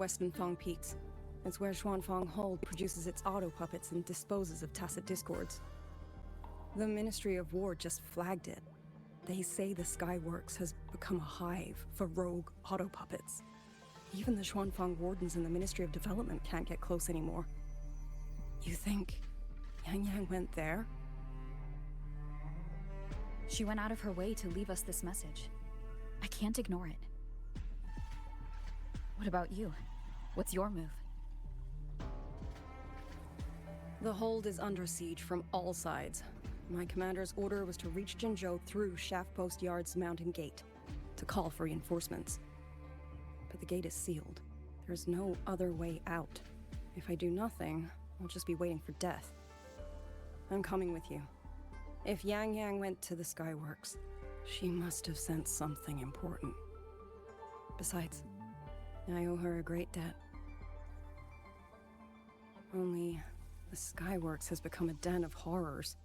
Western Fong Peaks. It's where Xuanfang Hold produces its auto puppets and disposes of tacit discords. The Ministry of War just flagged it. They say the Skyworks has become a hive for rogue auto puppets. Even the Xuanfang Wardens in the Ministry of Development can't get close anymore. You think Yangyang went there? She went out of her way to leave us this message. I can't ignore it. What about you? What's your move? The hold is under siege from all sides. My commander's order was to reach Jinzhou through Shaft Post Yard's mountain gate, to call for reinforcements. But the gate is sealed. There's no other way out. If I do nothing, I'll just be waiting for death. I'm coming with you. If Yangyang went to the Skyworks, she must have sensed something important. Besides, I owe her a great debt. Only, the Skyworks has become a den of horrors.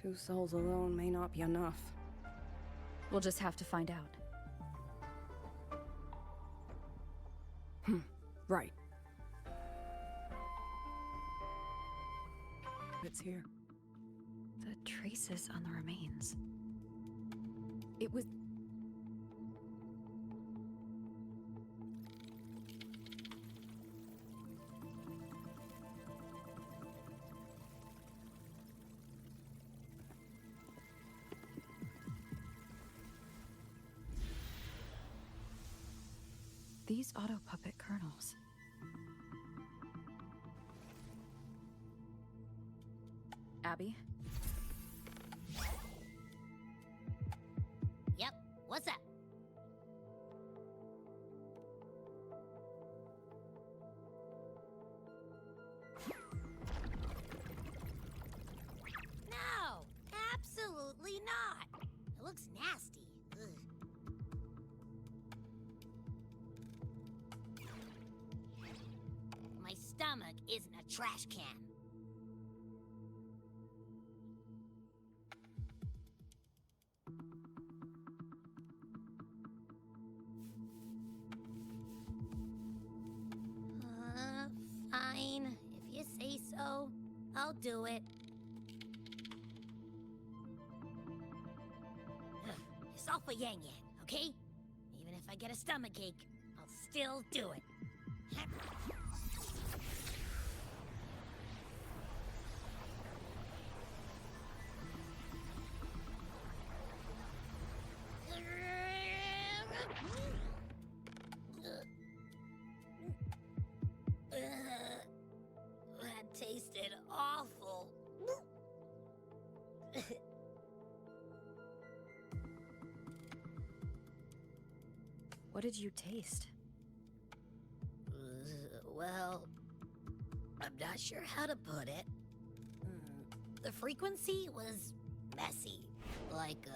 2 souls alone may not be enough. We'll just have to find out. Right. It's here. The traces on the remains. It was... These auto puppet kernels. Abby? Yep, what's up? No, absolutely not. It looks nasty. Ugh. My stomach isn't a trash can. Fine. If you say so, I'll do it. It's all for Yangyang, okay? Even if I get a stomachache, I'll still do it. That tasted awful. What did you taste? Well, I'm not sure how to put it. The frequency was messy, like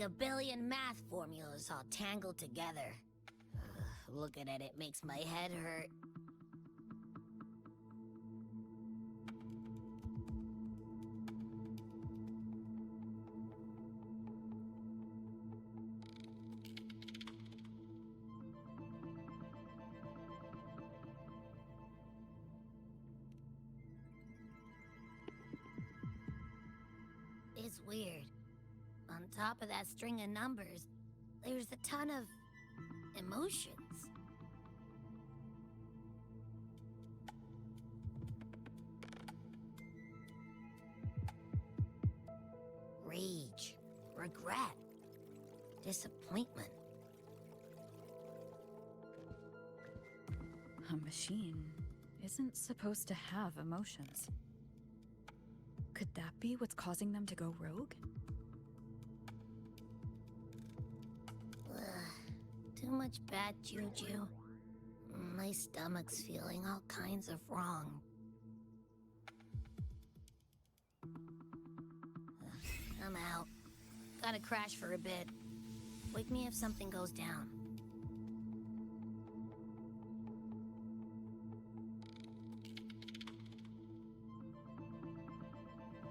a billion math formulas all tangled together. Looking at it makes my head hurt. It's weird. On top of that string of numbers, there's a ton of emotions. Rage, regret, disappointment. A machine isn't supposed to have emotions. Could that be what's causing them to go rogue? Ugh, too much bad juju. My stomach's feeling all kinds of wrong. I'm out. Gotta crash for a bit. Wake me if something goes down.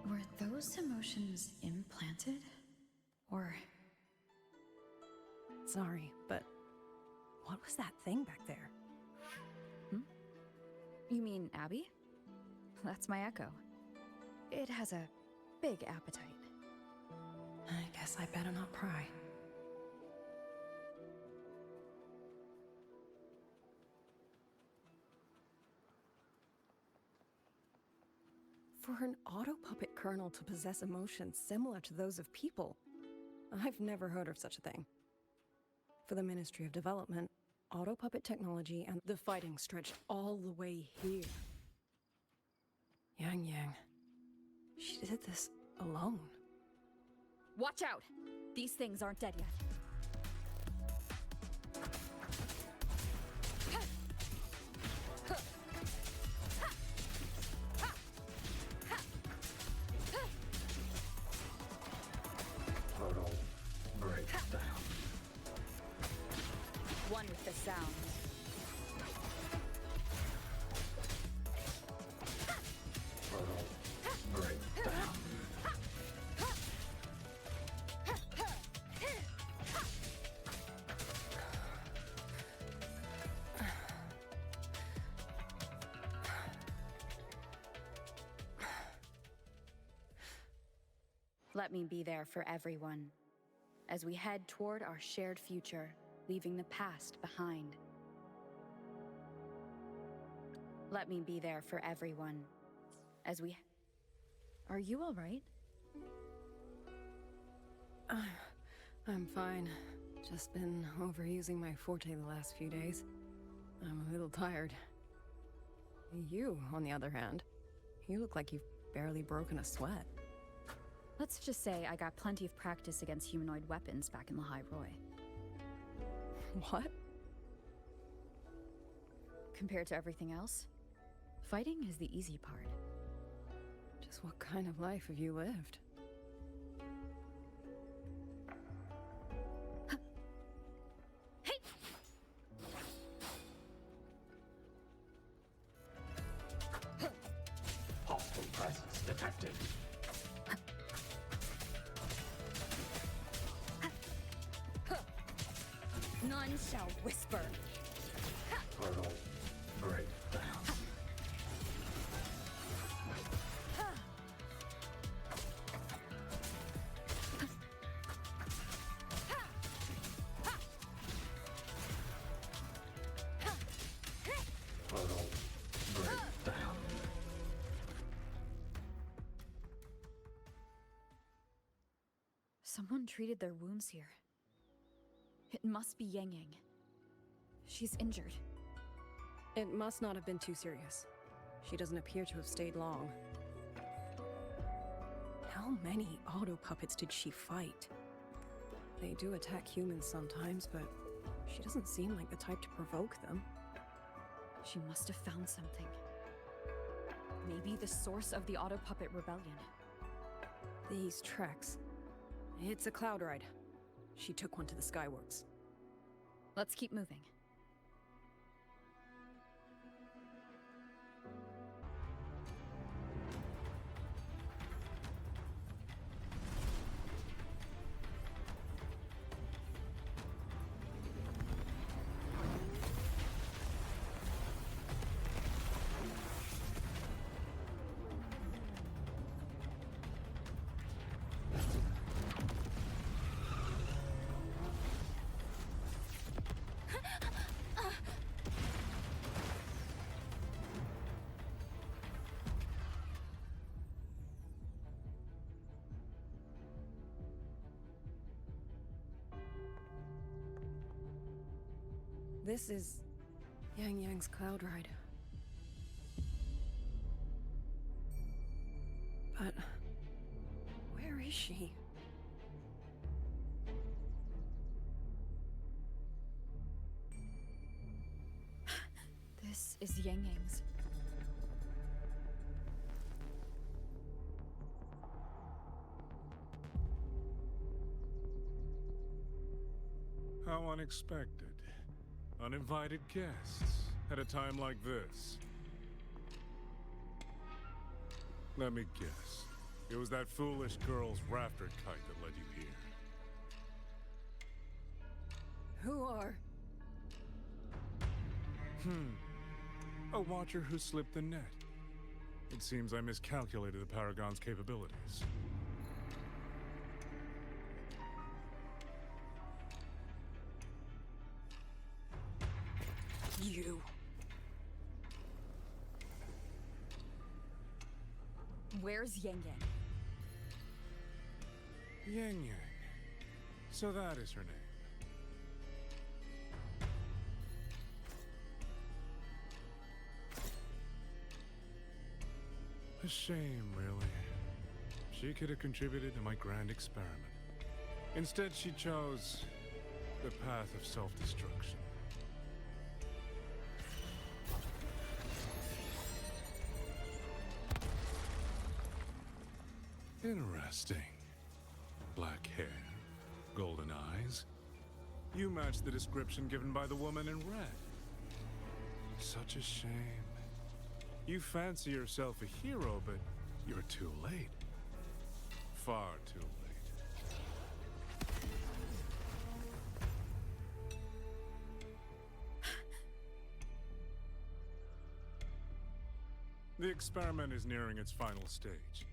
Were those emotions implanted? Or... Sorry, but what was that thing back there? Abby? That's my echo. It has a big appetite. I guess I better not pry. For an auto-puppet kernel to possess emotions similar to those of people, I've never heard of such a thing. For the Ministry of Development, auto-puppet technology and the fighting stretched all the way here. Yangyang. She did this alone. Watch out! These things aren't dead yet. Total breakdown. One with the sound. Total breakdown. Let me be there for everyone, as we head toward our shared future, leaving the past behind. Let me be there for everyone, as we... Are you all right? I'm fine. Just been overusing my forte the last few days. I'm a little tired. You, on the other hand, you look like you've barely broken a sweat. Let's just say I got plenty of practice against humanoid weapons back in the High Roy. What? Compared to everything else, fighting is the easy part. Just what kind of life have you lived? Hostile presence detected. None shall whisper. Total breakdown. Total breakdown. Someone treated their wounds here. It must be Yangyang. She's injured. It must not have been too serious. She doesn't appear to have stayed long. How many auto-puppets did she fight? They do attack humans sometimes, but she doesn't seem like the type to provoke them. She must have found something. Maybe the source of the auto-puppet rebellion. These treks. It's a cloud ride. She took one to the Skyworks. Let's keep moving. This is Yangyang's cloud ride. But where is she? This is Yangyang's. How unexpected. Uninvited guests at a time like this. Let me guess. It was that foolish girl's rafter kite that led you here. Who are... A watcher who slipped the net. It seems I miscalculated the Paragon's capabilities. You. Where's Yangyang? Yangyang. So that is her name. A shame, really. She could have contributed to my grand experiment. Instead, she chose the path of self-destruction. Interesting. Black hair, golden eyes. You match the description given by the woman in red. Such a shame. You fancy yourself a hero, but you're too late. Far too late. The experiment is nearing its final stage.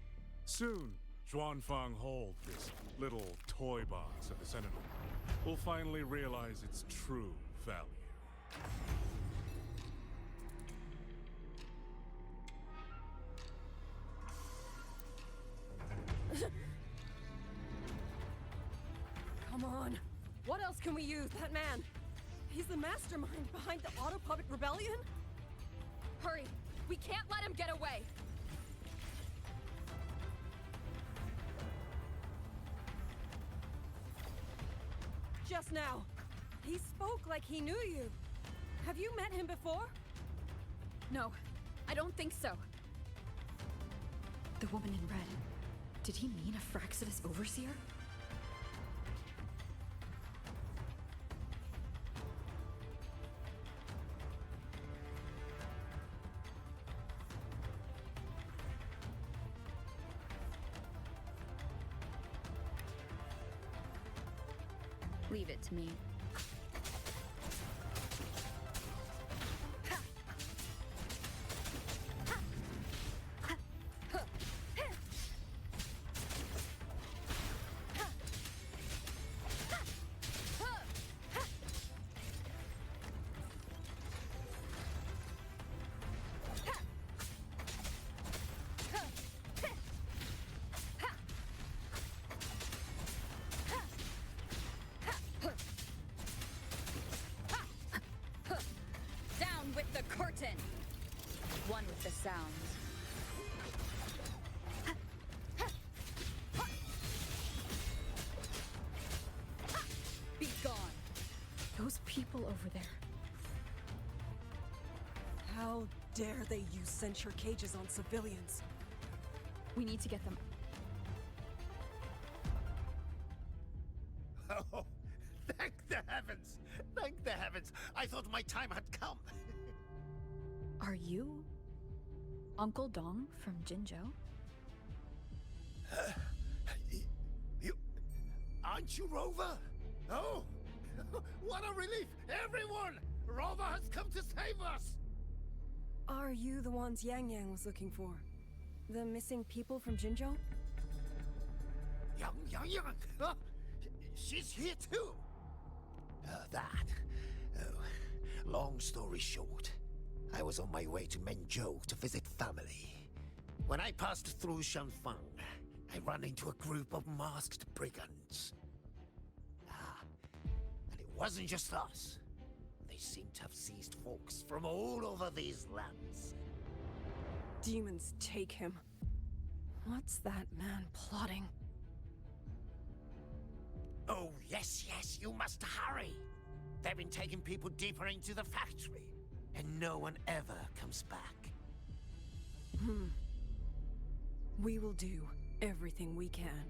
Soon, Zhuanfang Hold, this little toy box of the Sentinel, will finally realize its true value. Come on. What else can we use? That man. He's the mastermind behind the Autopuppet Rebellion? Hurry! We can't let him get away! Just now. He spoke like he knew you. Have you met him before? No, I don't think so. The woman in red. Did he mean a Fraxidus overseer? Leave it to me. The curtain! One with the sound. Be gone! Those people over there. How dare they use censure cages on civilians? We need to get them. Oh, thank the heavens! Thank the heavens! I thought my time had come. Are you Uncle Dong from Jinzhou? You... Aren't you Rover? Oh! What a relief! Everyone! Rover has come to save us! Are you the ones Yangyang was looking for? The missing people from Jinzhou? Yangyang! Huh? She's here too! Oh, long story short, I was on my way to Menzhou to visit family. When I passed through Shanfang, I ran into a group of masked brigands. And it wasn't just us. They seem to have seized folks from all over these lands. Demons take him. What's that man plotting? Oh, yes, you must hurry. They've been taking people deeper into the factory, and no one ever comes back. We will do everything we can.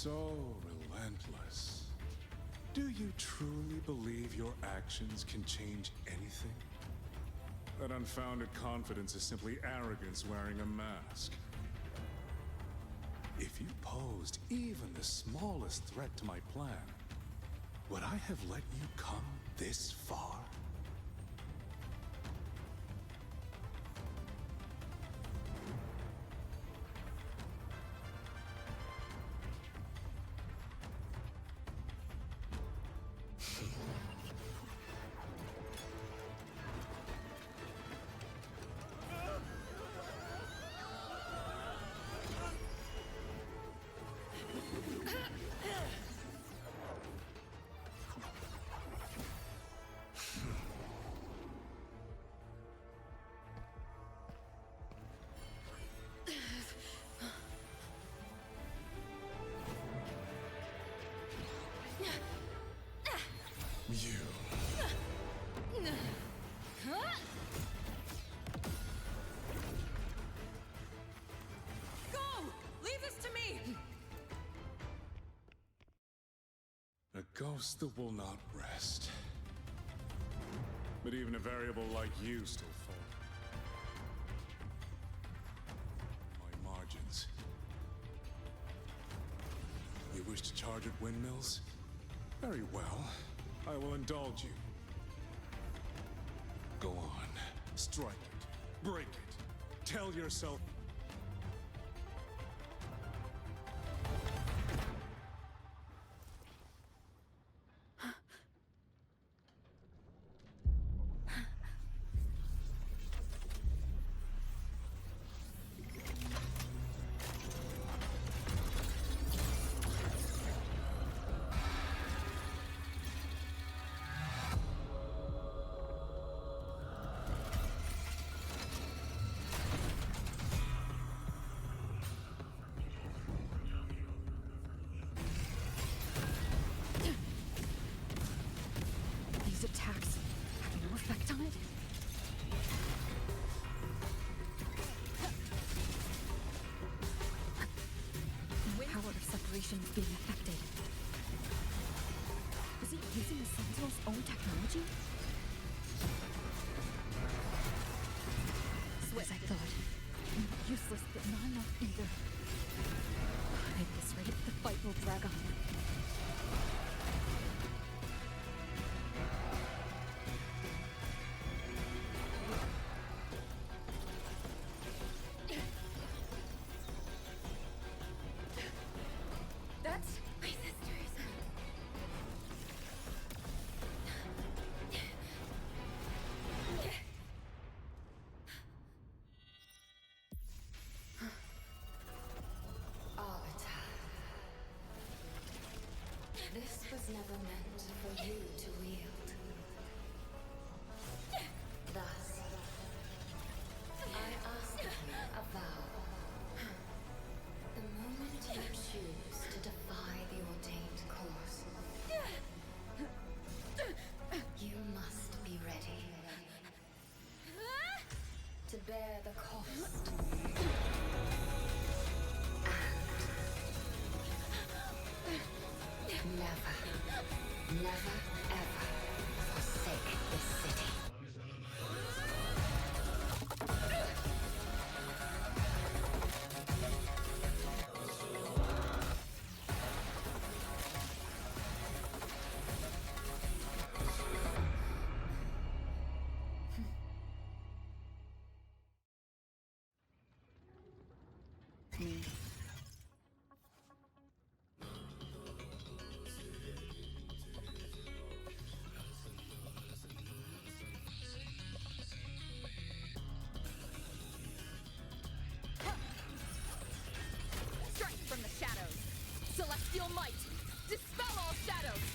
So relentless. Do you truly believe your actions can change anything? That unfounded confidence is simply arrogance wearing a mask. If you posed even the smallest threat to my plan, would I have let you come this far? You. Go! Leave this to me! A ghost that will not rest. But even a variable like you still fall. My margins. You wish to charge at windmills? Very well. I will indulge you. Go on. Strike it. Break it. Tell yourself... These attacks have no effect on it? The power of separation is being affected. Is it using the Sentinel's own technology? As I thought. Useless, but not enough either. At this rate, the fight will drag on. That's my sister's. Arbiter. This was never meant for you to wield. Thus, I ask of you a vow. The moment you choose to defy the ordained course, you must be ready to bear the cost. Never, never, ever forsake this city. Me. Strike from the shadows! Celestial might! Dispel all shadows!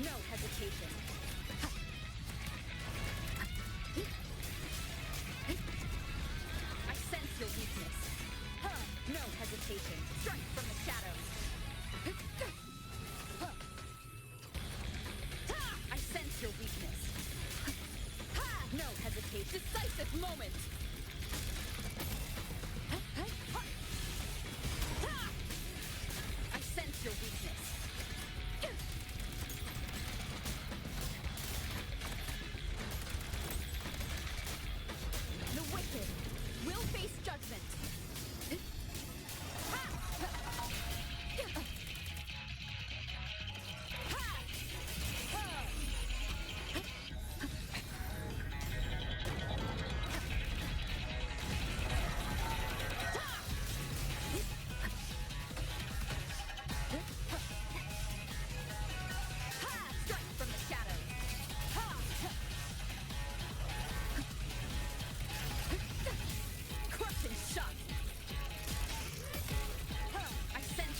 No hesitation. I sense your weakness. No hesitation. Strike from the shadows.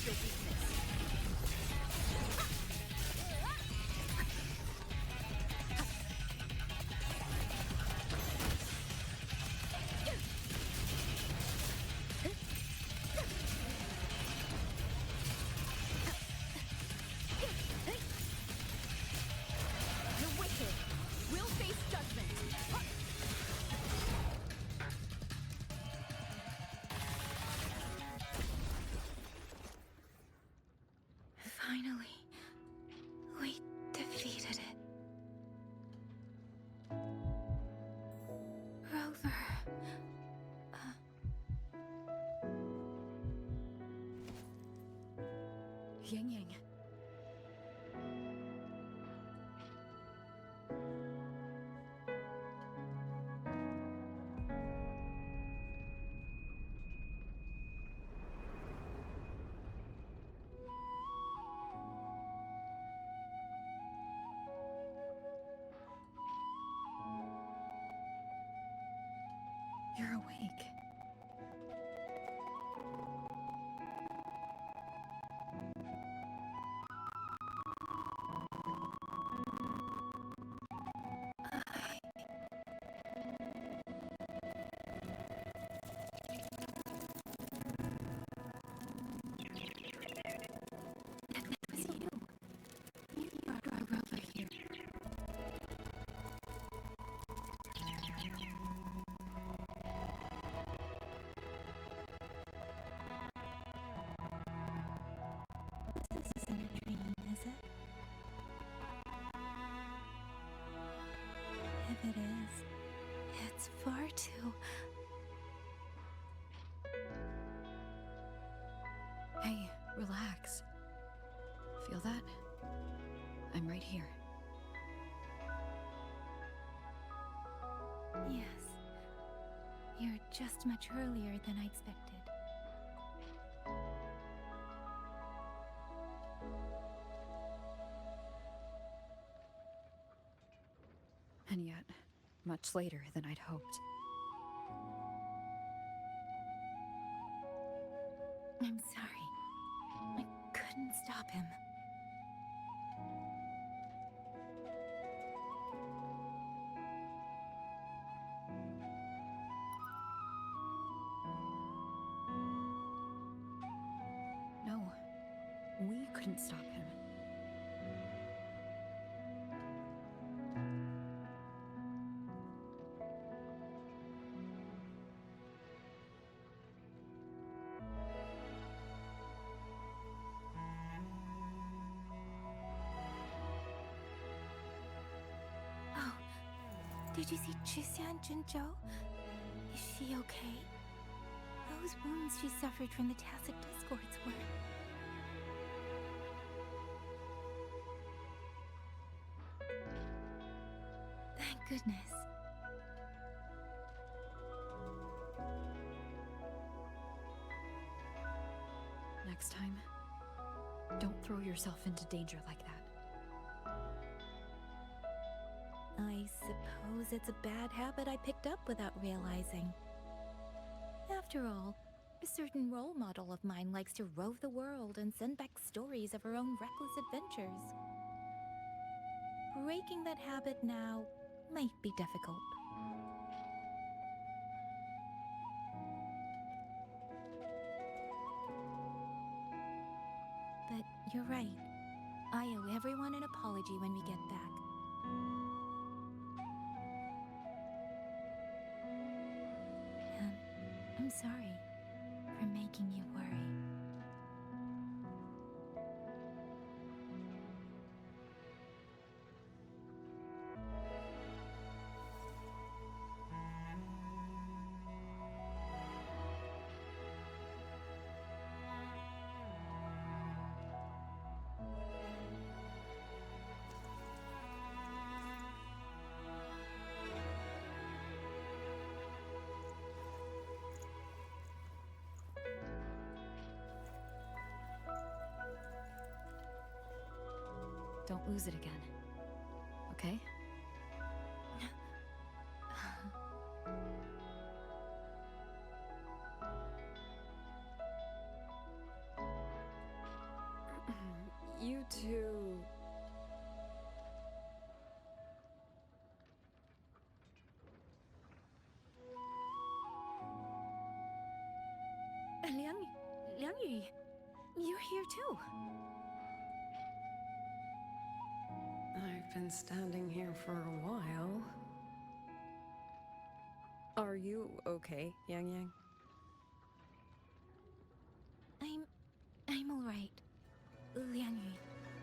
your weakness. You're wicked. We'll face judgment. Finally, we defeated it. Rover. Yangyang. You're awake. That was you. You brought Rover here. This isn't a dream, is it? If it is, it's far too... Hey, relax. Feel that? I'm right here. Yes. You're just much earlier than I expected. And yet, much later than I'd hoped. I'm sorry. I couldn't stop him. No, we couldn't stop him. Oh, did you see Chixia and Jinzhou? Is she okay? Those wounds she suffered from the tacit discords were... Thank goodness. Next time, don't throw yourself into danger like that. I suppose it's a bad habit I picked up without realizing. After all, a certain role model of mine likes to rove the world and send back stories of her own reckless adventures. Breaking that habit now might be difficult. But you're right. I owe everyone an apology when we get back. And I'm sorry for making you worry. Don't lose it again. Okay? To... Liangyi, you're here too. I've been standing here for a while. Are you okay, Yangyang? I'm all right. Liangyi,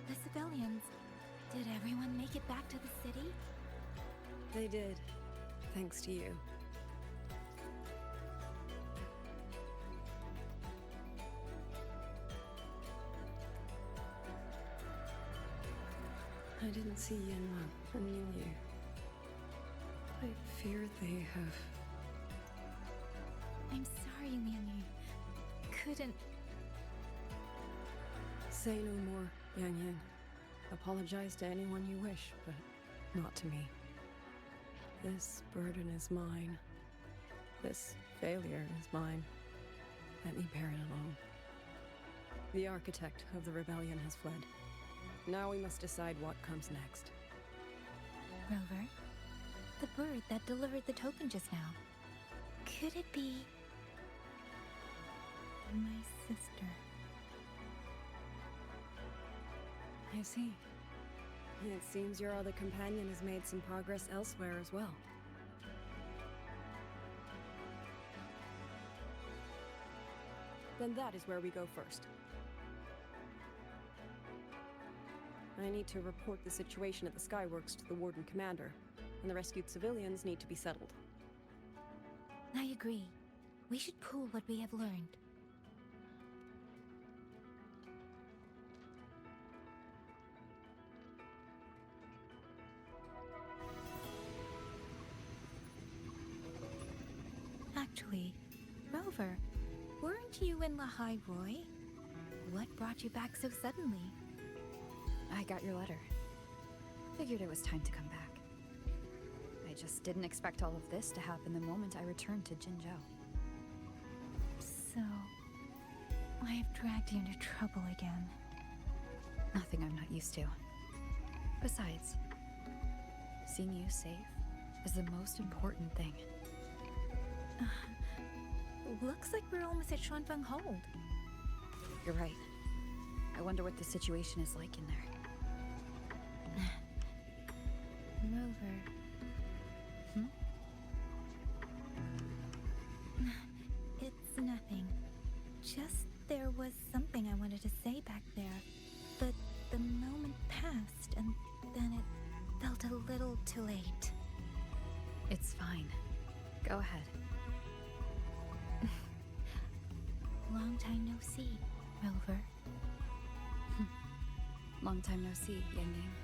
the civilians, did everyone make it back to the city? They did, thanks to you. I didn't see Yangyang or knew you. I fear they have... I'm sorry, Liangyi. Couldn't... Say no more, Yangyang. Apologize to anyone you wish, but not to me. This burden is mine. This failure is mine. Let me bear it alone. The architect of the rebellion has fled. Now we must decide what comes next. Rover, the bird that delivered the token just now. Could it be... my sister? I see. It seems your other companion has made some progress elsewhere as well. Then that is where we go first. I need to report the situation at the Skyworks to the Warden Commander, and the rescued civilians need to be settled. I agree. We should pool what we have learned. Actually, Rover, weren't you in Lahai Roy? What brought you back so suddenly? I got your letter. Figured it was time to come back. I just didn't expect all of this to happen the moment I returned to Jinzhou. So... I have dragged you into trouble again. Nothing I'm not used to. Besides, seeing you safe is the most important thing. Looks like we're almost at Shuanfeng Hold. You're right. I wonder what the situation is like in there. Rover. It's nothing. Just there was something I wanted to say back there. But the moment passed, and then it felt a little too late. It's fine. Go ahead. Long time no see, Rover. Long time no see, Yangyang.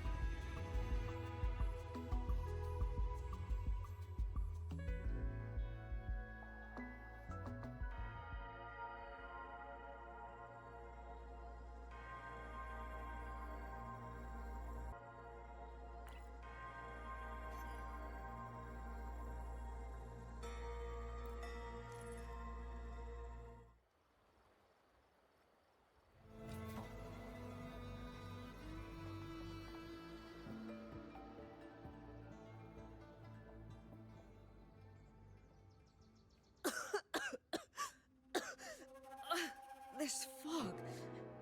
This fog,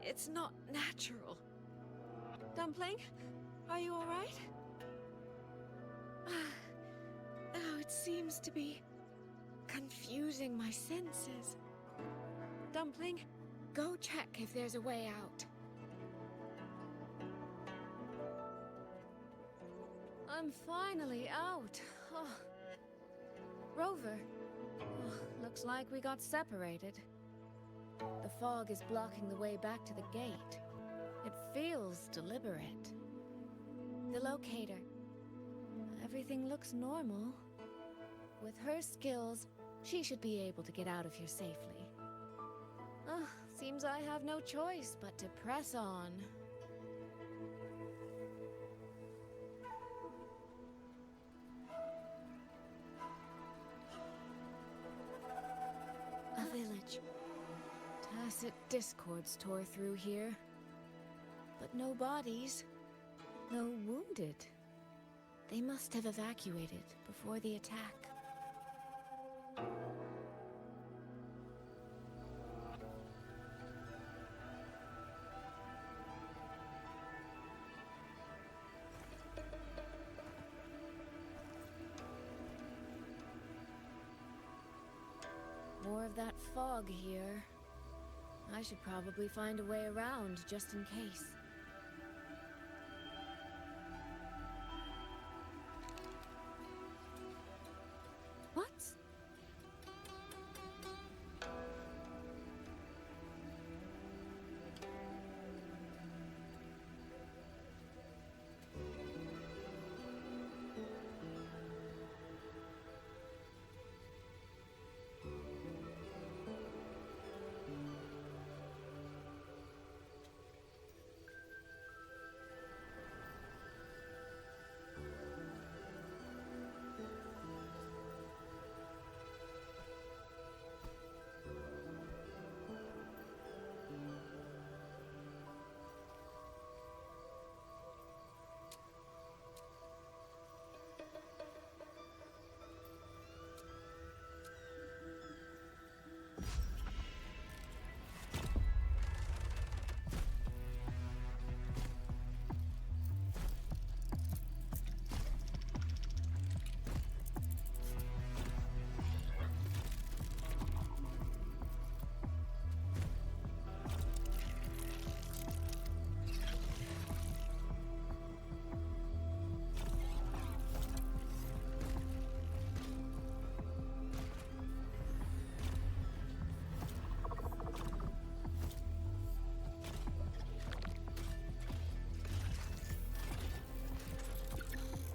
it's not natural. Dumpling, are you all right? Oh, it seems to be confusing my senses. Dumpling, go check if there's a way out. I'm finally out. Oh. Rover, looks like we got separated. The fog is blocking the way back to the gate. It feels deliberate. The locator. Everything looks normal. With her skills, she should be able to get out of here safely. Seems I have no choice but to press on. A village. Tacit discords tore through here. but no bodies. No wounded. They must have evacuated before the attack. More of that fog here. I should probably find a way around just in case. What?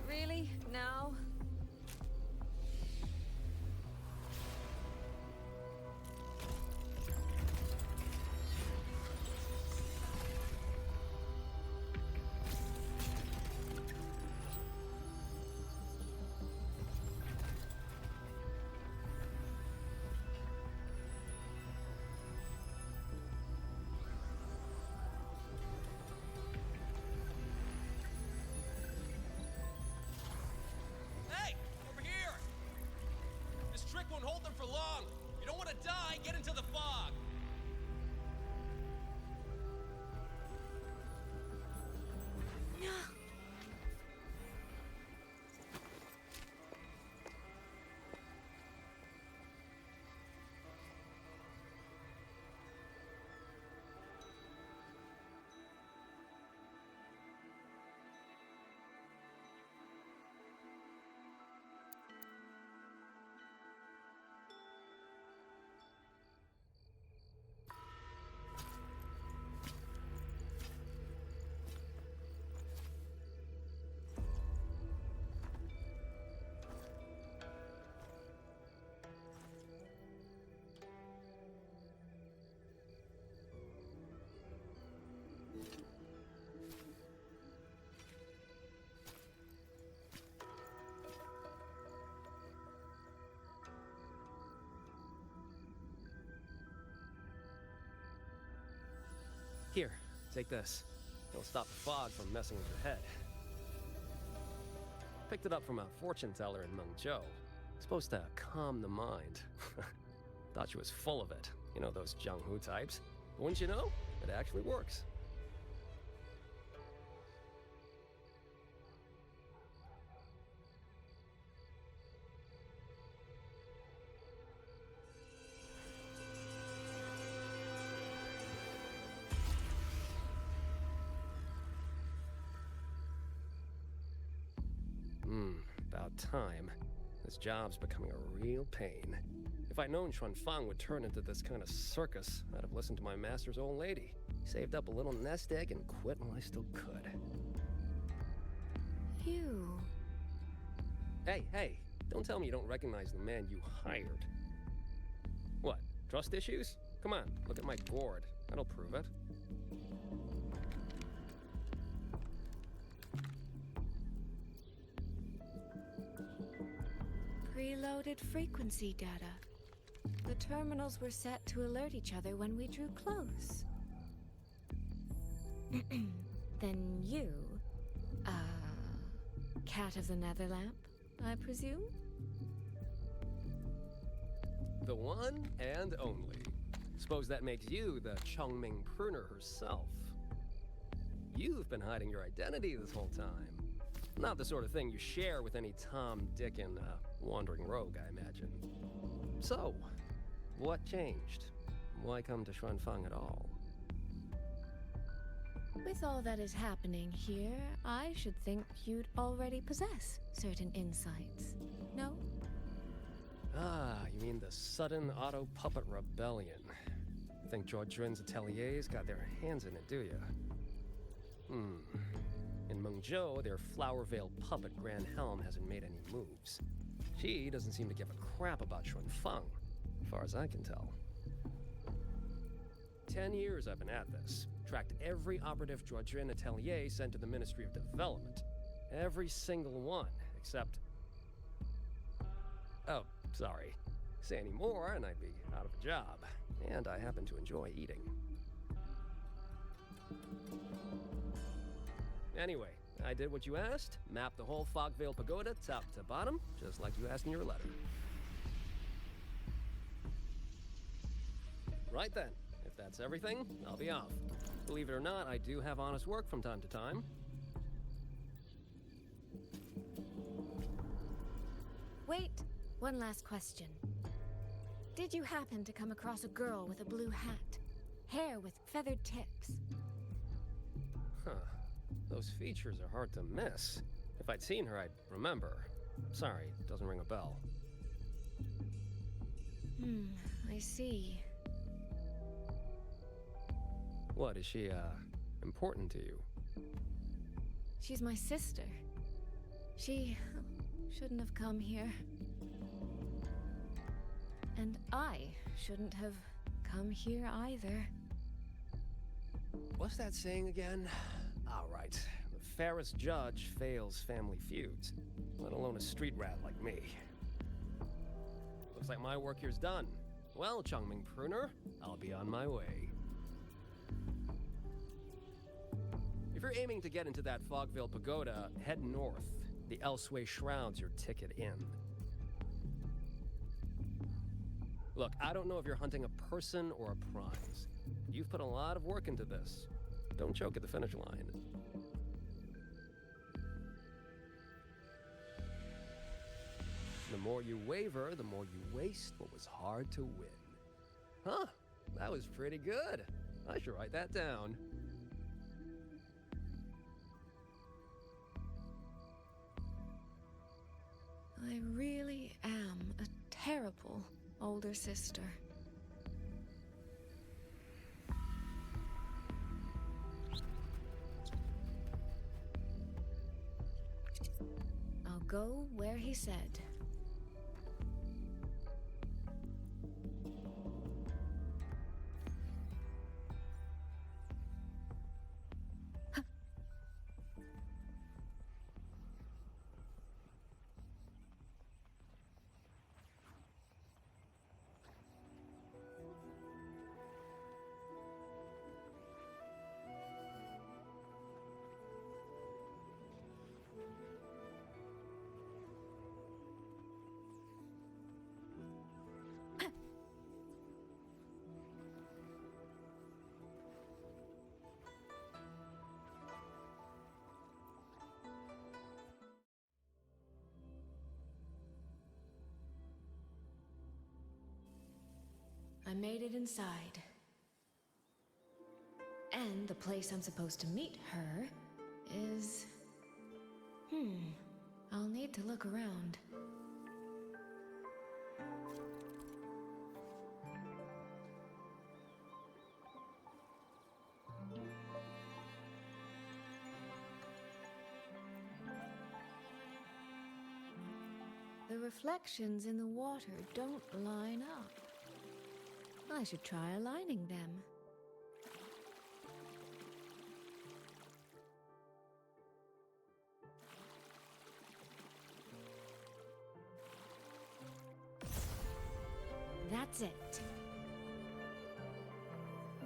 Really? Now? Hey! Over here! This trick won't hold them for long. You don't want to die, get into the fog. Here, take this. It'll stop the fog from messing with your head. Picked it up from a fortune teller in Mengzhou. Supposed to calm the mind. Thought she was full of it. You know, those Jianghu types. But wouldn't you know? It actually works. About time. This job's becoming a real pain. If I'd known Xuanfang would turn into this kind of circus, I'd have listened to my master's old lady. Saved up a little nest egg and quit while I still could. You. Hey, don't tell me you don't recognize the man you hired. What, trust issues? Come on, look at my gourd. That'll prove it. Preloaded frequency data. The terminals were set to alert each other when we drew close. Then you, Cat of the Netherlamp, I presume? The one and only. Suppose that makes you the Chongming pruner herself. You've been hiding your identity this whole time. Not the sort of thing you share with any Tom, Dick, and wandering rogue, I imagine. So, what changed? Why come to Xuanfang at all? With all that is happening here, I should think you'd already possess certain insights. No? Ah, you mean the sudden auto-puppet rebellion. Think Zhuojuan's ateliers got their hands in it, do you? In Mengzhou, their Flower Veil puppet Grand Helm hasn't made any moves. She doesn't seem to give a crap about Xuanfang, as far as I can tell. 10 years I've been at this. Tracked every operative Zhuojuan atelier sent to the Ministry of Development. Every single one, except... Oh, sorry. Say any more and I'd be out of a job. And I happen to enjoy eating. Anyway, I did what you asked, mapped the whole Fogvale Pagoda top to bottom, just like you asked in your letter. Right then, if that's everything, I'll be off. Believe it or not, I do have honest work from time to time. Wait, one last question. Did you happen to come across a girl with a blue hat? Hair with feathered tips? Huh. Those features are hard to miss. If I'd seen her, I'd remember. Sorry, doesn't ring a bell. I see. What, is she, important to you? She's my sister. She shouldn't have come here. And I shouldn't have come here either. What's that saying again? All right. The fairest judge fails family feuds, let alone a street rat like me. Looks like my work here's done. Well, Chongming Pruner, I'll be on my way. If you're aiming to get into that Fogvale Pagoda, head north. The Elseway Shroud's your ticket in. Look, I don't know if you're hunting a person or a prize. You've put a lot of work into this. Don't choke at the finish line. The more you waver, the more you waste what was hard to win. Huh, that was pretty good. I should write that down. I really am a terrible older sister. I'll go where he said. I made it inside. And the place I'm supposed to meet her is... I'll need to look around. The reflections in the water don't line up. I should try aligning them. That's it.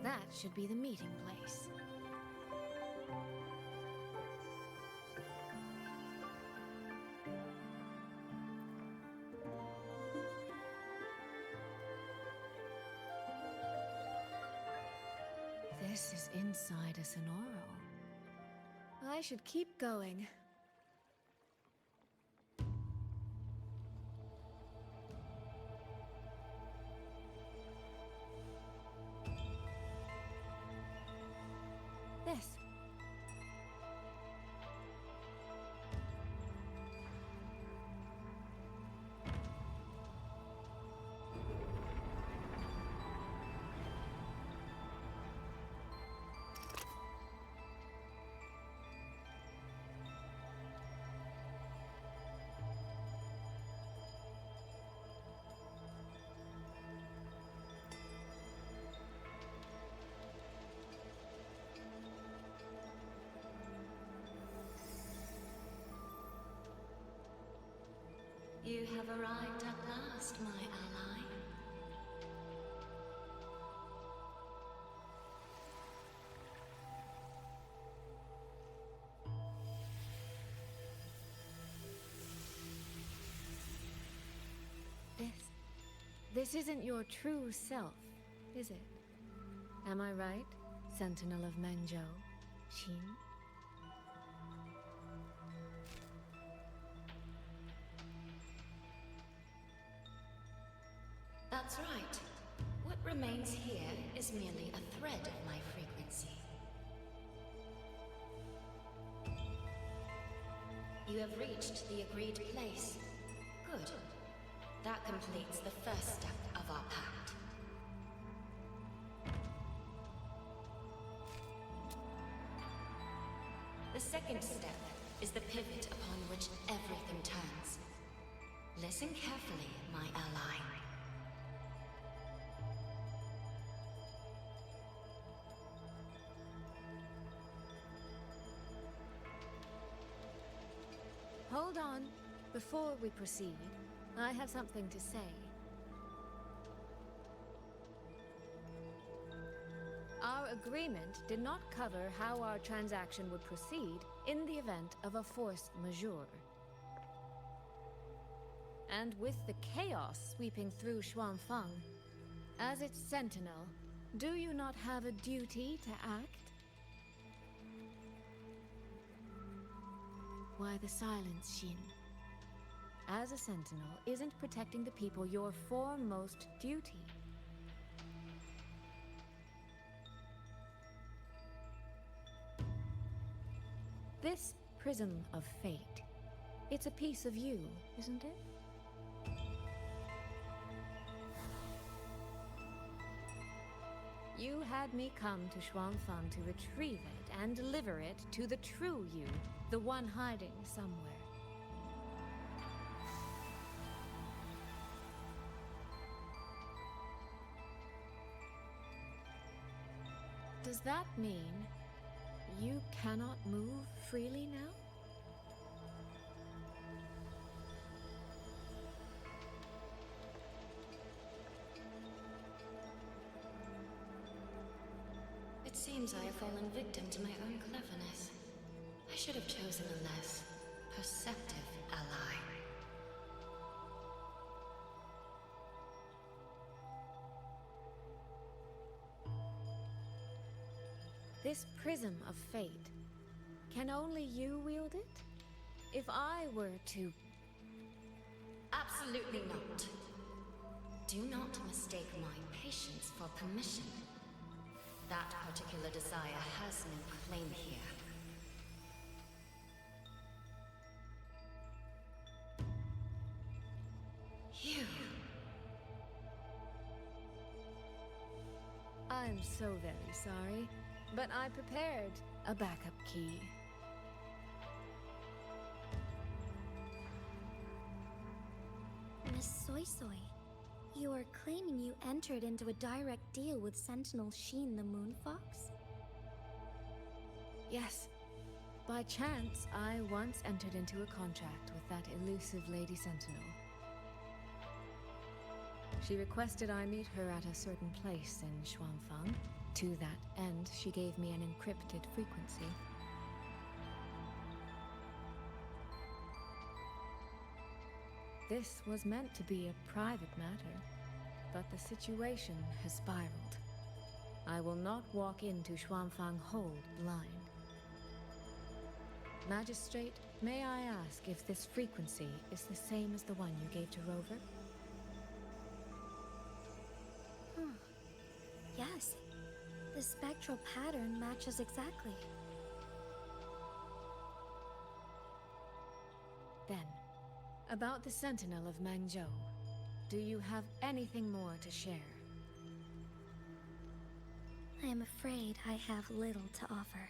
That should be the meeting place. This is inside a Sonoro. I should keep going. This. You have arrived at last, my ally. This isn't your true self, is it? Am I right, Sentinel of Mengzhou, Xin? That's right. What remains here is merely a thread of my frequency. You have reached the agreed place. Good. That completes the first step of our pact. The second step is the pivot upon which everything turns. Listen carefully, my ally. Hold on. Before we proceed, I have something to say. Our agreement did not cover how our transaction would proceed in the event of a force majeure. And with the chaos sweeping through Xuanfang, as its sentinel, do you not have a duty to act? Why the silence, Xin? As a sentinel, isn't protecting the people your foremost duty? This prism of fate, it's a piece of you, isn't it? You had me come to Xuanfang to retrieve it and deliver it to the true you, the one hiding somewhere. Does that mean you cannot move freely now? It seems I have fallen victim to my own cleverness. I should have chosen a less perceptive ally. This prism of fate, can only you wield it? If I were to... Absolutely not. Do not mistake my patience for permission. That particular desire has no claim here. You... I'm so very sorry, but I prepared a backup key. Miss Soy Soy, you are claiming you entered into a direct deal with Sentinel Sheen the Moonfox? Yes. By chance, I once entered into a contract with that elusive Lady Sentinel. She requested I meet her at a certain place in Xuanfang. To that end, she gave me an encrypted frequency. This was meant to be a private matter, but the situation has spiraled. I will not walk into Xuanfang Hold blind. Magistrate, may I ask if this frequency is the same as the one you gave to Rover? Yes. The spectral pattern matches exactly. Then, about the Sentinel of Mangzhou, do you have anything more to share? I am afraid I have little to offer.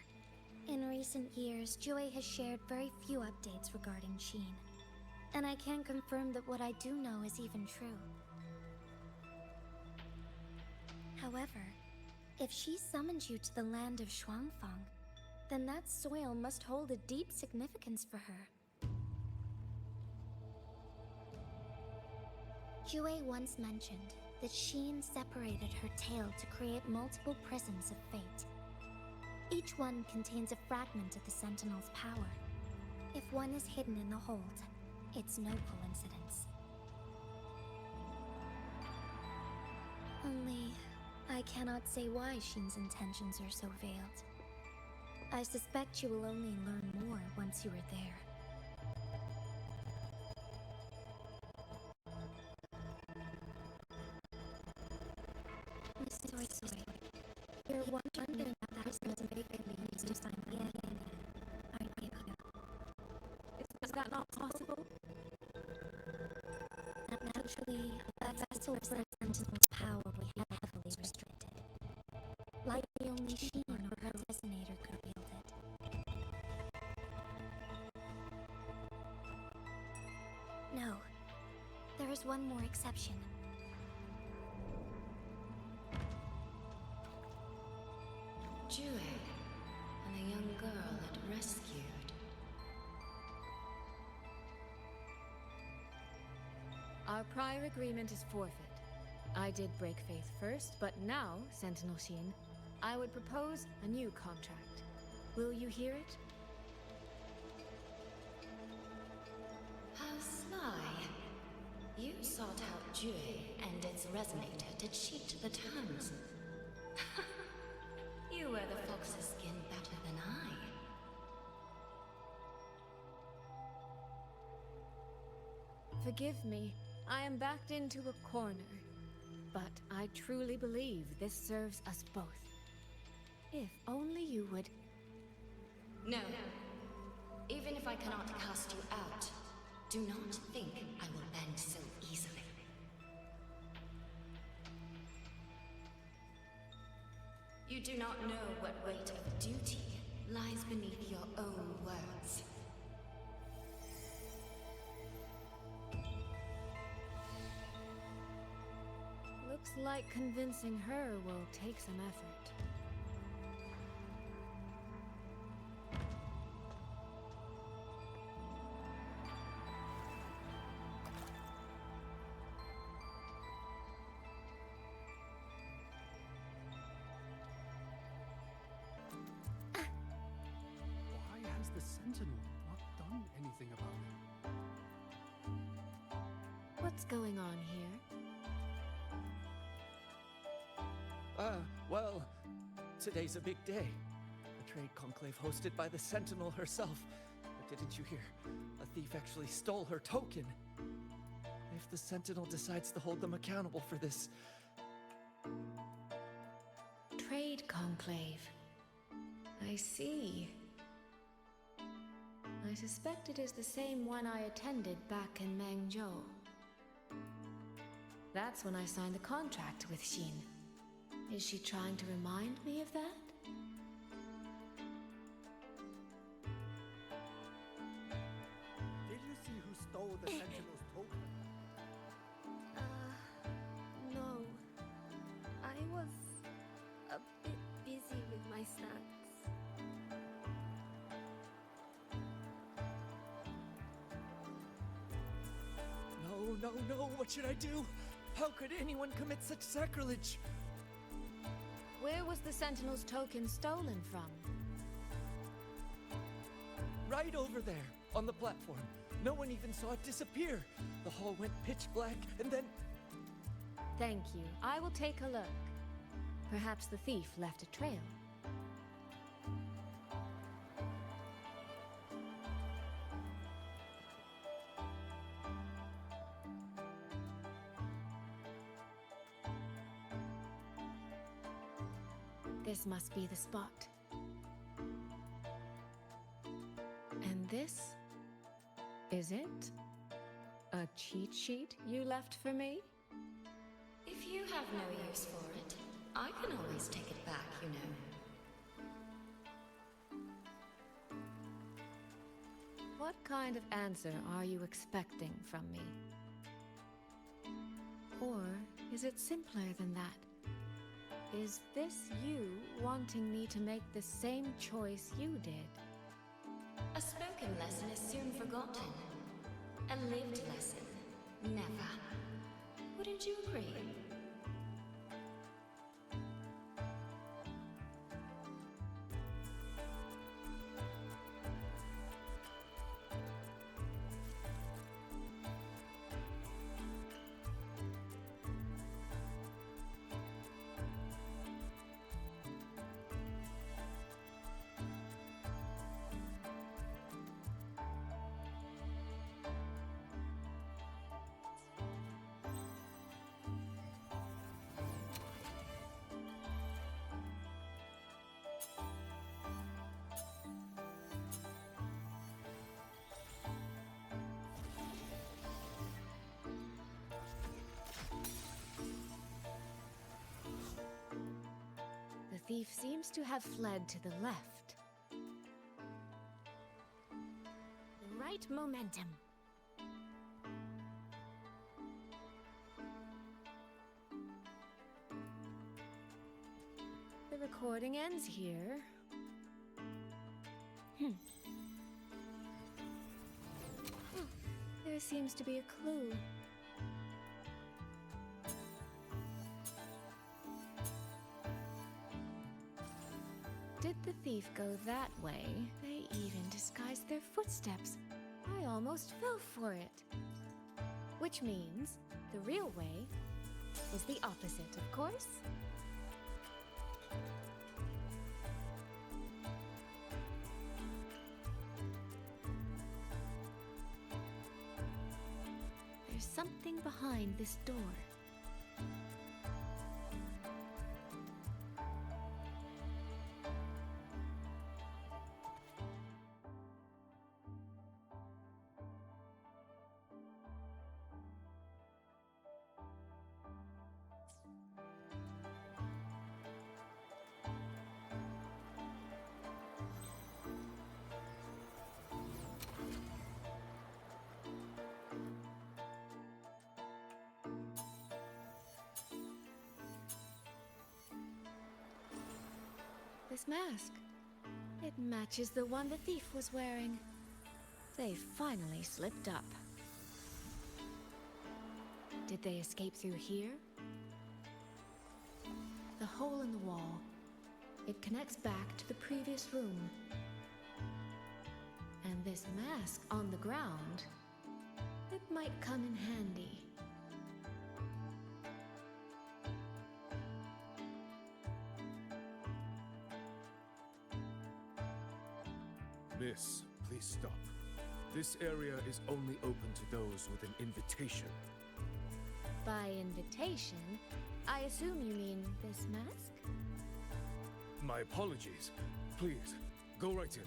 In recent years, Jue has shared very few updates regarding Sheen. And I can confirm that what I do know is even true. However, if she summoned you to the land of Xuanfang, then that soil must hold a deep significance for her. Jue once mentioned that Sheen separated her tail to create multiple prisons of fate. Each one contains a fragment of the Sentinel's power. If one is hidden in the hold, it's no coincidence. Only, I cannot say why Sheen's intentions are so veiled. I suspect you will only learn more once you are there. Mr. Soy, you're wondering if that person can be used to sign the Yangyang, aren't you? Is that not possible? Naturally, a vessel with Sentinel's power will be heavily restricted. Like the only Sheen or her resonator could wield it. No. There is one more exception. Jue, and the young girl it rescued. Our prior agreement is forfeit. I did break faith first, but now, Sentinel Sheen, I would propose a new contract. Will you hear it? How sly. You sought out Jue and its resonator to cheat the terms. You wear the fox's skin better than I. Forgive me, I am backed into a corner. But I truly believe this serves us both. If only you would... No. Even if I cannot cast you out, do not think I will bend so easily. You do not know what weight of duty lies beneath your own words. Looks like convincing her will take some effort. Why has the Sentinel not done anything about it? What's going on here? Well, today's a big day. A trade conclave hosted by the Sentinel herself. But didn't you hear? A thief actually stole her token. If the Sentinel decides to hold them accountable for this... Trade conclave. I see. I suspect it is the same one I attended back in Mangzhou. That's when I signed the contract with Sheen. Is she trying to remind me of that? Did you see who stole the Sentinel's token? No. I was a bit busy with my snacks. No, what should I do? How could anyone commit such sacrilege? Where was the Sentinel's token stolen from? Right over there, on the platform. No one even saw it disappear. The hall went pitch black, and then... Thank you. I will take a look. Perhaps the thief left a trail. This must be the spot. And this is it? A cheat sheet you left for me? If you have no use for it, I can always take it back, you know. What kind of answer are you expecting from me? Or is it simpler than that? Is this you wanting me to make the same choice you did? A spoken lesson is soon forgotten. A lived lesson, never. Wouldn't you agree? The thief seems to have fled to the left. The right momentum. The recording ends here. There seems to be a clue. Did the thief go that way? They even disguised their footsteps. I almost fell for it. Which means the real way is the opposite, of course. There's something behind this door. This mask. It matches the one the thief was wearing. They finally slipped up. Did they escape through here? The hole in the wall. It connects back to the previous room. And this mask on the ground, it might come in handy. Miss, please stop. This area is only open to those with an invitation. By invitation, I assume you mean this mask? My apologies. Please, go right in.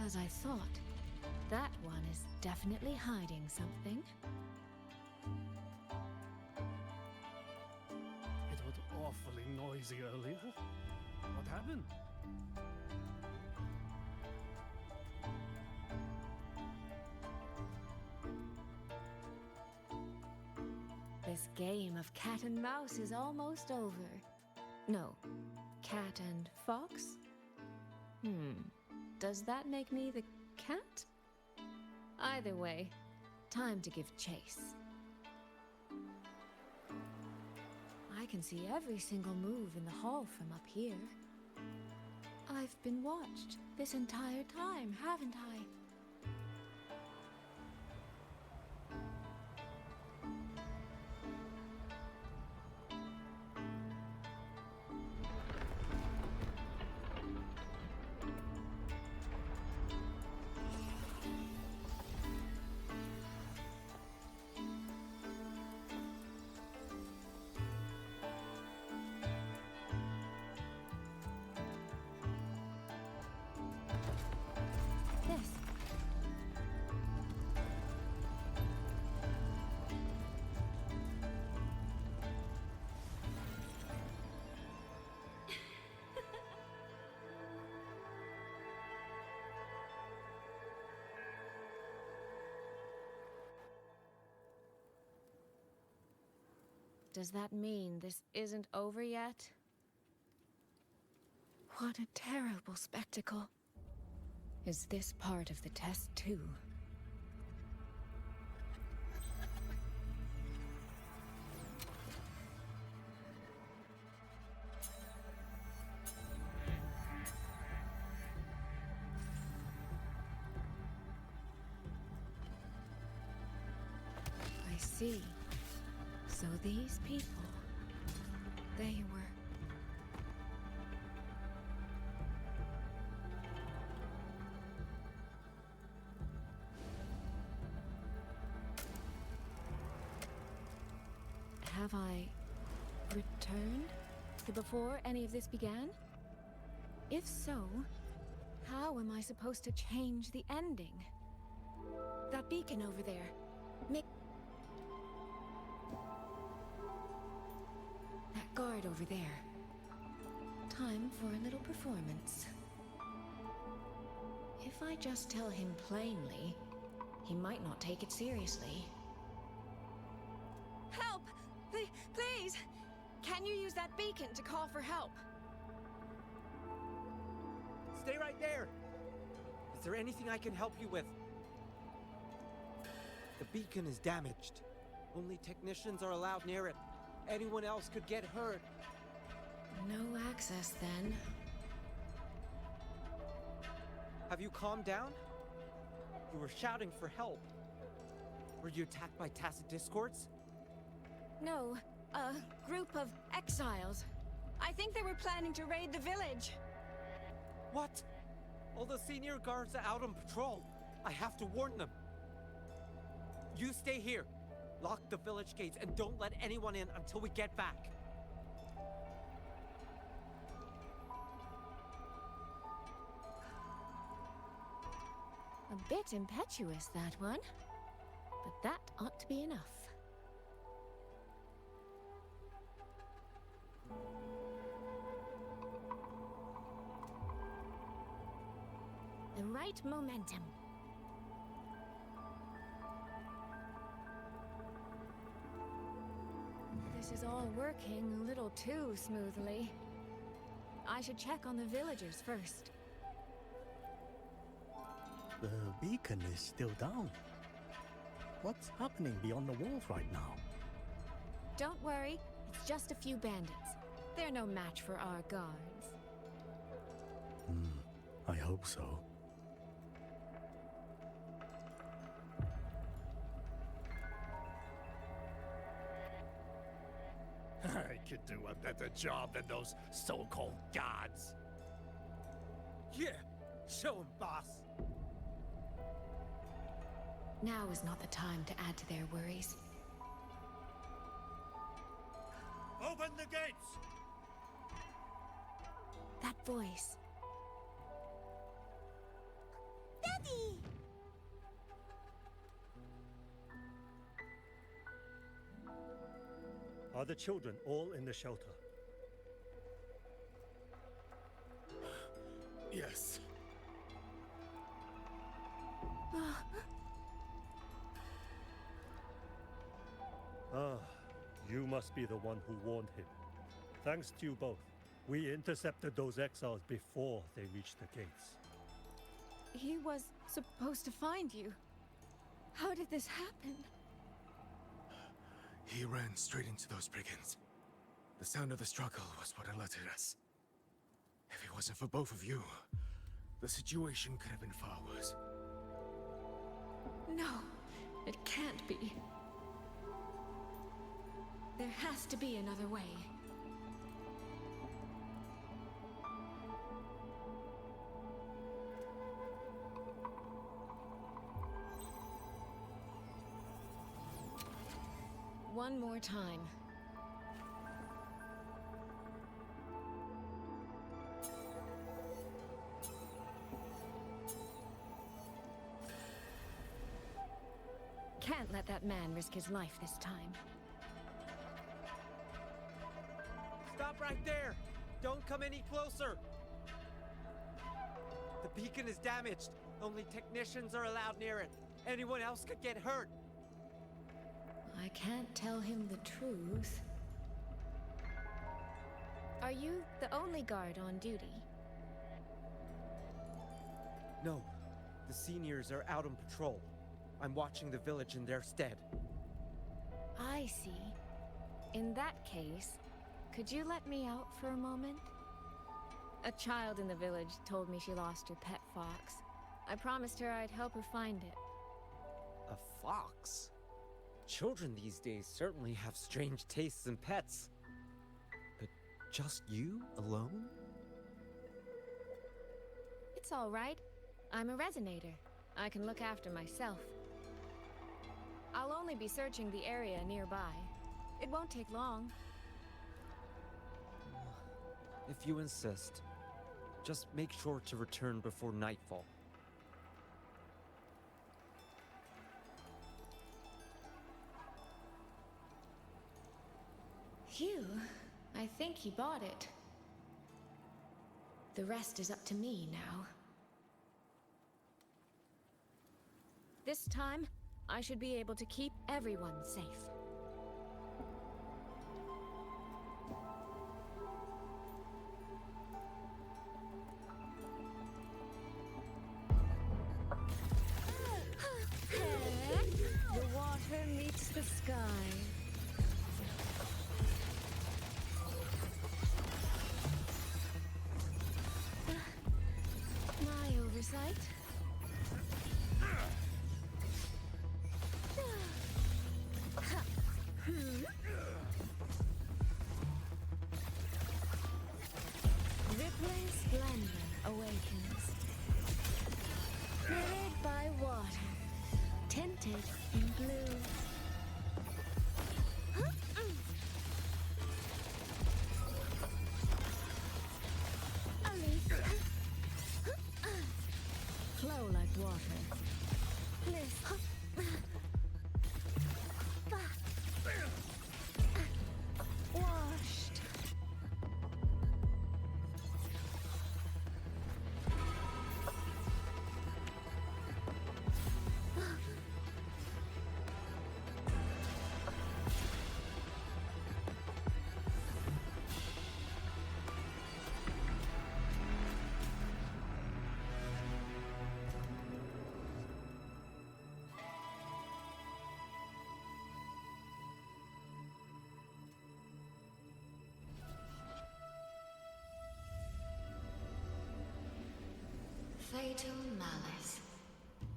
As I thought, that one is definitely hiding something. It was awfully noisy earlier. What happened? This game of cat and mouse is almost over. No, cat and fox? Does that make me the cat? Either way, time to give chase. I can see every single move in the hall from up here. I've been watched this entire time, haven't I? Does that mean this isn't over yet? What a terrible spectacle. Is this part of the test too? I see. So these people, they were... Have I returned to before any of this began? If so, how am I supposed to change the ending? That beacon over there. That guard over there. Time for a little performance. If I just tell him plainly, he might not take it seriously. Help! Please! Can you use that beacon to call for help? Stay right there! Is there anything I can help you with? The beacon is damaged. Only technicians are allowed near it. Anyone else could get hurt. No access, then. Have you calmed down? You were shouting for help. Were you attacked by tacit discords? No, a group of exiles. I think they were planning to raid the village. What? All the senior guards are out on patrol. I have to warn them. You stay here. Lock the village gates and don't let anyone in until we get back. A bit impetuous, that one. But that ought to be enough. The right momentum. This is all working a little too smoothly. I should check on the villagers first. The beacon is still down. What's happening beyond the walls right now? Don't worry, it's just a few bandits. They're no match for our guards. I hope so. I could do a better job than those so-called gods. Yeah, show 'em, boss. Now is not the time to add to their worries. Open the gates! That voice. Daddy! Are the children all in the shelter? Yes. You must be the one who warned him. Thanks to you both, we intercepted those exiles before they reached the gates. He was supposed to find you. How did this happen? He ran straight into those brigands. The sound of the struggle was what alerted us. If it wasn't for both of you, the situation could have been far worse. No, it can't be. There has to be another way. One more time. Can't let that man risk his life this time. Stop right there! Don't come any closer! The beacon is damaged. Only technicians are allowed near it. Anyone else could get hurt. I can't tell him the truth. Are you the only guard on duty? No, the seniors are out on patrol. I'm watching the village in their stead. I see. In that case, could you let me out for a moment? A child in the village told me she lost her pet fox. I promised her I'd help her find it. A fox? Children these days certainly have strange tastes in pets. But just you alone? It's all right. I'm a resonator. I can look after myself. I'll only be searching the area nearby. It won't take long. If you insist, just make sure to return before nightfall. Phew, I think he bought it. The rest is up to me now. This time, I should be able to keep everyone safe. The water meets the sky. My oversight. Rippling splendor awakens. Mirrored by water, tinted in blue. Flow like water. Bliss. Washed. Fatal malice.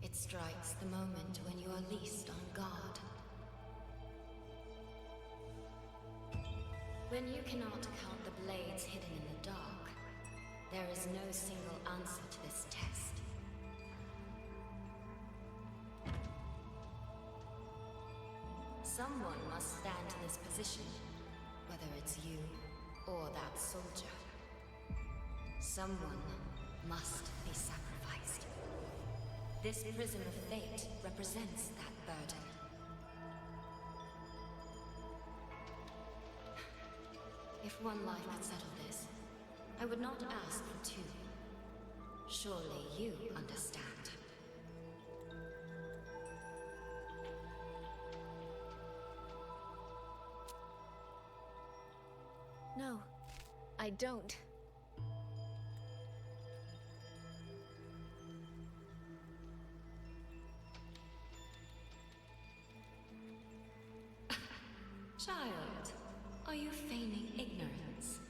It strikes the moment when you are least on guard. When you cannot count the blades hidden in the dark, there is no single answer to this test. Someone must stand in this position, whether it's you or that soldier. Someone must be sacrificed. This prison of fate represents that burden. If one life could settle this, I would not ask for two. Surely you understand. No, I don't. Child, are you feigning ignorance?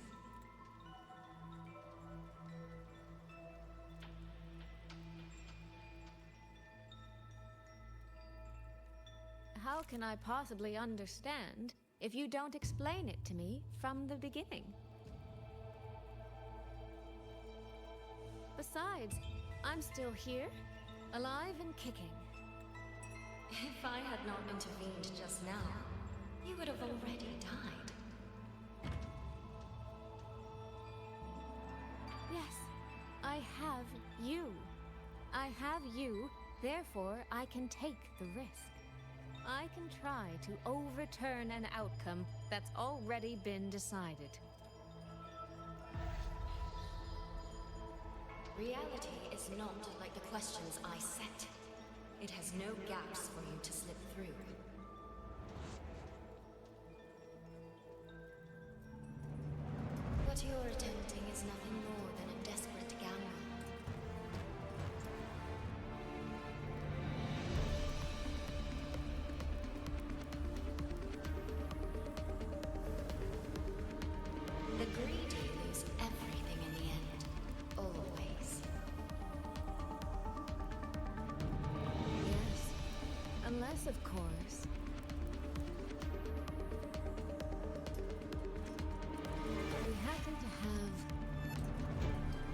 How can I possibly understand if you don't explain it to me from the beginning? Besides, I'm still here, alive and kicking. If I had not intervened just now, you would have already died. Yes, I have you. I have you, therefore I can take the risk. I can try to overturn an outcome that's already been decided. Reality is not like the questions I set. It has no gaps for you to slip through. What you're attempting is nothing more than a desperate gamble. The greedy lose everything in the end. Always. Yes. Unless, of course, we happen to have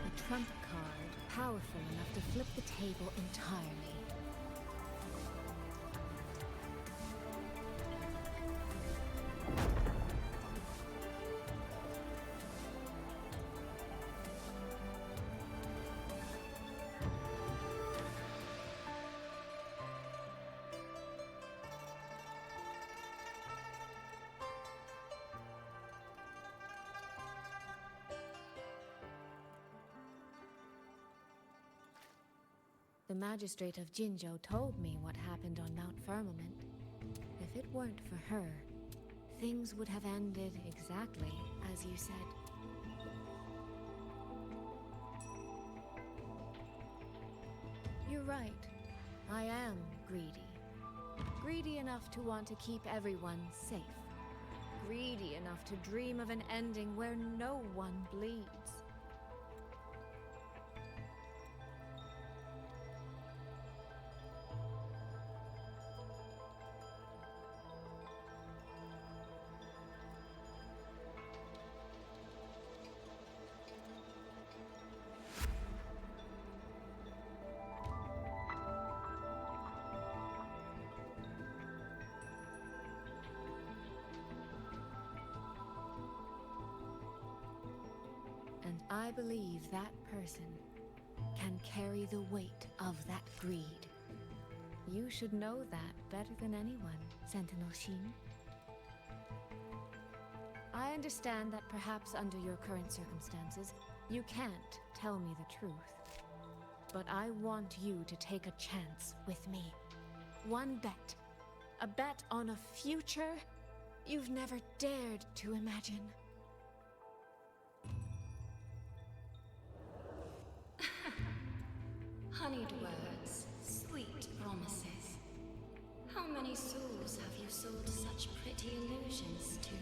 a trump card powerful enough to flip the table entirely. The magistrate of Jinzhou told me what happened on Mount Firmament. If it weren't for her, things would have ended exactly as you said. You're right. I am greedy. Greedy enough to want to keep everyone safe. Greedy enough to dream of an ending where no one bleeds. And I believe that person can carry the weight of that greed. You should know that better than anyone, Sentinel Sheen. I understand that perhaps under your current circumstances, you can't tell me the truth. But I want you to take a chance with me. One bet. A bet on a future you've never dared to imagine. Honeyed words, sweet promises. How many souls have you sold such pretty illusions to?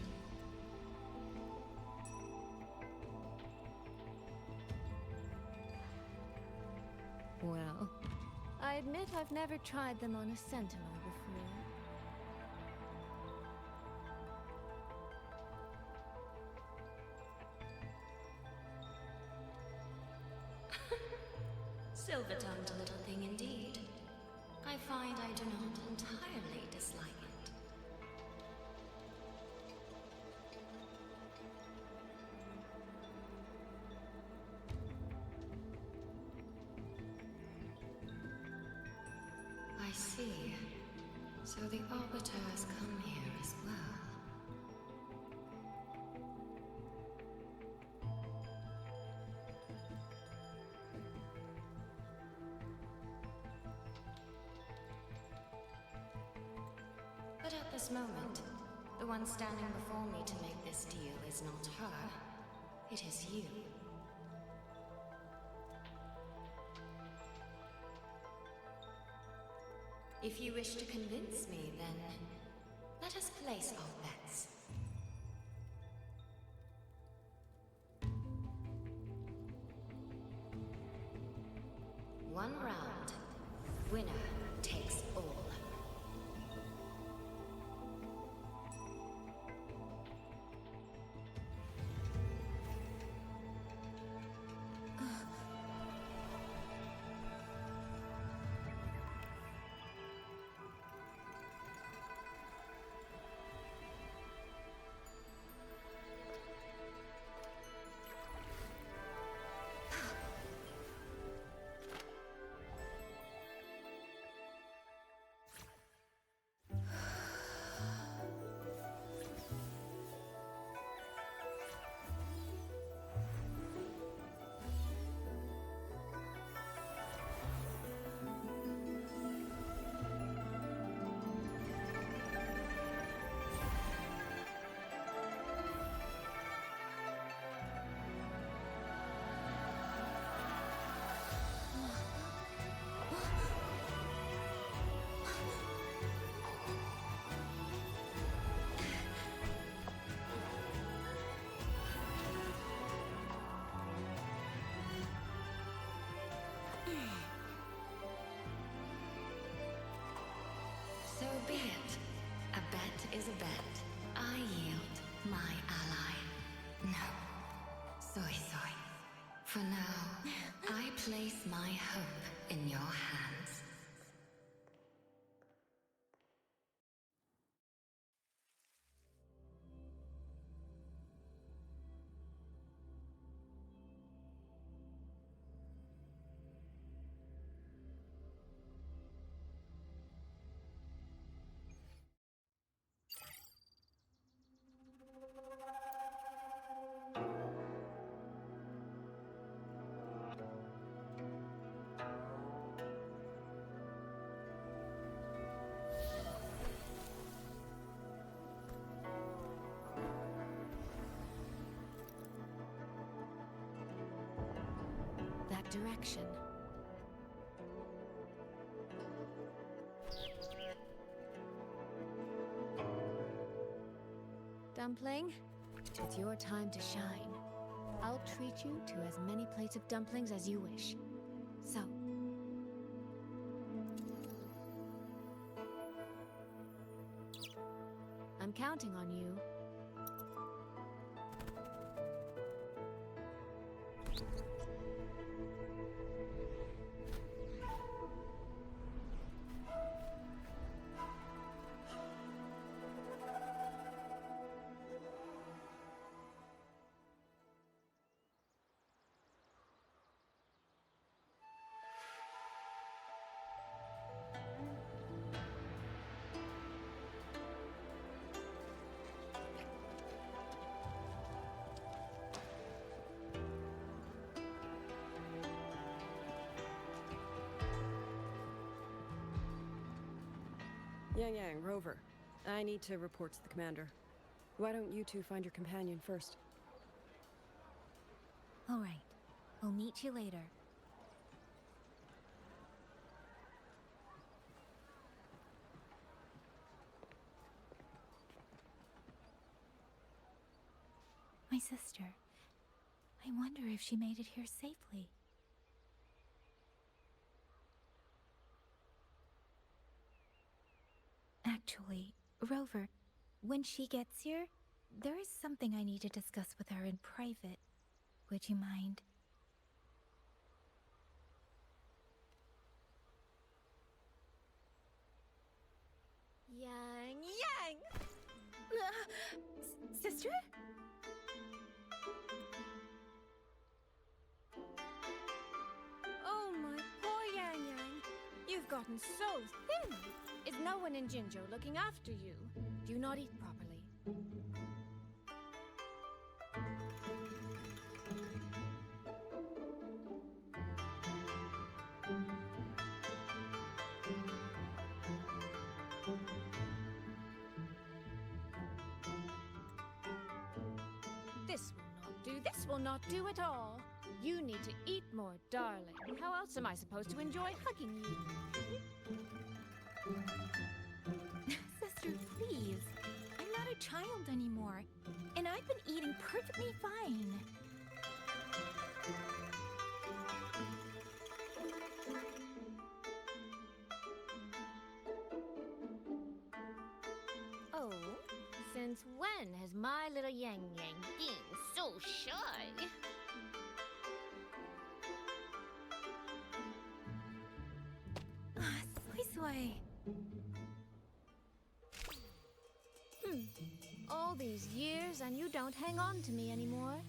Well, I admit I've never tried them on a sentinel before. Silver-tongued little thing indeed. I find I do not entirely dislike it. I see. So the Arbiter has come here as well. But at this moment, the one standing before me to make this deal is not her. It is you. If you wish to convince me, then let us place our bets. One round. Winner takes all. is a bet. I yield my ally. No. Soy. For now, I place my hope in your hands. That direction. Dumpling, it's your time to shine. I'll treat you to as many plates of dumplings as you wish. So, I'm counting on you. Yangyang, Rover. I need to report to the commander. Why don't you two find your companion first? All right. We'll meet you later. My sister. I wonder if she made it here safely. Actually, Rover, when she gets here, there is something I need to discuss with her in private. Would you mind? Yangyang! Sister? Oh, my poor Yangyang. You've gotten so thin. Is no one in Jinzhou looking after you? Do you not eat properly? This will not do at all. You need to eat more, darling. How else am I supposed to enjoy hugging you? Sister, please. I'm not a child anymore, and I've been eating perfectly fine. Oh, since when has my little Yangyang been so shy? Soy. All these years and you don't hang on to me anymore.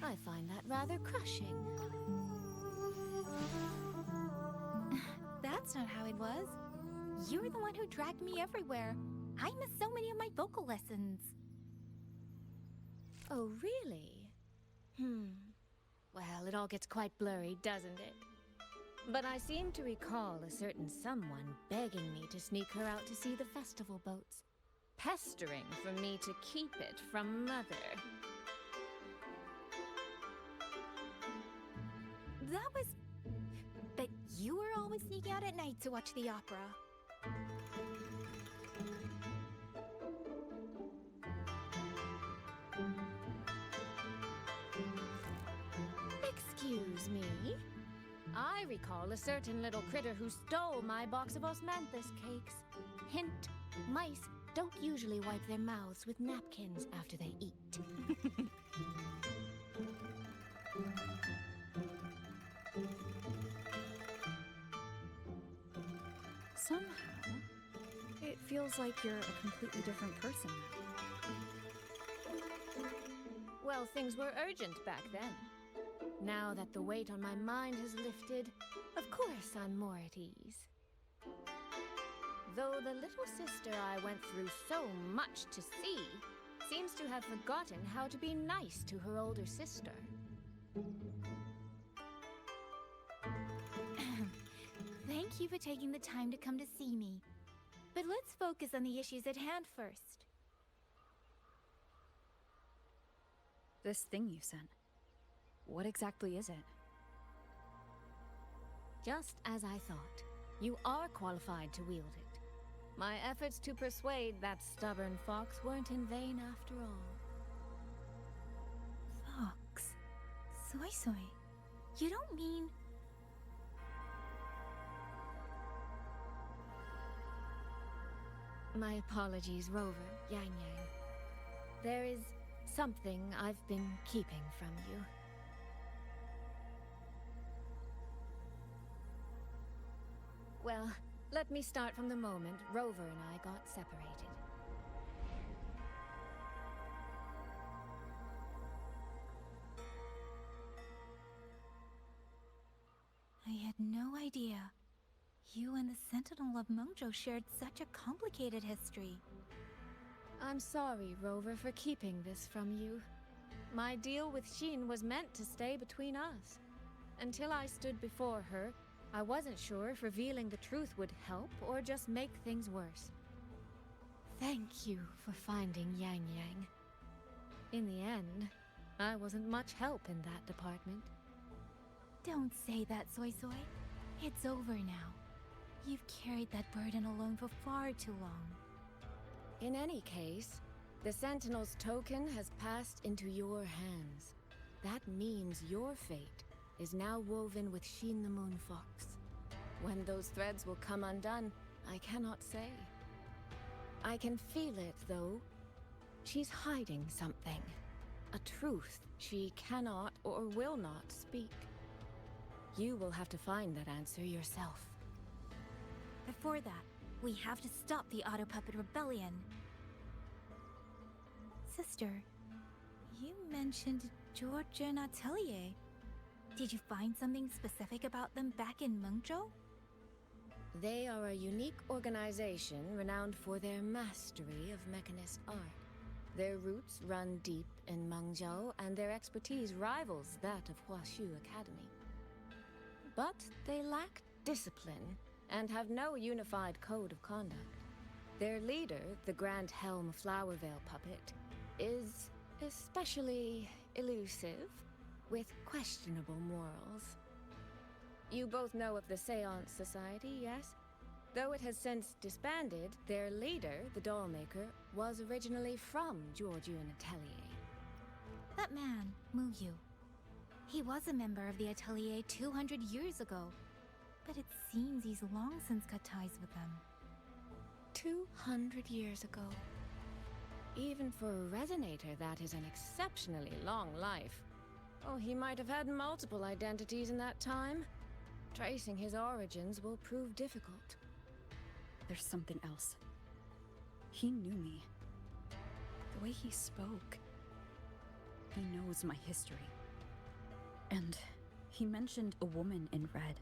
I find that rather crushing. That's not how it was. You were the one who dragged me everywhere. I missed so many of my vocal lessons. Oh, really? Well, it all gets quite blurry, doesn't it? But I seem to recall a certain someone begging me to sneak her out to see the festival boats. Pestering for me to keep it from Mother. That was... But you were always sneaking out at night to watch the opera. Excuse me? I recall a certain little critter who stole my box of osmanthus cakes. Hint, mice don't usually wipe their mouths with napkins after they eat. Somehow, it feels like you're a completely different person now. Well, things were urgent back then. Now that the weight on my mind has lifted, of course I'm more at ease. Though the little sister I went through so much to see seems to have forgotten how to be nice to her older sister. Thank you for taking the time to come to see me. But let's focus on the issues at hand first. This thing you sent, what exactly is it? Just as I thought. You are qualified to wield it. My efforts to persuade that stubborn fox weren't in vain after all. Fox? Soy Soy? You don't mean... My apologies, Rover, Yangyang. There is something I've been keeping from you. Well, let me start from the moment Rover and I got separated. I had no idea. You and the Sentinel of Mengzhou shared such a complicated history. I'm sorry, Rover, for keeping this from you. My deal with Xin was meant to stay between us. Until I stood before her, I wasn't sure if revealing the truth would help or just make things worse. Thank you for finding Yangyang. In the end, I wasn't much help in that department. Don't say that, Soy Soy. It's over now. You've carried that burden alone for far too long. In any case, the Sentinel's token has passed into your hands. That means your fate is now woven with Xin the Moon Fox. When those threads will come undone, I cannot say. I can feel it, though. She's hiding something. A truth she cannot or will not speak. You will have to find that answer yourself. Before that, we have to stop the Auto Puppet Rebellion. Sister, you mentioned Georgian Atelier. Did you find something specific about them back in Mengzhou? They are a unique organization renowned for their mastery of mechanist art. Their roots run deep in Mengzhou, and their expertise rivals that of Huaxu Academy. But they lack discipline and have no unified code of conduct. Their leader, the Grand Helm Flowervale puppet, is especially elusive, with questionable morals. You both know of the Seance Society, yes? Though it has since disbanded, their leader, the Dollmaker, was originally from Georgian Atelier. That man, Mu Yu. He was a member of the Atelier 200 years ago, but it seems he's long since cut ties with them. 200 years ago. Even for a resonator, that is an exceptionally long life. Oh, he might have had multiple identities in that time. Tracing his origins will prove difficult. There's something else. He knew me. The way he spoke. He knows my history. And he mentioned a woman in red.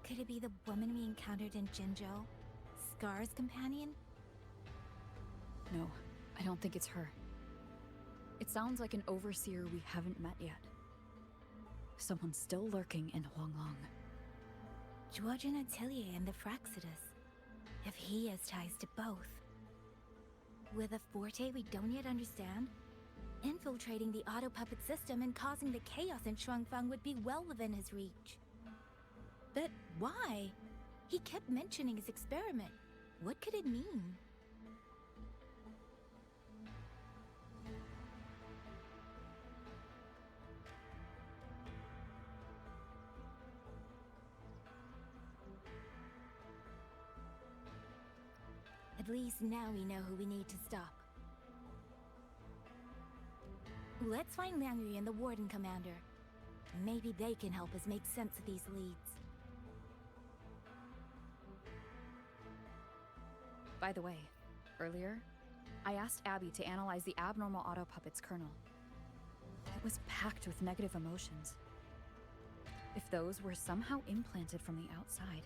Could it be the woman we encountered in Jinzhou? Scar's companion? No, I don't think it's her. It sounds like an overseer we haven't met yet. Someone still lurking in Huanglong. Georgian Atelier and the Fraxidus. If he has ties to both. With a forte we don't yet understand, infiltrating the auto puppet system and causing the chaos in Shuangfang would be well within his reach. But why? He kept mentioning his experiment. What could it mean? least now we know who we need to stop. Let's find Yangyang and the Warden Commander. Maybe they can help us make sense of these leads. By the way, earlier, I asked Abby to analyze the abnormal autopuppet's kernel. It was packed with negative emotions. If those were somehow implanted from the outside.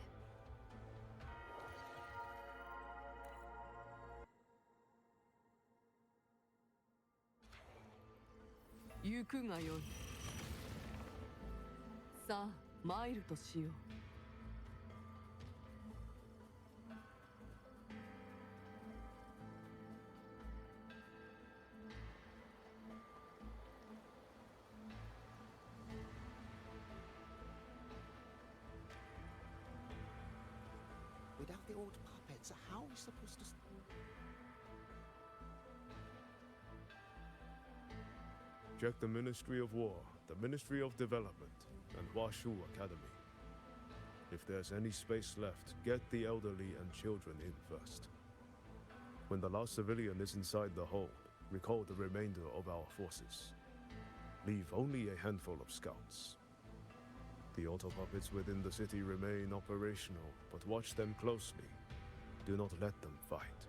Without the old puppets, how are we supposed to... Check the Ministry of War, the Ministry of Development, and Washu Academy. If there's any space left, get the elderly and children in first. When the last civilian is inside the hold, recall the remainder of our forces. Leave only a handful of scouts. The autopuppets within the city remain operational, but watch them closely. Do not let them fight.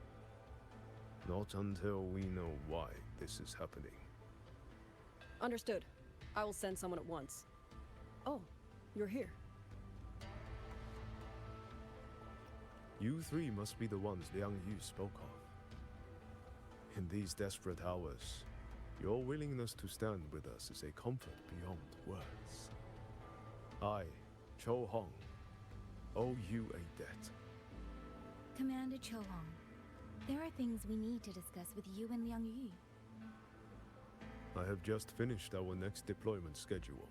Not until we know why this is happening. Understood. I will send someone at once. Oh, you're here. You three must be the ones Liang Yu spoke of. In these desperate hours, your willingness to stand with us is a comfort beyond words. I, Cho Hong, owe you a debt. Commander Cho Hong, there are things we need to discuss with you and Liang Yu. I have just finished our next deployment schedule.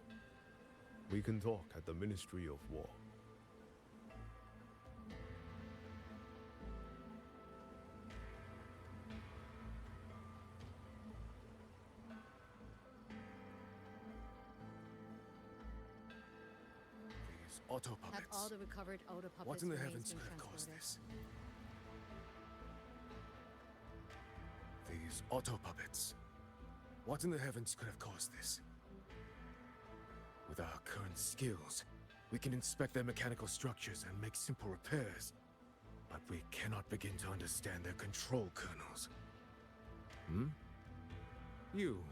We can talk at the Ministry of War. These autopuppets. Have all the recovered autopuppets. What in the remains heavens being could have caused transported. this? These autopuppets. What in the heavens could have caused this? With our current skills, we can inspect their mechanical structures and make simple repairs. But we cannot begin to understand their control kernels. You.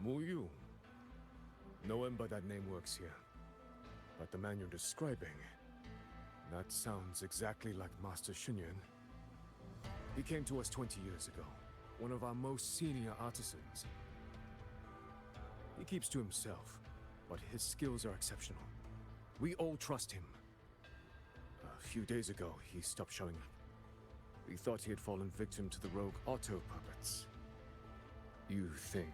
Mu Yu. No one by that name works here. But the man you're describing, that sounds exactly like Master Xunyan. He came to us 20 years ago. One of our most senior artisans. He keeps to himself, but his skills are exceptional. We all trust him. A few days ago, he stopped showing up. We thought he had fallen victim to the rogue auto puppets. You think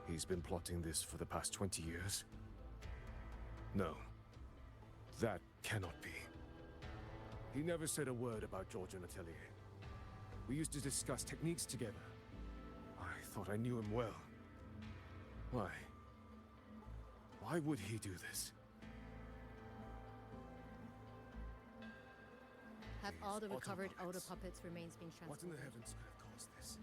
he's been plotting this for the past 20 years? No. That cannot be. He never said a word about George and Atelier. We used to discuss techniques together. I thought I knew him well. Why? Why would he do this? Have These all the recovered autopuppets. autopuppets remains being transported. What in the heavens could have caused this?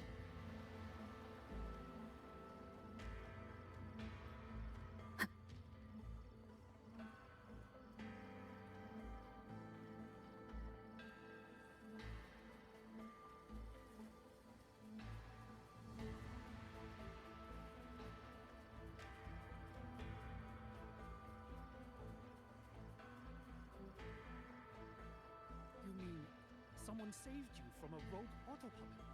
You mean someone saved you from a rogue autopuppet?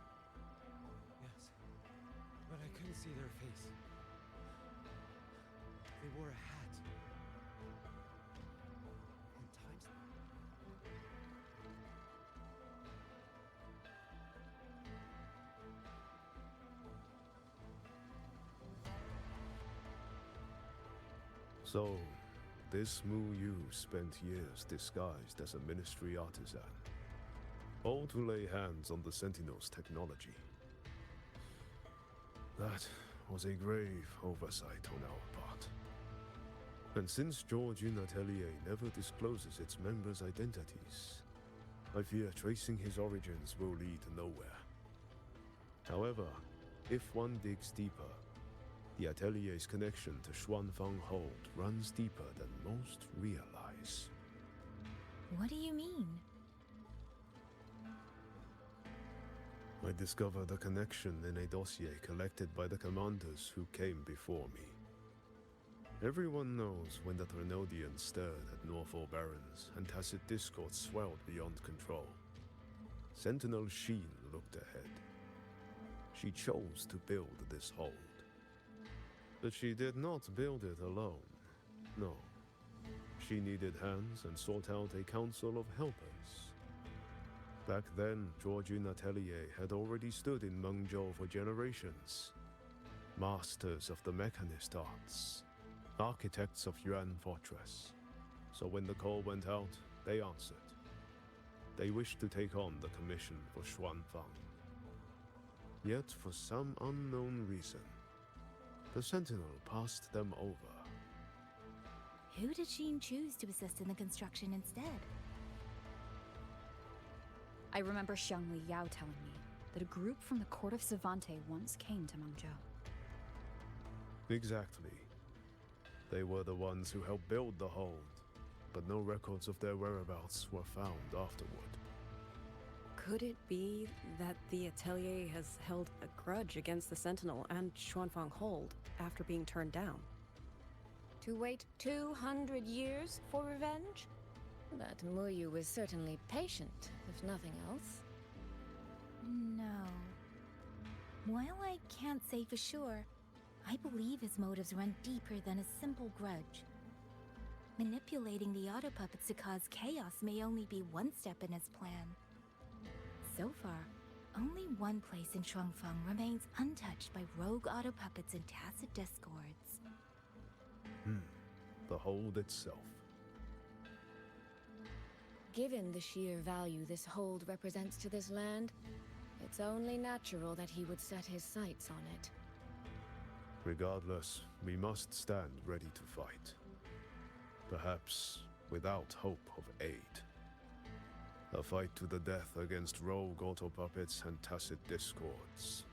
Yes, but I couldn't see their face. They wore a hat. And times... So, this Mu Yu spent years disguised as a ministry artisan. All to lay hands on the Sentinel's technology. That was a grave oversight on our part. And since George Atelier never discloses its members' identities, I fear tracing his origins will lead nowhere. However, if one digs deeper, the Atelier's connection to Xuanfang Hold runs deeper than most realize. What do you mean? I discovered a connection in a dossier collected by the commanders who came before me. Everyone knows when the Trinodians stirred at Norfolk Barrens and tacit discord swelled beyond control. Sentinel Sheen looked ahead. She chose to build this hold. But she did not build it alone. No. She needed hands and sought out a council of helpers. Back then, Georgian Atelier had already stood in Mengzhou for generations. Masters of the mechanist arts. Architects of Yuan Fortress. So when the call went out, they answered. They wished to take on the commission for Xuanfang. Yet, for some unknown reason, the Sentinel passed them over. Who did Sheen choose to assist in the construction instead? I remember Xiangli Yao telling me that a group from the court of Savante once came to Mengzhou. Exactly. They were the ones who helped build the hold, but no records of their whereabouts were found afterward. Could it be that the Atelier has held a grudge against the Sentinel and Xuanfang Hold after being turned down? To wait 200 years for revenge? That Muyu was certainly patient, if nothing else. No. While I can't say for sure, I believe his motives run deeper than a simple grudge. Manipulating the auto puppets to cause chaos may only be one step in his plan. So far, only one place in Shuangfeng remains untouched by rogue auto puppets and tacit discords. The hold itself. Given the sheer value this hold represents to this land, it's only natural that he would set his sights on it. Regardless, we must stand ready to fight. Perhaps without hope of aid. A fight to the death against rogue auto puppets and tacit discords.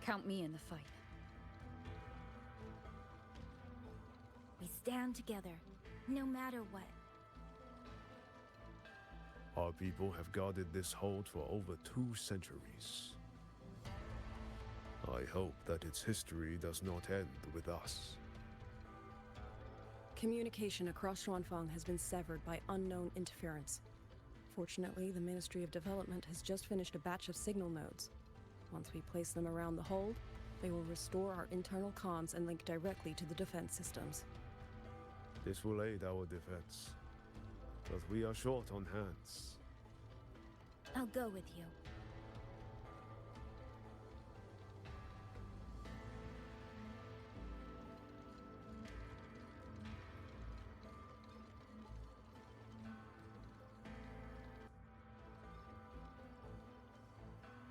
Count me in the fight. We stand together, no matter what. Our people have guarded this hold for over 2 centuries. I hope that its history does not end with us. Communication across Xuanfang has been severed by unknown interference. Fortunately, the Ministry of Development has just finished a batch of signal nodes. Once we place them around the hold, they will restore our internal comms and link directly to the defense systems. This will aid our defense. But we are short on hands. I'll go with you.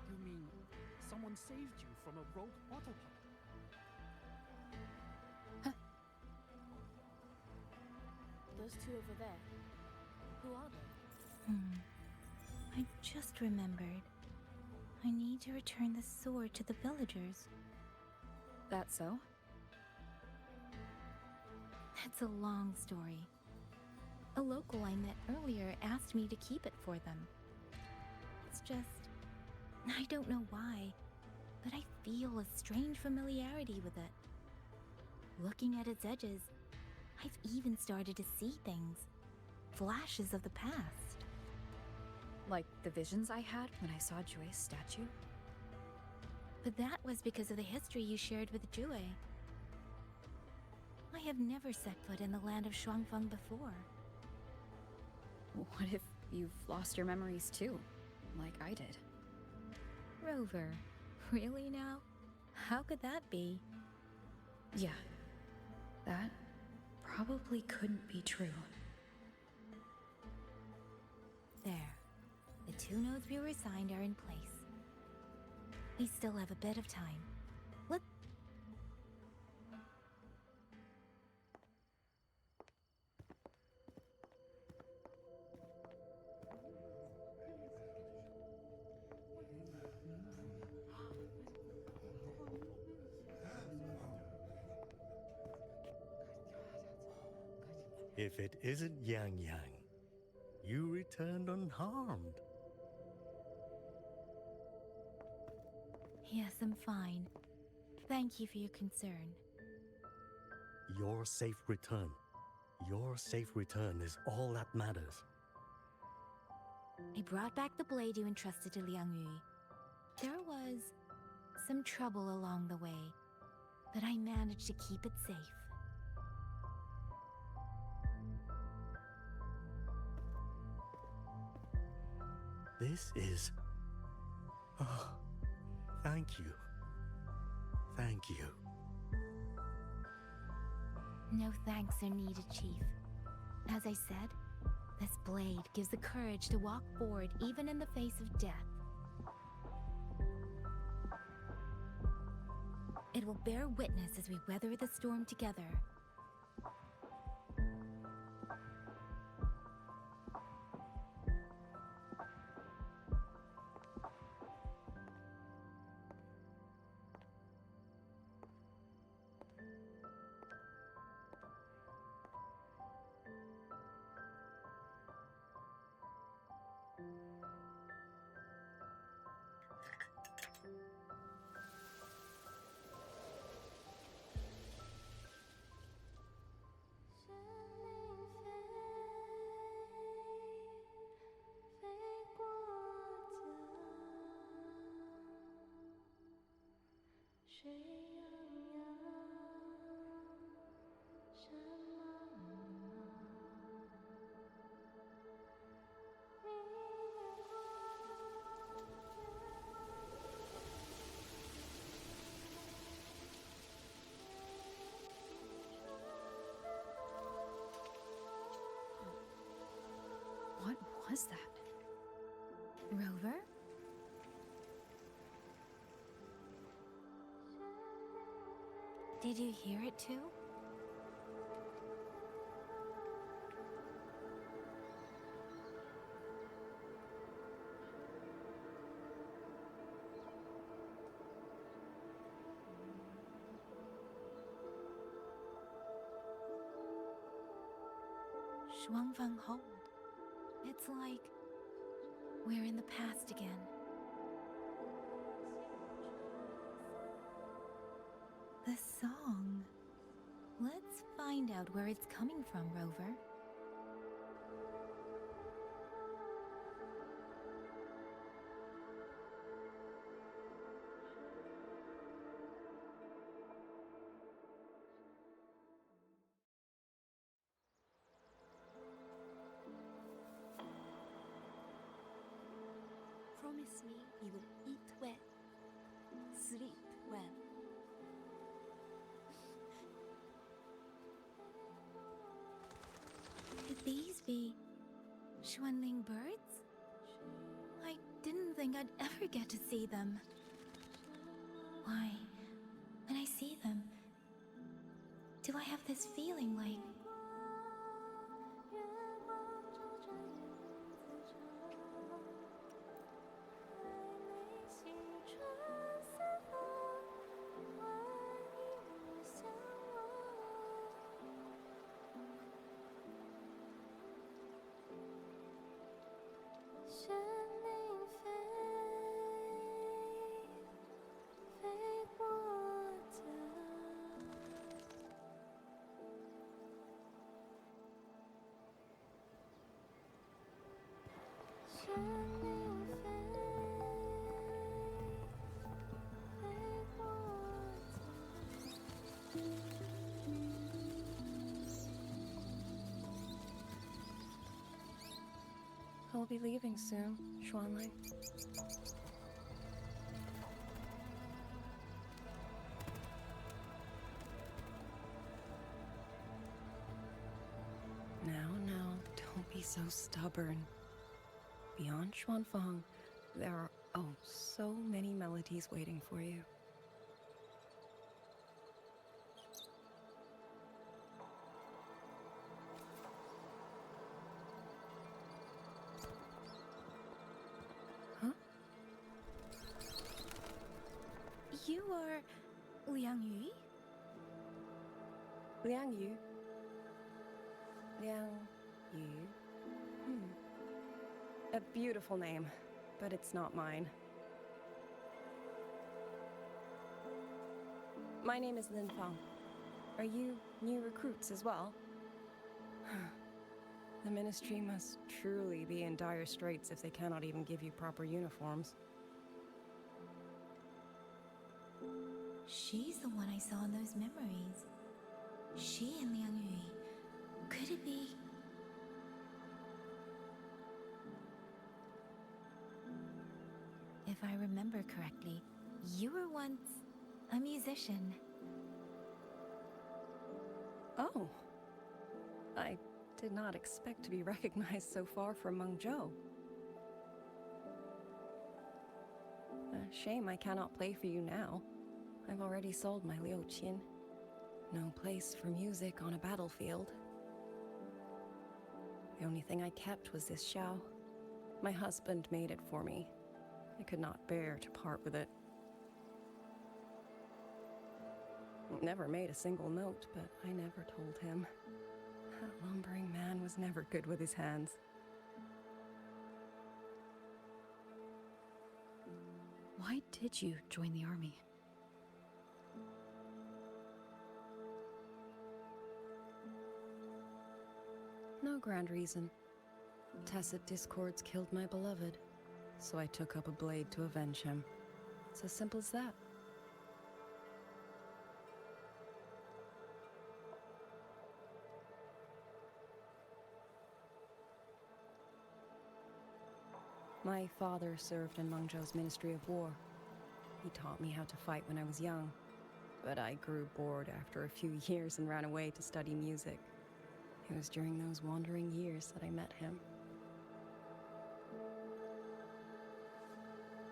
You mean someone saved you from a rogue auto puppet? Those two over there. Who are they? I just remembered. I need to return the sword to the villagers. That so? That's a long story. A local I met earlier asked me to keep it for them. It's just... I don't know why, but I feel a strange familiarity with it. Looking at its edges, I've even started to see things. Flashes of the past. Like the visions I had when I saw Jue's statue? But that was because of the history you shared with Jue. I have never set foot in the land of Shuangfeng before. What if you've lost your memories too, like I did? Rover, really now? How could that be? Yeah, that probably couldn't be true. There. The 2 nodes we were assigned are in place. We still have a bit of time. Let's... If it isn't Yangyang, you returned unharmed. Yes, I'm fine. Thank you for your concern. Your safe return. Your safe return is all that matters. I brought back the blade you entrusted to Liang Yu. There was some trouble along the way, but I managed to keep it safe. This is... Oh, thank you. Thank you. No thanks are needed, Chief. As I said, this blade gives the courage to walk forward even in the face of death. It will bear witness as we weather the storm together. What was that? Rover? Did you hear it too? Shuangfeng Hold. It's like we're in the past again. The song. Let's find out where it's coming from, Rover. Promise me you will eat well, sleep well. Could these be Xuanling birds? I didn't think I'd ever get to see them. Why, when I see them, do I have this feeling like... I'll be leaving soon, Xuanling. Now, don't be so stubborn. Beyond Xuanfeng, there are, oh, so many melodies waiting for you. You are... Liang Yu? Liang Yu? Yang Yu. A beautiful name, but it's not mine. My name is Lin Fang. Are you new recruits as well? The Ministry must truly be in dire straits if they cannot even give you proper uniforms. She's the one I saw in those memories. She and Liang Yui. Could it be? If I remember correctly, you were once a musician. Oh. I did not expect to be recognized so far from Mengzhou. A shame I cannot play for you now. I've already sold my Liuqin. No place for music on a battlefield. The only thing I kept was this xiao. My husband made it for me. I could not bear to part with it. Never made a single note, but I never told him. That lumbering man was never good with his hands. Why did you join the army? No grand reason. Tacit discords killed my beloved, so I took up a blade to avenge him. It's as simple as that. My father served in Mengzhou's Ministry of War. He taught me how to fight when I was young, but I grew bored after a few years and ran away to study music. It was during those wandering years that I met him.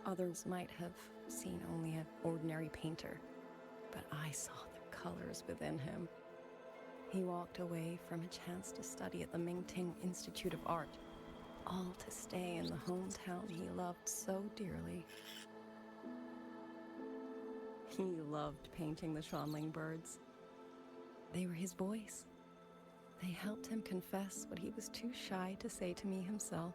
Others might have seen only an ordinary painter, but I saw the colors within him. He walked away from a chance to study at the Mingting Institute of Art, all to stay in the hometown he loved so dearly. He loved painting the Shanling birds. They were his voice. They helped him confess what he was too shy to say to me himself.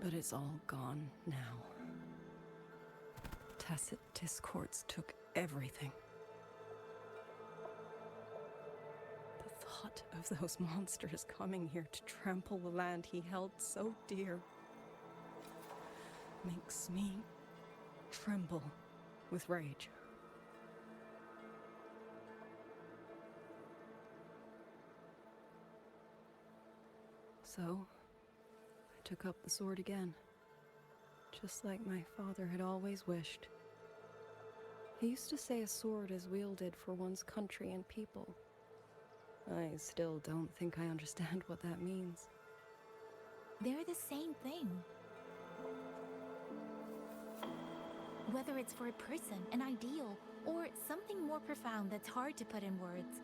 But it's all gone now. Tacit discords took everything. The thought of those monsters coming here to trample the land he held so dear makes me tremble with rage. So, I took up the sword again, just like my father had always wished. He used to say a sword is wielded for one's country and people. I still don't think I understand what that means. They're the same thing. Whether it's for a person, an ideal, or something more profound that's hard to put in words.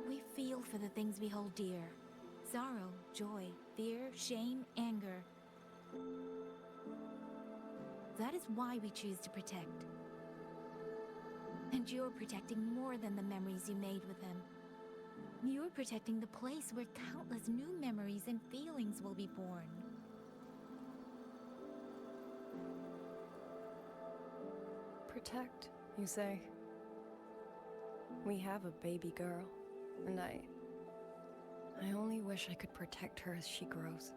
We feel for the things we hold dear. Sorrow, joy, fear, shame, anger. That is why we choose to protect. And you're protecting more than the memories you made with him. You're protecting the place where countless new memories and feelings will be born. Protect, you say? We have a baby girl, and I only wish I could protect her as she grows.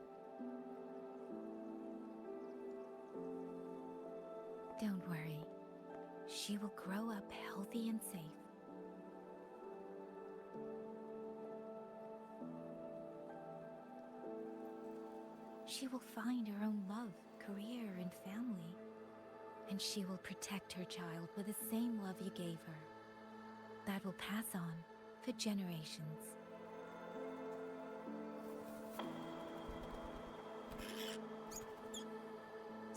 Don't worry. She will grow up healthy and safe. She will find her own love, career, and family. And she will protect her child with the same love you gave her. That will pass on for generations.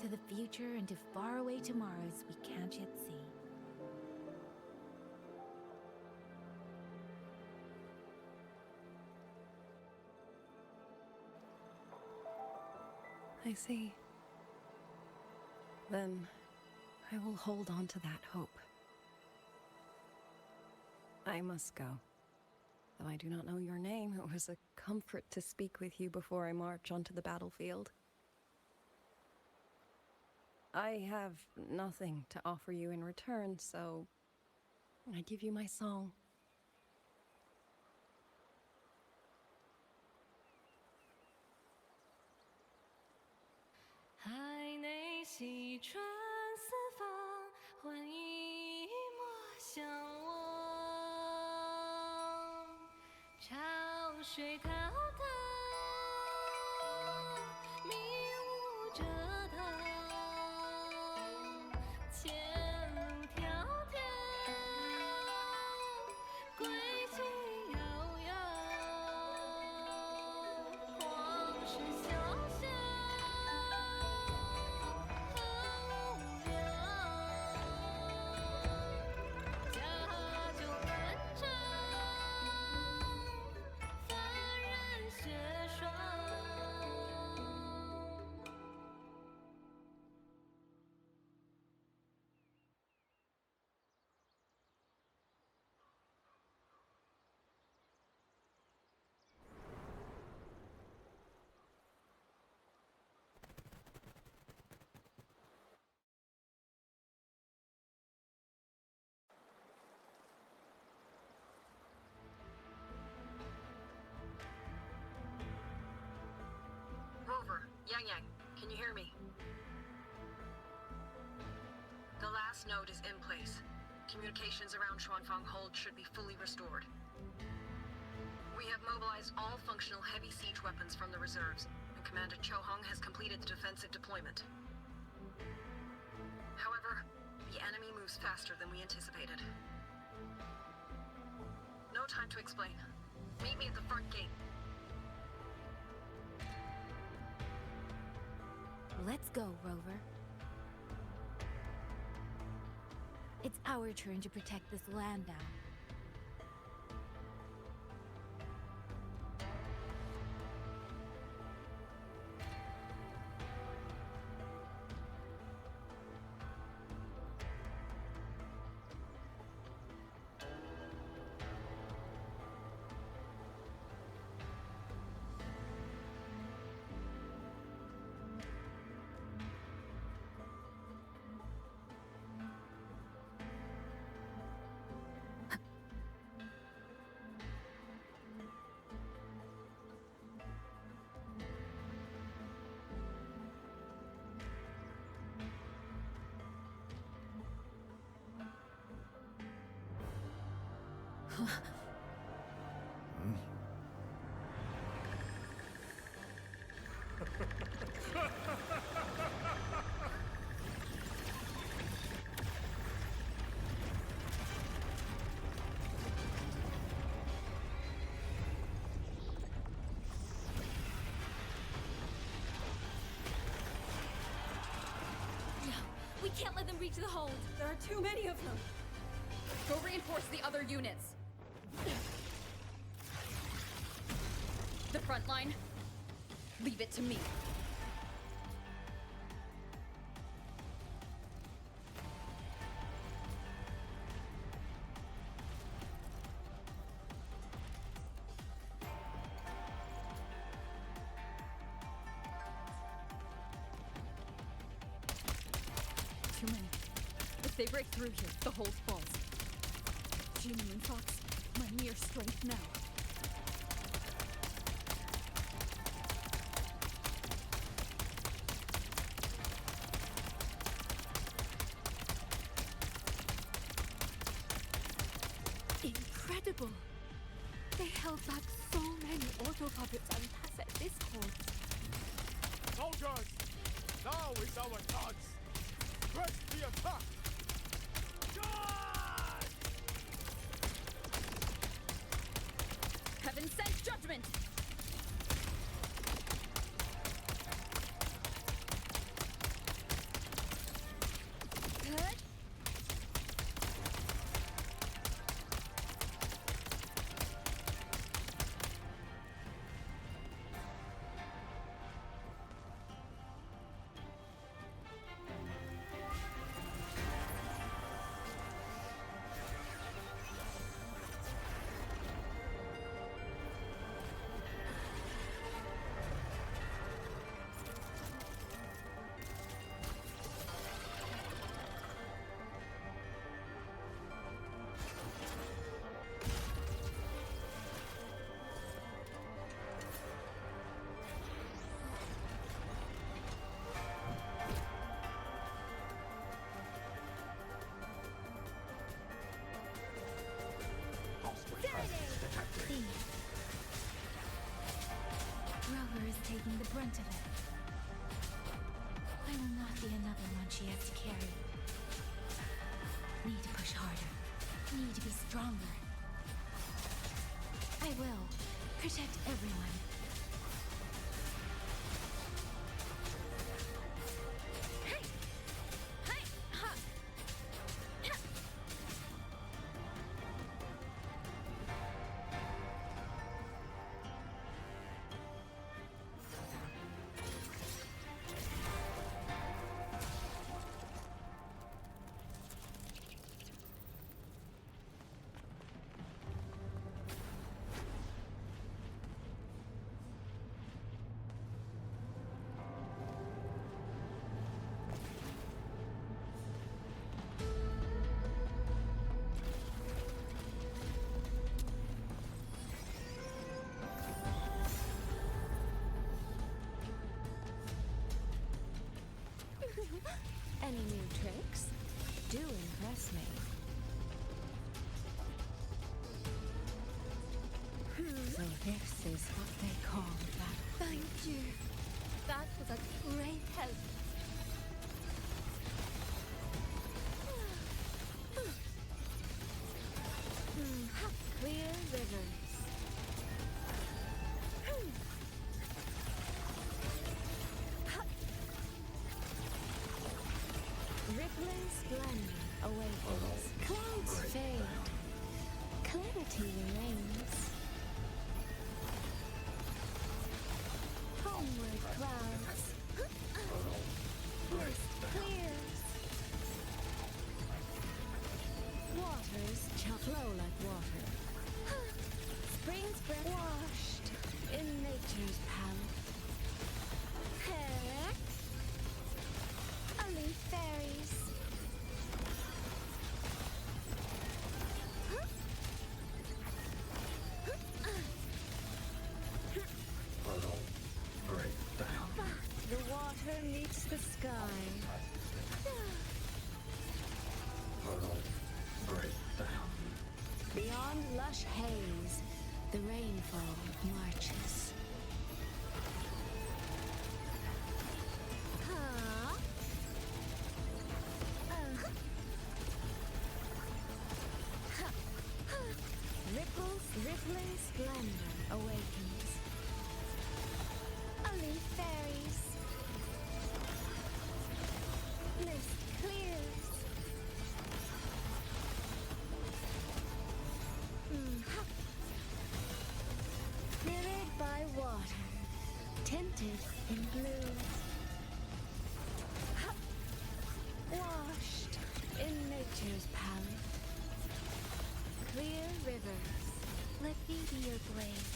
To the future and to faraway tomorrows we can't yet see. I see. Then I will hold on to that hope. I must go. Though I do not know your name, it was a comfort to speak with you before I march onto the battlefield. I have nothing to offer you in return, so I give you my song.海内西川四方，欢迎莫相忘。潮水滔滔，迷雾遮挡，前路迢迢，归期遥遥，黄石萧萧。家酒漫长，幡然雪霜。Rover, Yangyang, can you hear me? The last node is in place. Communications around Xuanfang Hold should be fully restored. We have mobilized all functional heavy siege weapons from the reserves, and Commander Chohong has completed the defensive deployment. However, the enemy moves faster than we anticipated. No time to explain. Meet me at the front gate. Let's go, Rover. It's our turn to protect this land now. We can't let them reach the hold. There are too many of them. Go reinforce the other units. The front line, leave it to me. Too many. If they break through here, the hold falls. Genuine Fox, my mere strength now. Incredible! They held back so many auto puppets and pass at this hold. Soldiers! Now is our chance! Press the attack! Charge! Heaven sent judgment! Good. be another one she has to carry. Need to push harder. Need to be stronger. I will. Protect everyone. Any new tricks? Do impress me. So this is what they call that. Thank you. That was a great help. Clear rivers. Rippling splendor awakens. Clouds fade. Clarity reigns. Homeward clouds. Mist clears. Waters shall flow like water. Springs washed in nature's palette. Heck. Only fairies. Portal breakdown. The water meets the sky. Portal breakdown. Beyond lush haze, the rainfall marches. Ripples, rippling splendor awakens. Only fairies. Mist clears. Mirrored by water, tinted in blue. Washed in nature's palette. Clear rivers. Let me be your blade.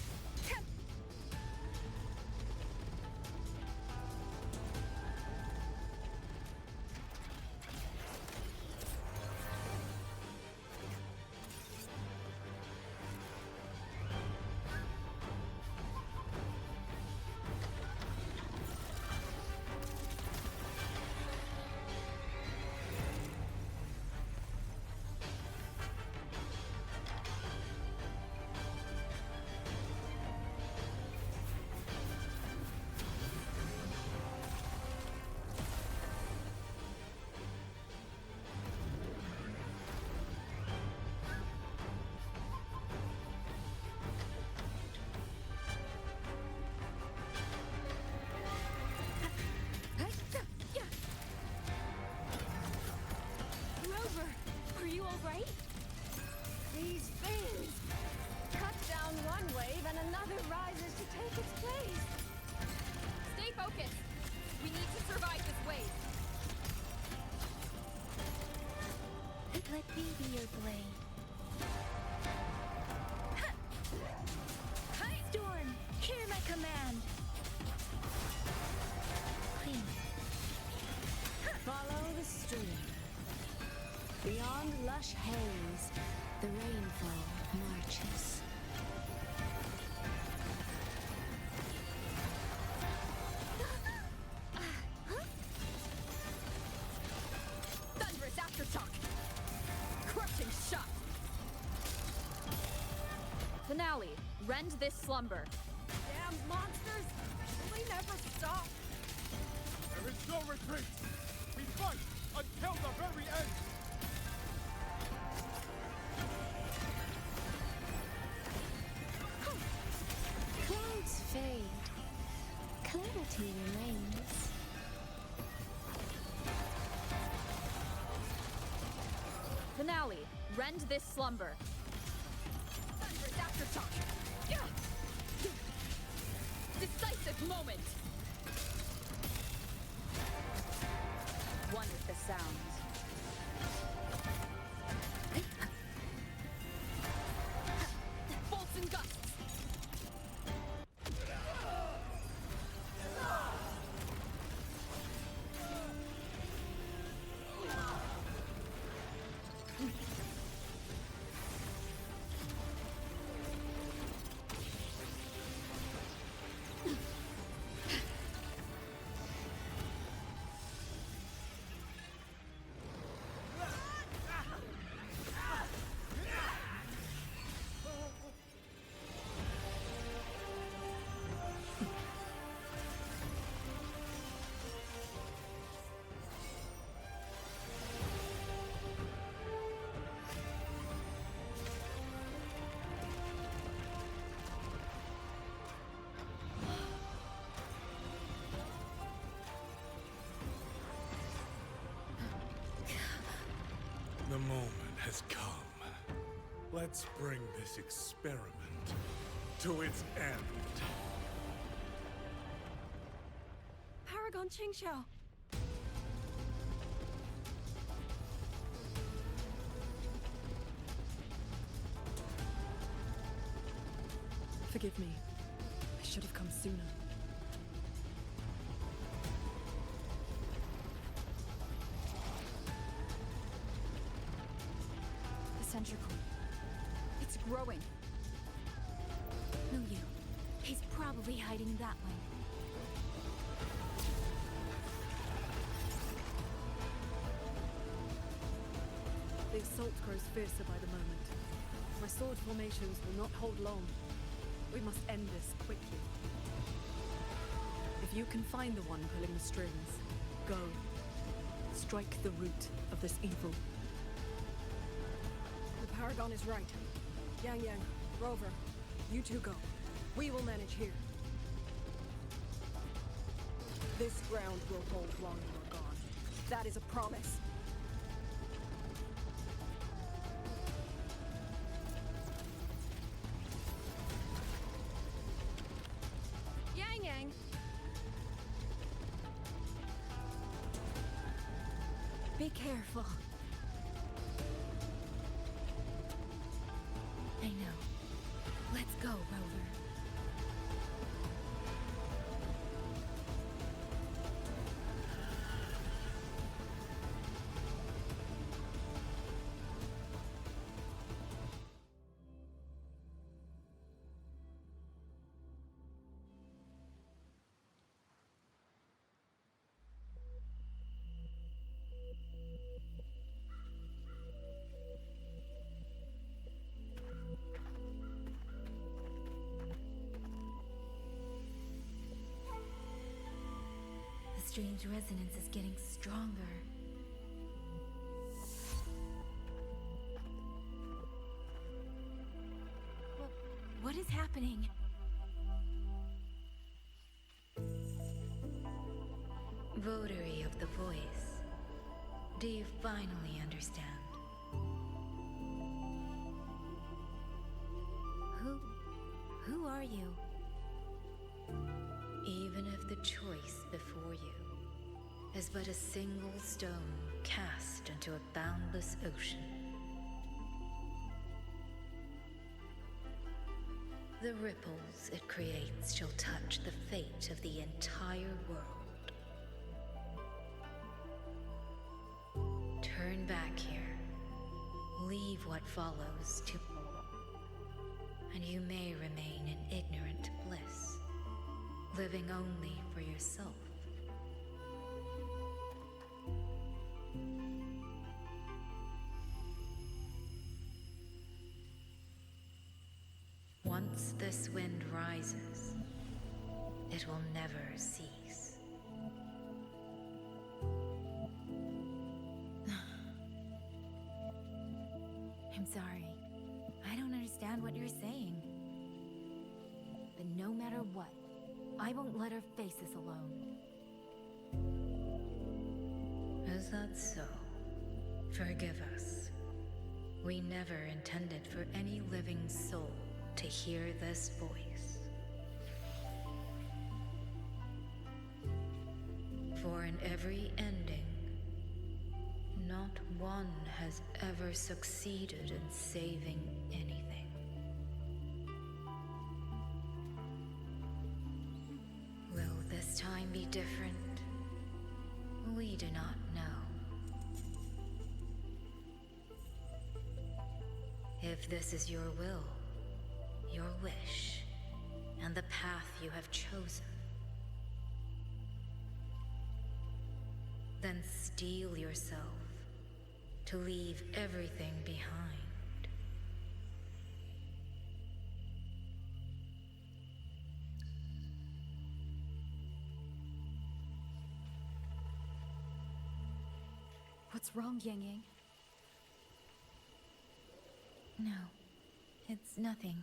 Rover, are you alright? These things cut down one wave and another rises to take its place. Stay focused. We need to survive this wave. Let me be your blade. Storm, hear my command. Clean. Follow the stream. Beyond lush haze, the rainfall marches. Thunderous aftershock. Crushing shot. Finale. Rend this slumber. Damn monsters! Will they never stop? There is no retreat! Finale. Rend this slumber. Thunderous aftershock. Yeah. Decisive moment. One with the sounds. Bolts and gusts. The moment has come. Let's bring this experiment to its end. Paragon Qingxiao! Forgive me. I should have come sooner. The Centrical. It's growing. No, you. He's probably hiding that way. The assault grows fiercer by the moment. My sword formations will not hold long. We must end this quickly. If you can find the one pulling the strings, go. Strike the root of this evil. The Paragon is right. Yangyang, Rover, you two go. We will manage here. This ground will hold while you are gone. That is a promise. Yangyang! Be careful. I know. Let's go, Rover. The strange resonance is getting stronger. What is happening? Votary of the voice. Do you finally understand? Who are you? Even if the choice before you is but a single stone cast into a boundless ocean, the ripples it creates shall touch the fate of the entire world. Turn back here. Leave what follows to... and you may remain in ignorant bliss, living only for yourself. Once this wind rises, it will never cease. I'm sorry. I don't understand what you're saying. But no matter what, I won't let her face this alone. Is that so? Forgive us. We never intended for any living soul to hear this voice. For in every ending, not one has ever succeeded in saving anything. Will this time be different? We do not know. If this is your will, your wish, and the path you have chosen, then steel yourself to leave everything behind. What's wrong, Yangyang? No, it's nothing.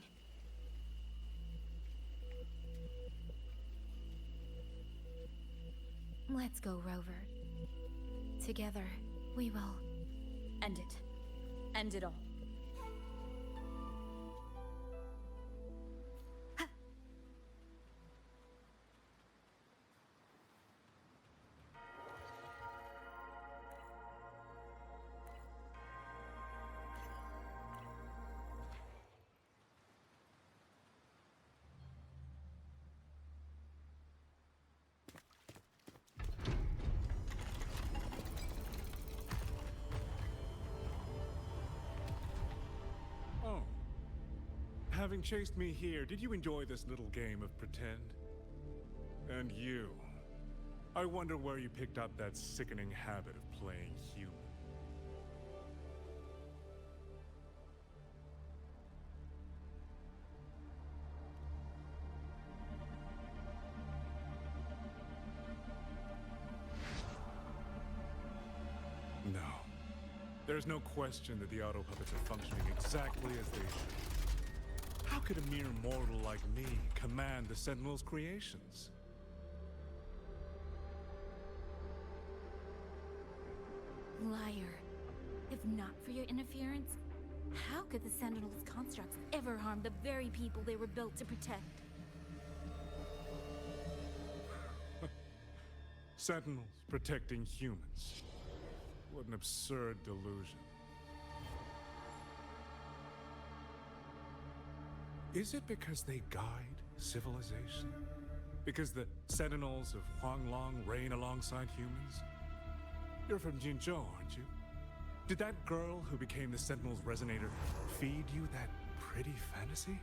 Let's go, Rover. Together, we will... End it. End it all. Having chased me here, did you enjoy this little game of pretend? And you? I wonder where you picked up that sickening habit of playing human. No. There's no question that the auto puppets are functioning exactly as they should. How could a mere mortal like me command the Sentinel's creations? Liar. If not for your interference, how could the Sentinel's constructs ever harm the very people they were built to protect? Sentinels protecting humans. What an absurd delusion. Is it because they guide civilization? Because the Sentinels of Huanglong reign alongside humans? You're from Jinzhou, aren't you? Did that girl who became the Sentinel's resonator feed you that pretty fantasy?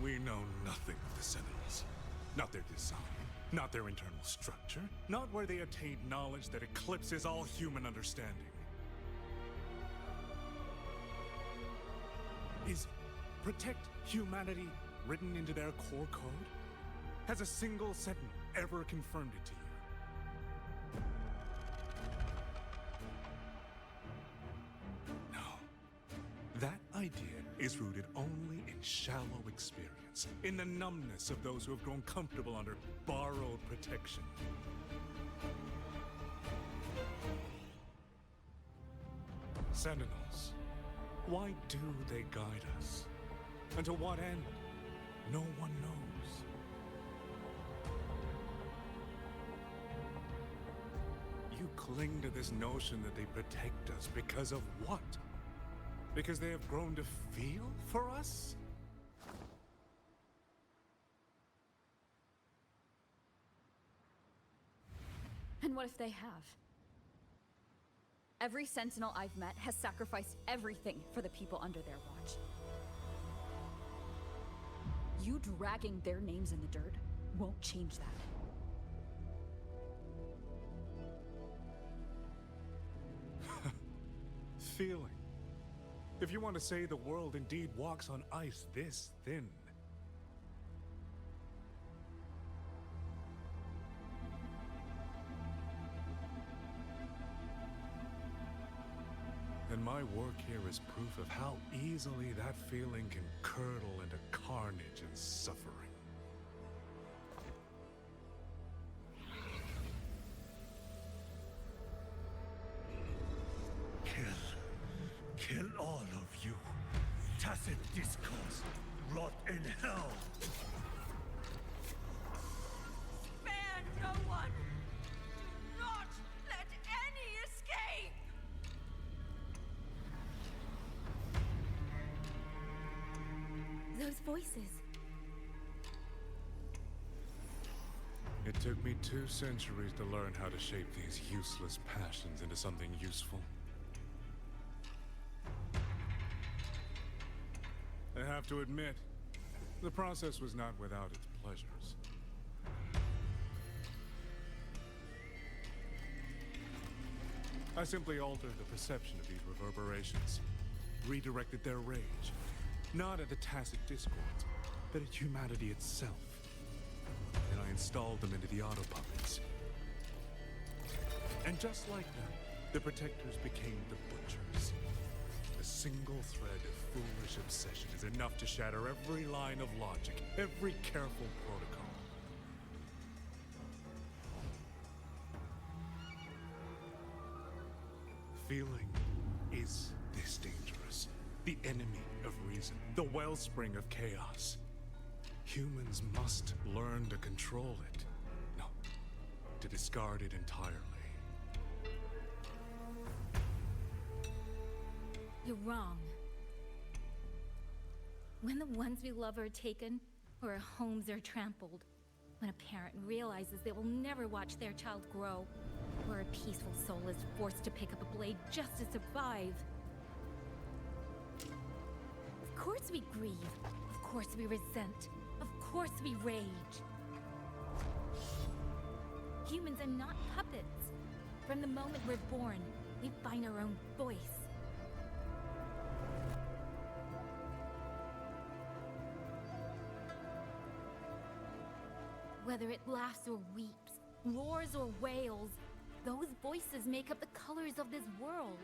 We know nothing of the Sentinels. Not their design, not their internal structure, not where they attained knowledge that eclipses all human understanding. Is protect humanity written into their core code? Has a single Sentinel ever confirmed it to you? No. That idea is rooted only in shallow experience, in the numbness of those who have grown comfortable under borrowed protection. Sentinels, why do they guide us? And to what end? No one knows. You cling to this notion that they protect us because of what? Because they have grown to feel for us? And what if they have? Every Sentinel I've met has sacrificed everything for the people under their watch. You dragging their names in the dirt won't change that. Feeling. If you want to say the world indeed walks on ice this thin. Then my work here is proof of how easily that feeling can curdle into carnage and suffering. Kill tacit discourse, rot in hell! Spare no one! Do not let any escape! Those voices. It took me 2 centuries to learn how to shape these useless passions into something useful. I have to admit, the process was not without its pleasures. I simply altered the perception of these reverberations, redirected their rage, not at the tacit discords, but at humanity itself. And I installed them into the auto-puppets. And just like them, the protectors became the butchers. A single thread of foolish obsession is enough to shatter every line of logic, every careful protocol. Feeling is this dangerous. The enemy of reason, the wellspring of chaos. Humans must learn to control it. No, to discard it entirely. You're wrong. When the ones we love are taken, or our homes are trampled, when a parent realizes they will never watch their child grow, or a peaceful soul is forced to pick up a blade just to survive. Of course we grieve. Of course we resent. Of course we rage. Humans are not puppets. From the moment we're born, we find our own voice. Whether it laughs or weeps, roars or wails, those voices make up the colors of this world.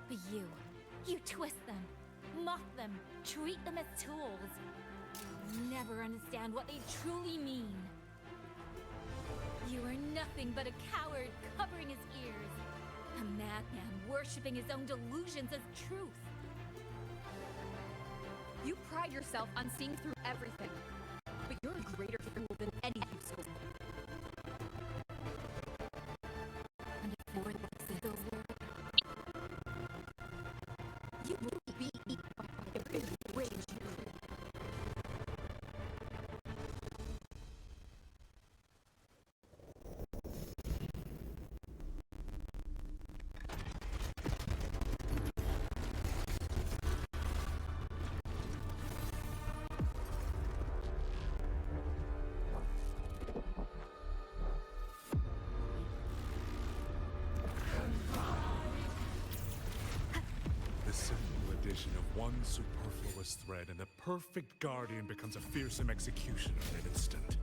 But you twist them, mock them, treat them as tools. You never understand what they truly mean. You are nothing but a coward covering his ears. A madman worshipping his own delusions as truth. You pride yourself on seeing through everything, but you're a greater fool than any you so. And if more than those words, You will be eaten by every rage you feel. Of one superfluous thread, and the perfect guardian becomes a fearsome executioner in an instant.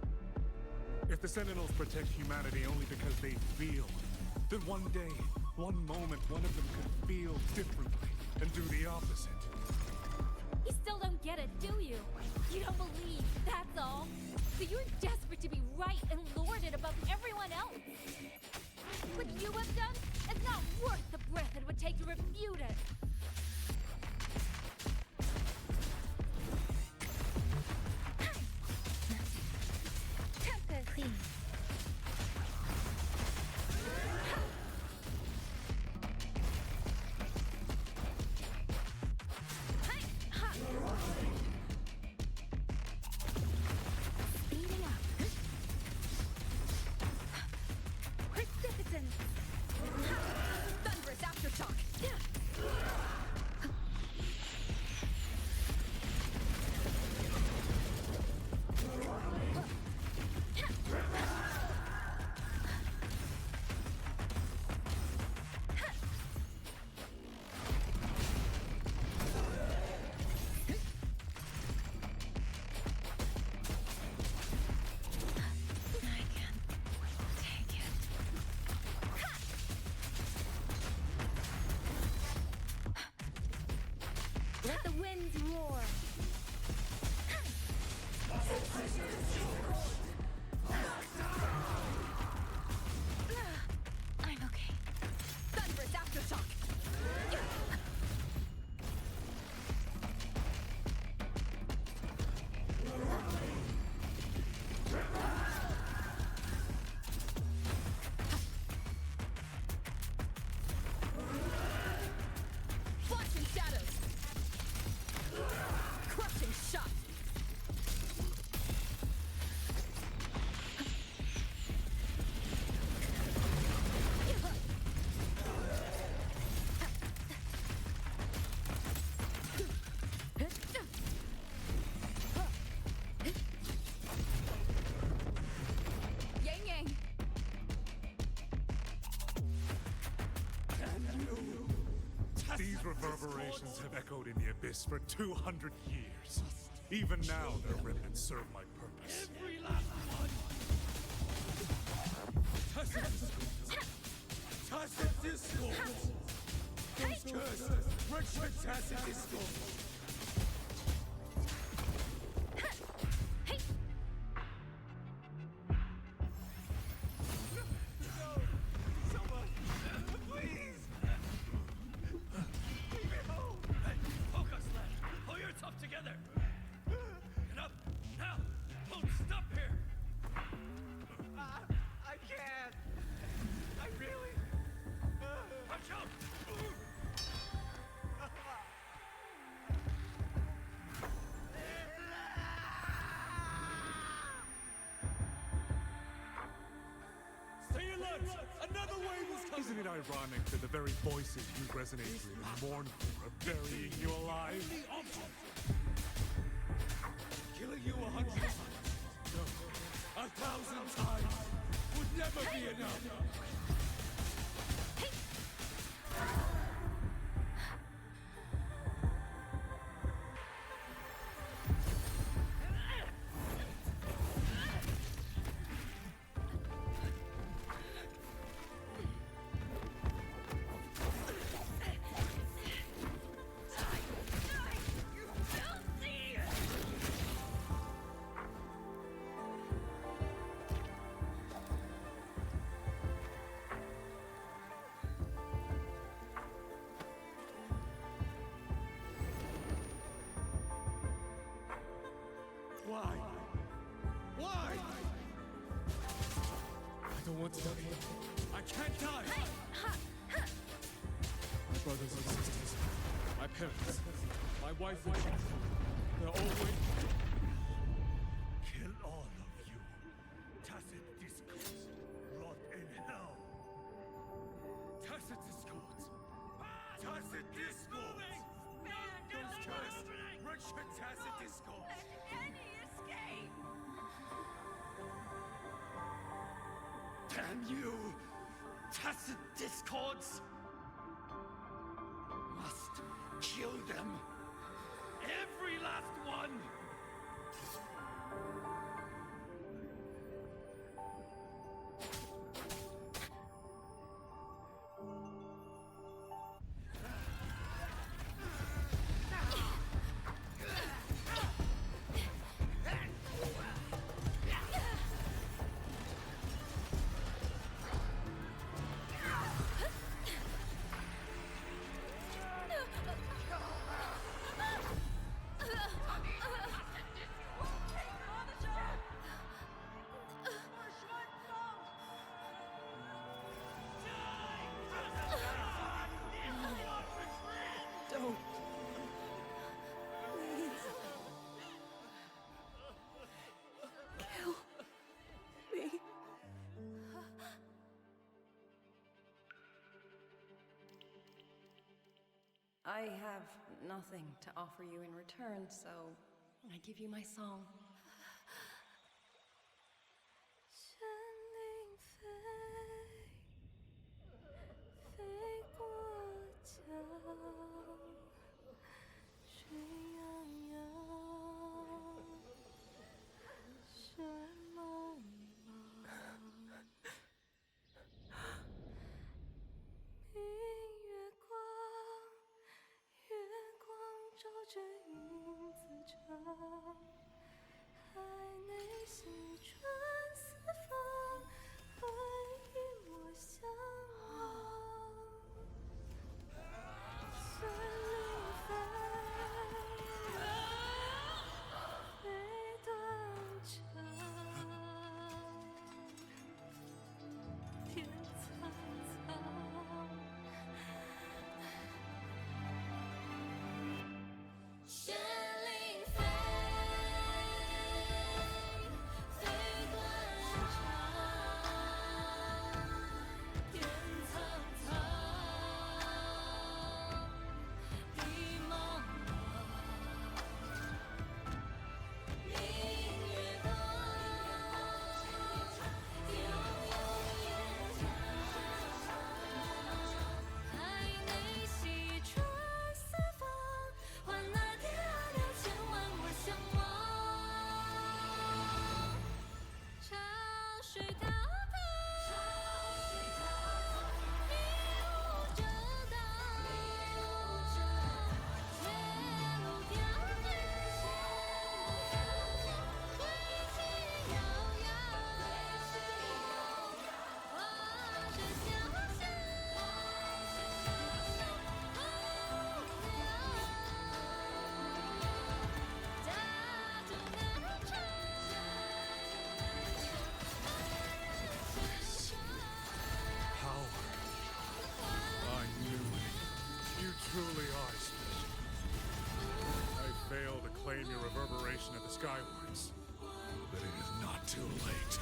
If the Sentinels protect humanity only because they feel, then one day, one moment, one of them could feel differently and do the opposite. you still don't get it, do you? You don't believe, that's all. So you're desperate to be right and lord it above everyone else. What you have done is not worth the breath it would take to refute it. Please. Speeding up. Precipitance. Thunderous aftershock. Let the winds roar. I'm okay. Thunderous aftershock! Flashing shadows! Crushing shot! Yangyang! These reverberations have echoed in the abyss for 200 years. Even now, their remnants serve my purpose. Every last one! Tacit discord! Those cursed! Wretched tacit discord! Together! Get up! Now! Don't stop here! I can't! I really... Watch out! Stay alert! Another wave is coming! Isn't it ironic that the very voices you resonate with and mourn for are burying you alive? The object! Killing you 100 times, no, 1,000 times would never be enough! Why? Why? I don't want to die. I can't die! My brothers and sisters, my parents, my wife and children, they're all waiting. Kill all of you. Tacit discords, rot in hell. Tacit discords. Tacit discords. Those cursed, wretched tacit discords. Any escape! Damn you, tacit discords! Must kill them. Every last one! Don't. Please. Kill me. I have nothing to offer you in return, so I give you my song. 生灵飞过江，水泱泱，水茫茫。明月光，月光照着影子长，海内似春色。方，会与我相望。随灵飞，飞断肠，天苍苍。玄灵飞，飞断肠，天苍苍，地茫茫，明月光，悠悠烟霞，海内西传四方，环儿叠了千万我相望。茶水滔滔，迷雾遮挡，铁路迢迢，归期遥遥，化身潇湘，家住南昌。Power. I knew it. You truly are special. I failed to claim your reverberation of the skywards, but it is not too late.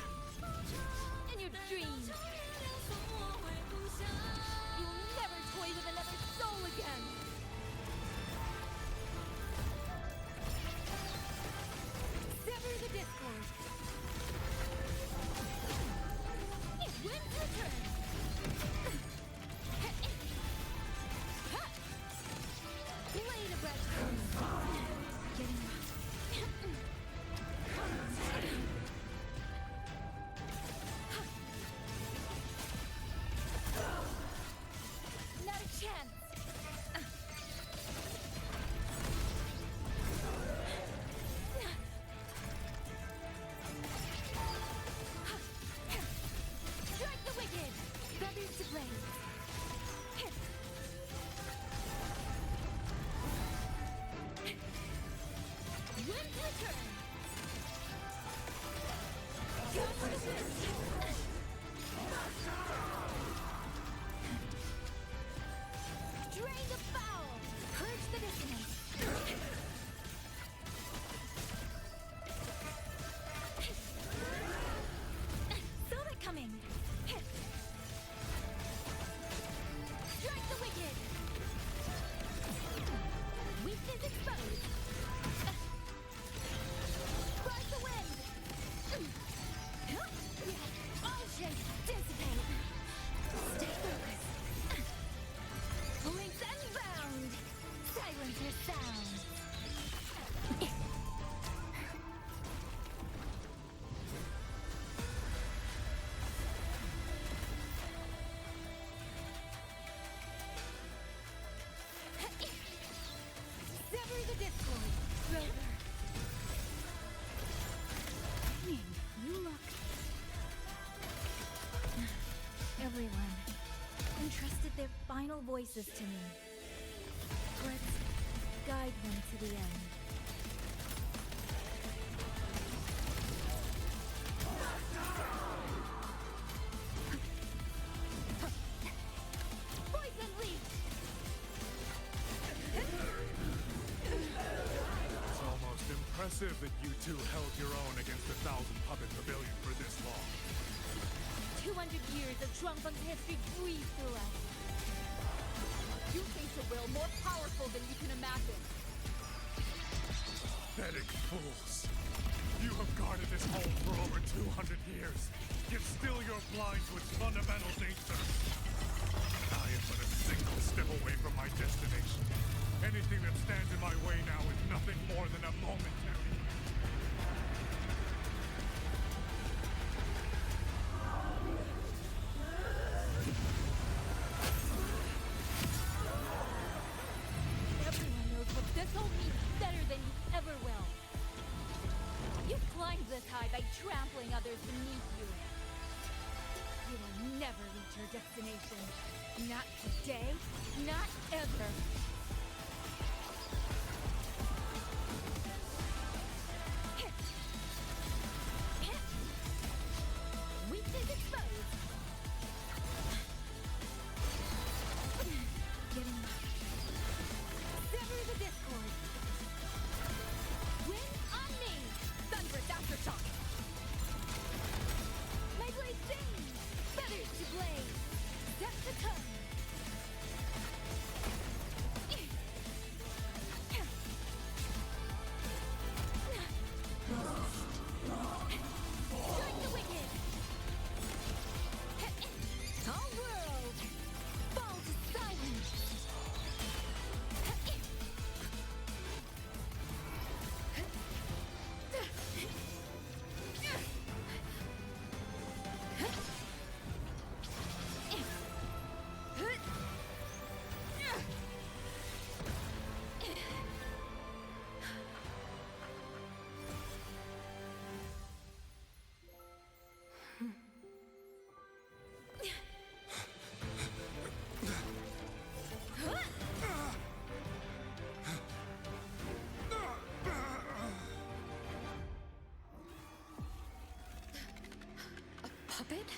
In your dreams, you'll never toy with another soul again. Sever the discord. When's your turn? Blade of red getting not a chance. Strike the wicked! Feathers to blade. When's your turn? Go for the fist! Drain the foul! Purge the dissonance! Saw it coming! Strike the wicked! Weakness exposed! Ride the wind! All shapes dissipate! Stay focused! Links unbound! Silence your sound! Sever the discord, Rover! Dang, you look... Everyone entrusted their final voices to me. Let's guide them to the end. Poison leaf! It's almost impressive that you two held your own against 1,000 puppet rebellion for this long. 200 years of Shuangfeng's history breathe through us. You think the will more powerful than you can imagine. Pathetic fools. You have guarded this home for over 200 years, yet still you're blind to its fundamental nature. I am but a single step away from my destination. Anything that stands in my way now is nothing more than a momentary. Everyone knows what this whole means better than you ever will. You climbed this high by trampling others beneath you. You will never reach your destination. Not today, not ever. Weakness exposed. Getting sever the discord. Win on me! Thunderous aftershock! My blade sings! Feathers to blaze! Depth to come! Strike the wicked! All world! Fall to silence! Puppet?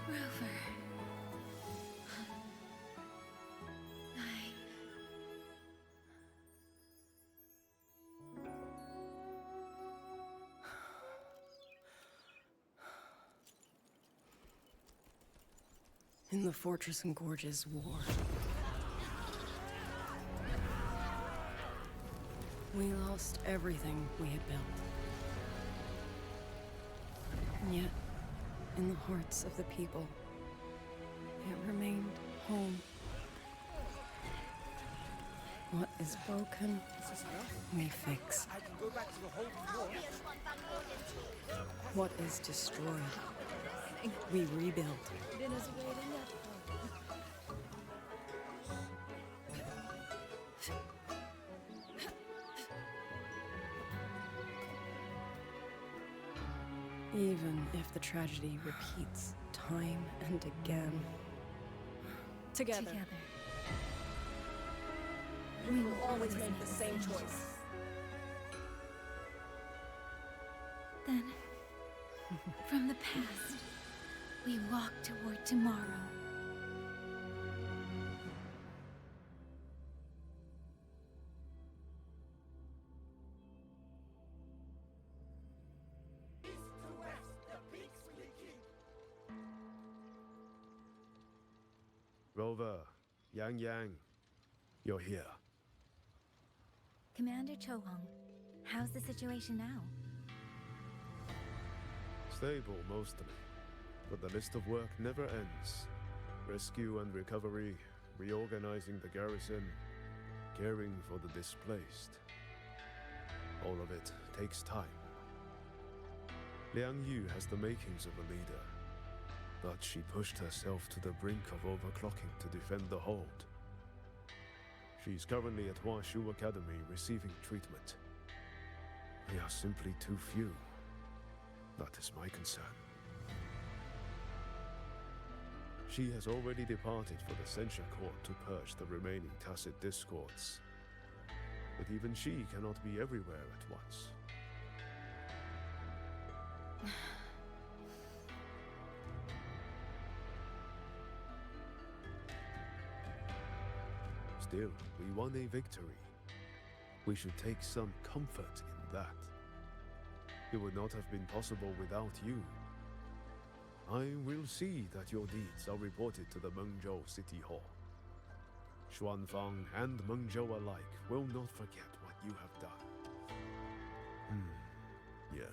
Rover. In the Fortress and Gorge's war, we lost everything we had built. And yet, in the hearts of the people, it remained home. What is broken, we fix. I can go back to the whole floor. What is destroyed, we rebuild. Dinner's waiting up. Even if the tragedy repeats time and again. Together. We will always make the same choice. Then, from the past, we walk toward tomorrow. Rover, Yangyang, you're here. Commander Chohong, how's the situation now? Stable, mostly. But the list of work never ends. Rescue and recovery, reorganizing the garrison, caring for the displaced. All of it takes time. Liang Yu has the makings of a leader, but she pushed herself to the brink of overclocking to defend the hold. She's currently at Huashu Academy receiving treatment. We are simply too few. That is my concern. She has already departed for the censure court to purge the remaining tacit discords. But even she cannot be everywhere at once. Still, we won a victory. We should take some comfort in that. It would not have been possible without you. I will see that your deeds are reported to the Mengzhou City Hall. Xuanfang and Mengzhou alike will not forget what you have done. Yes.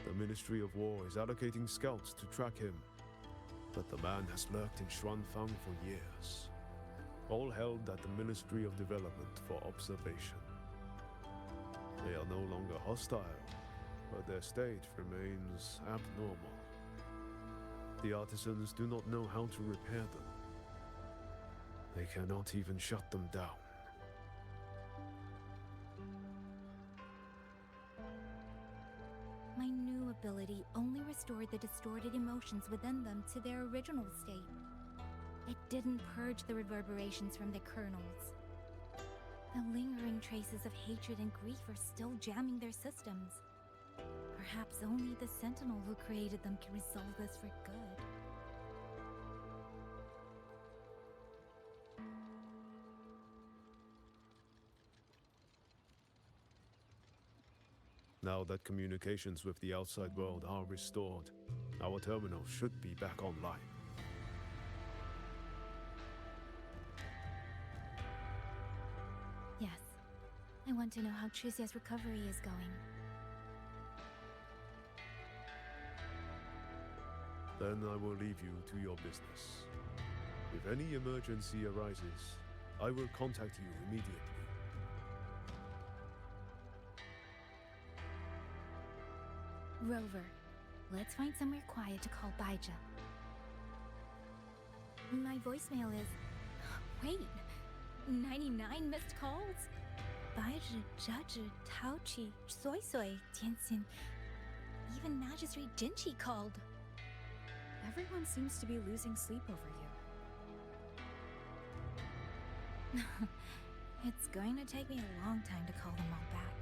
The Ministry of War is allocating scouts to track him, but the man has lurked in Xuanfang for years. All held at the Ministry of Development for observation. They are no longer hostile, but their state remains abnormal. The artisans do not know how to repair them. They cannot even shut them down. My new ability only restored the distorted emotions within them to their original state. It didn't purge the reverberations from their kernels. The lingering traces of hatred and grief are still jamming their systems. Perhaps only the Sentinel who created them can resolve this for good. Now that communications with the outside world are restored, our terminal should be back online. Yes. I want to know how Trixia's recovery is going. Then I will leave you to your business. If any emergency arises, I will contact you immediately. Rover, let's find somewhere quiet to call Baija. My voicemail is... Wait, 99 missed calls? Baija, Judge, Taochi, Soy Soy, Tianxin. Even Magistrate Jinchi called. Everyone seems to be losing sleep over you. It's going to take me a long time to call them all back.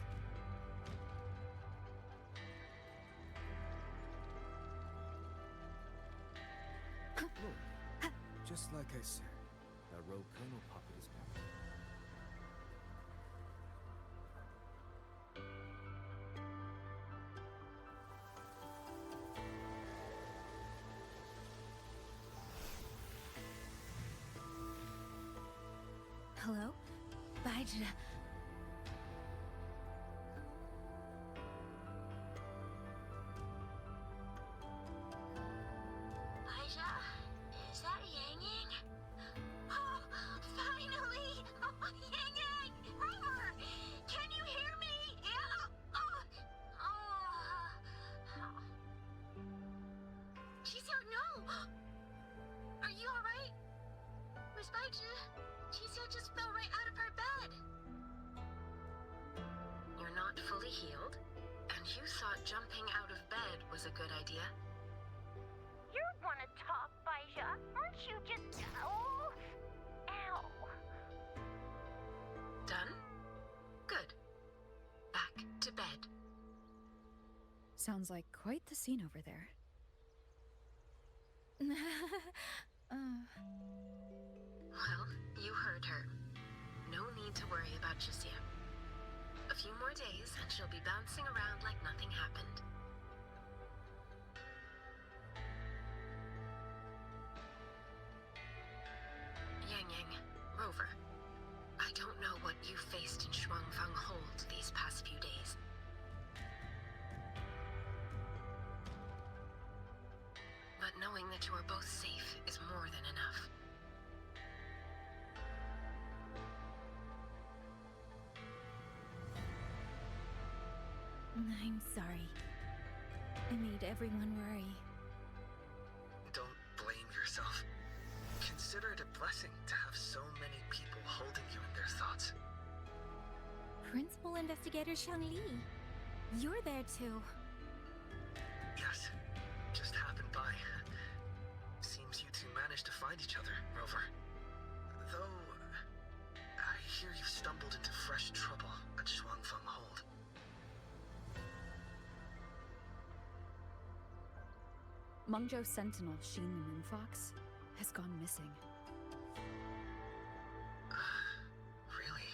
Look, just like I said, that rogue Colonel puppet is back. Hello? Baija. Baija? Is that Yangyang? Oh, finally! Oh, Yangyang! Rover! Can you hear me? Yeah? Qixiao, no! Are you alright? Miss Baija? Qixiao just fell right out of her bed. You're not fully healed, and you thought jumping out of bed was a good idea? You want to talk, Baija? Aren't you just... Oh... Ow. Done? Good. Back to bed. Sounds like quite the scene over there. Well, you heard her. No need to worry about Qixiao. A few more days and she'll be bouncing around like nothing happened. Yangyang, Rover, I don't know what you faced in Xuanfang Hold these past few days. But knowing that you are both safe is more than enough. I'm sorry. I made everyone worry. Don't blame yourself. Consider it a blessing to have so many people holding you in their thoughts. Principal Investigator Shangli, you're there too. Yes, just happened by. Seems you two managed to find each other, Rover. Though, I hear you stumbled into fresh trouble at Xuanfang Hold. Mengzhou Sentinel Sheen the Moonfox has gone missing. Really?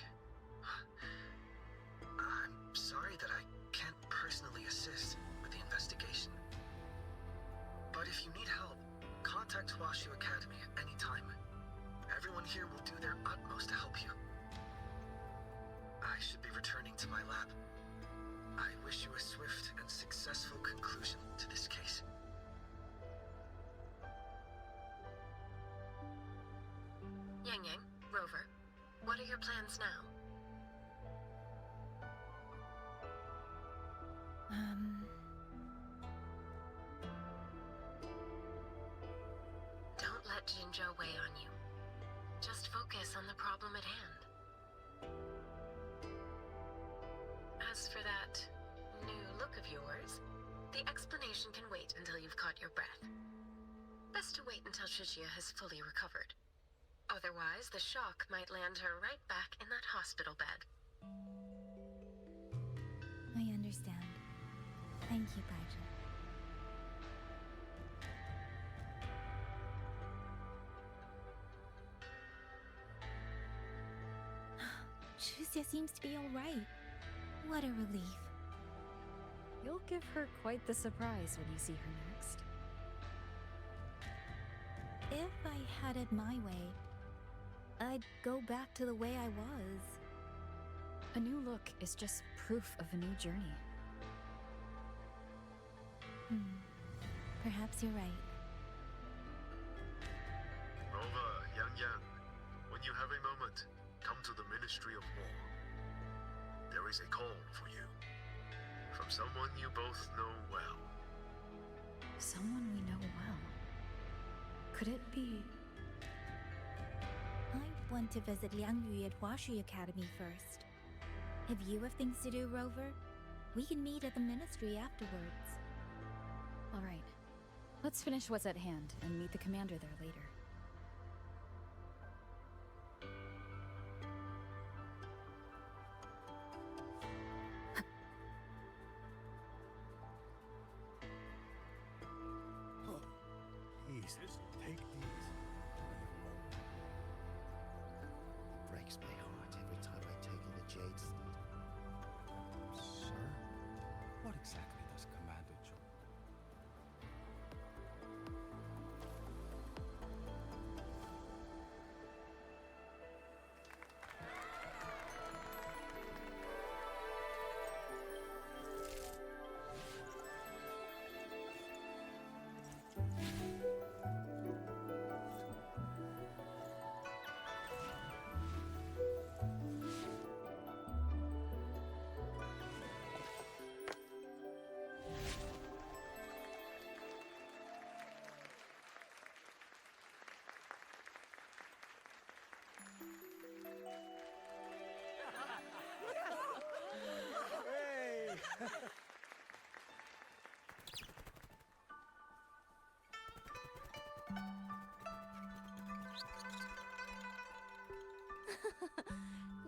I'm sorry that I can't personally assist with the investigation. But if you need help, contact Huashu Academy at any time. Everyone here will do their utmost to help you. I should be returning to my lab. I wish you a swift and successful conclusion to this case. Yangyang, Rover, what are your plans now? Don't let Jinzhou weigh on you. Just focus on the problem at hand. As for that new look of yours, the explanation can wait until you've caught your breath. Best to wait until Shichia has fully recovered. Otherwise, the shock might land her right back in that hospital bed. I understand. Thank you, Baizhi. Shuxia seems to be alright. What a relief. You'll give her quite the surprise when you see her next. If I had it my way, I'd go back to the way I was. A new look is just proof of a new journey. Perhaps you're right. Rover, Yangyang, when you have a moment, come to the Ministry of War. There is a call for you. From someone you both know well. Someone we know well. Could it be... I want to visit Liangyu at Huashi Academy first. If you have things to do, Rover, we can meet at the Ministry afterwards. All right. Let's finish what's at hand and meet the commander there later. Please, take these. Breaks my heart every time I take in the Jade's. Sir? What exactly does Commander Joe?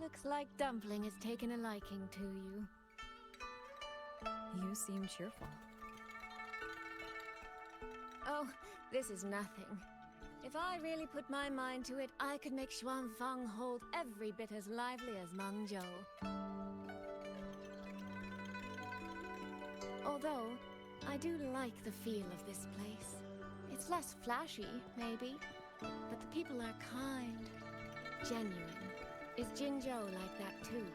Looks like Dumpling has taken a liking to you. You seem cheerful. Oh, this is nothing. If I really put my mind to it, I could make Xuanfang hold every bit as lively as Mengzhou. Although, I do like the feel of this place. It's less flashy, maybe, but the people are kind, genuine. Is Jinzhou like that too?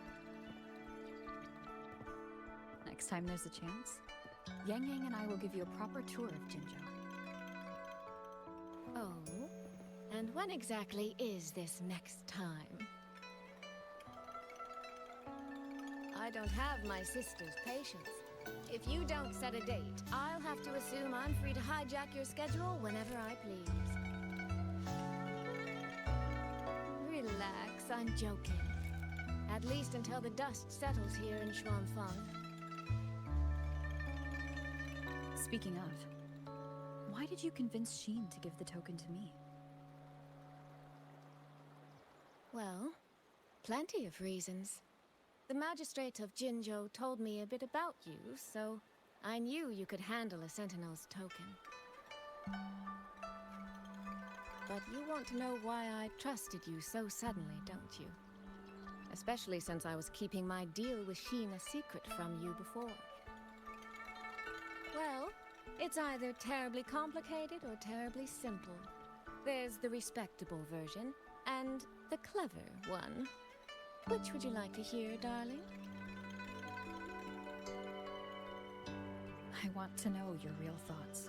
Next time there's a chance, Yangyang and I will give you a proper tour of Jinzhou. Oh? And when exactly is this next time? I don't have my sister's patience. If you don't set a date, I'll have to assume I'm free to hijack your schedule whenever I please. Relax, I'm joking. At least until the dust settles here in Xuanfang. Speaking of, why did you convince Sheen to give the token to me? Well, plenty of reasons. The magistrate of Jinzhou told me a bit about you, so I knew you could handle a Sentinel's token. But you want to know why I trusted you so suddenly, don't you? Especially since I was keeping my deal with Sheen a secret from you before. Well, it's either terribly complicated or terribly simple. There's the respectable version, and the clever one. Which would you like to hear, darling? I want to know your real thoughts.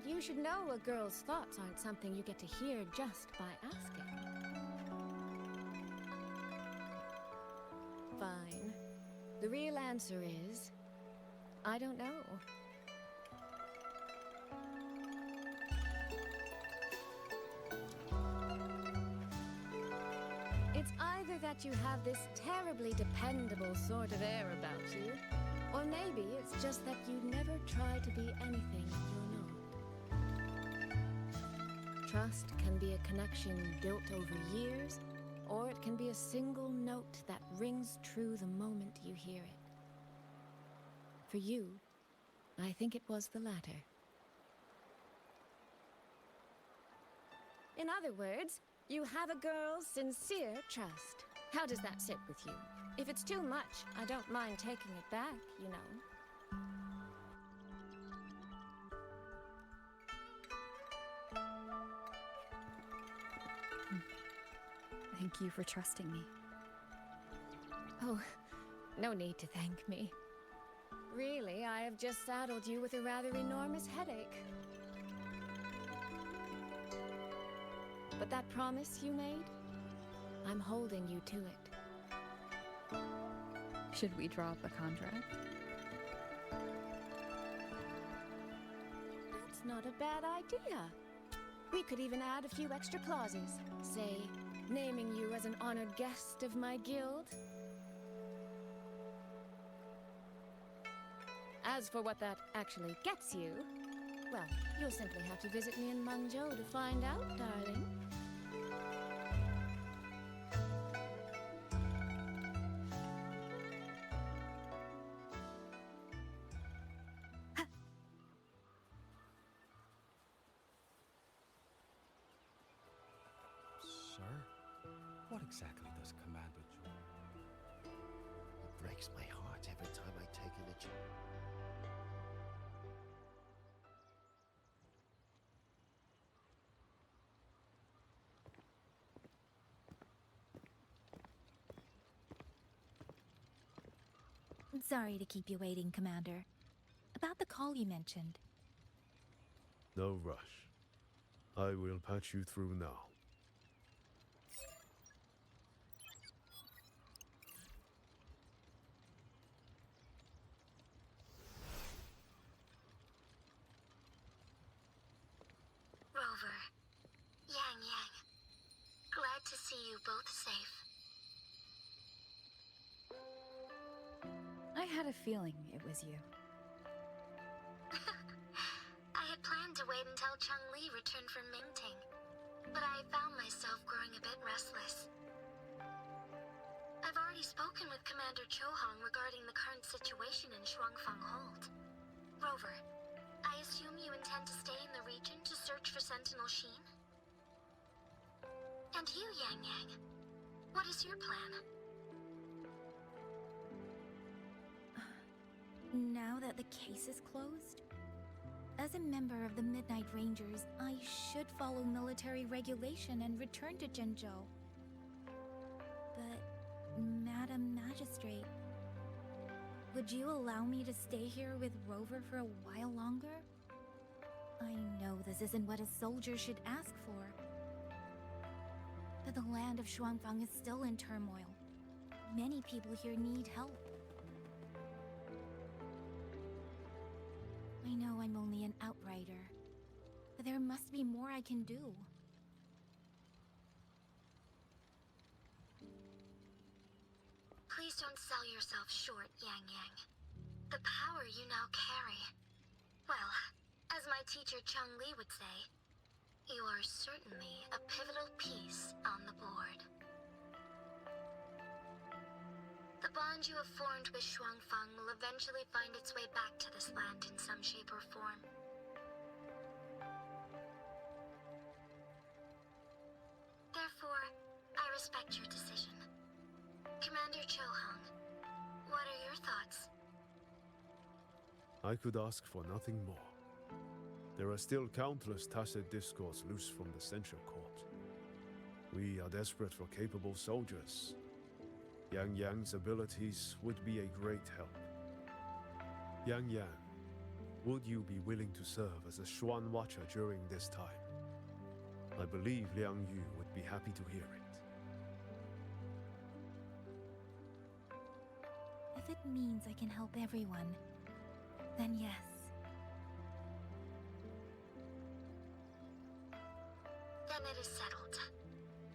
you should know a girl's thoughts aren't something you get to hear just by asking. Fine. The real answer is, I don't know. It's either that you have this terribly dependable sort of air about you, or maybe it's just that you never try to be anything you're not. Trust can be a connection built over years, or it can be a single note that rings true the moment you hear it. For you, I think it was the latter. In other words, you have a girl's sincere trust. How does that sit with you? If it's too much, I don't mind taking it back, you know. Thank you for trusting me. Oh, no need to thank me. Really, I have just saddled you with a rather enormous headache. But that promise you made, I'm holding you to it. Should we draw up a contract? That's not a bad idea. We could even add a few extra clauses. Say, naming you as an honored guest of my guild. As for what that actually gets you, well, you'll simply have to visit me in Mangzhou to find out, darling. Sir, what exactly does Commander Zhou? It breaks my heart every time I take in a I'm sorry to keep you waiting, Commander. About the call you mentioned. No rush. I will patch you through now. Rover, Yangyang, glad to see you both safe. I had a feeling it was you. I had planned to wait until Changli returned from Mingting, but I found myself growing a bit restless. I've already spoken with Commander Chohong regarding the current situation in Shuangfang Hold. Rover, I assume you intend to stay in the region to search for Sentinel Sheen? And you, Yangyang, what is your plan? Now that the case is closed, as a member of the Midnight Rangers, I should follow military regulation and return to Zhenzhou. But, Madam Magistrate, would you allow me to stay here with Rover for a while longer? I know this isn't what a soldier should ask for, but the land of Shuangfang is still in turmoil. Many people here need help. I know I'm only an outrider, but there must be more I can do. Please don't sell yourself short, Yangyang. The power you now carry. Well, as my teacher Changli would say, you are certainly a pivotal piece on the board. The bond you have formed with Shuangfang will eventually find its way back to this land in some shape or form. Therefore, I respect your decision. Commander Chohong, what are your thoughts? I could ask for nothing more. There are still countless tacit discords loose from the Censure Court. We are desperate for capable soldiers. Yangyang's abilities would be a great help. Yangyang, would you be willing to serve as a Xuan Watcher during this time? I believe Liang Yu would be happy to hear it. If it means I can help everyone, then yes. Then it is settled.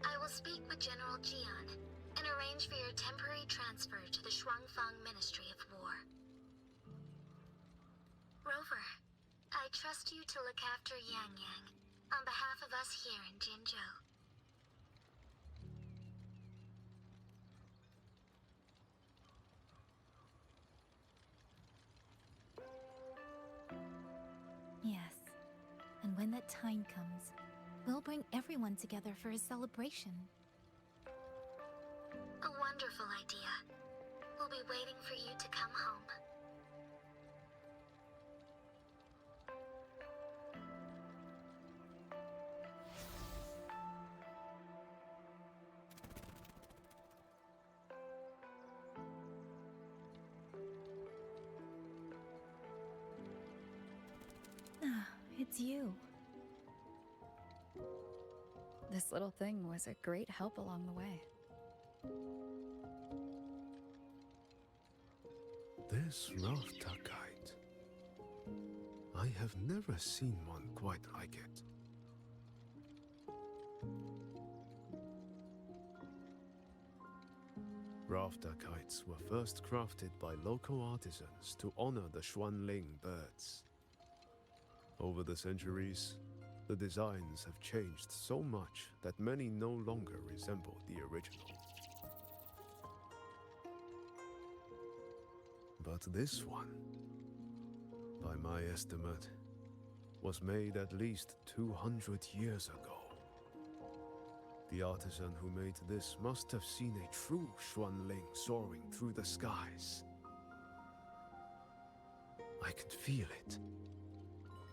I will speak with General Jian and arrange for your temporary transfer to the Shuangfang Ministry of War. Rover, I trust you to look after Yangyang on behalf of us here in Jinzhou. Yes. And when that time comes, we'll bring everyone together for a celebration. A wonderful idea. We'll be waiting for you to come home. Ah, it's you. This little thing was a great help along the way. This Rafta kite. I have never seen one quite like it. Rafta kites were first crafted by local artisans to honor the Xuanling birds. Over the centuries, the designs have changed so much that many no longer resemble the original. But this one, by my estimate, was made at least 200 years ago. The artisan who made this must have seen a true Xuanling soaring through the skies. I can feel it.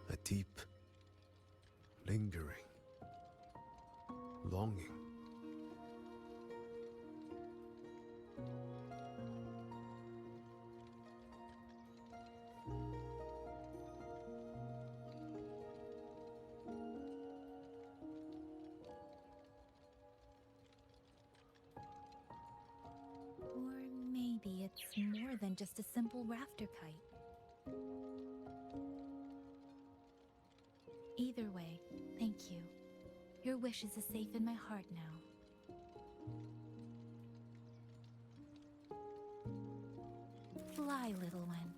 A deep, lingering longing. Or maybe it's more than just a simple rafter kite. Either way, thank you. Your wishes are safe in my heart now. Fly, little one.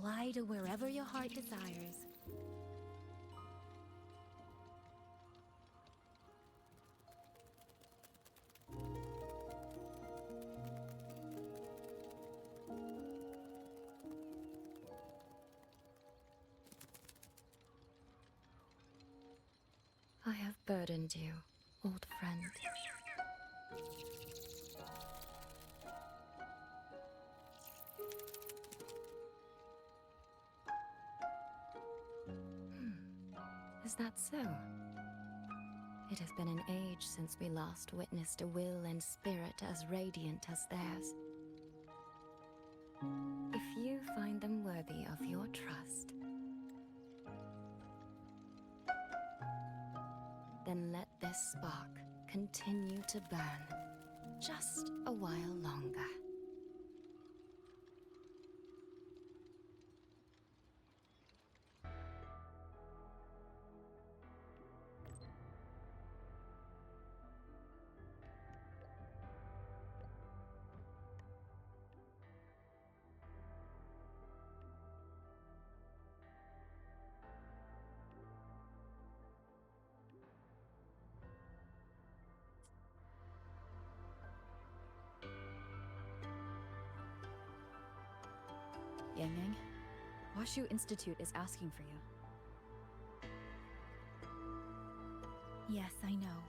Fly to wherever your heart desires. I have burdened you, old friend. Is that so? It has been an age since we last witnessed a will and spirit as radiant as theirs. If you find them worthy of your trust, then let this spark continue to burn just a while longer. Yangyang, Washu Institute is asking for you. Yes, I know.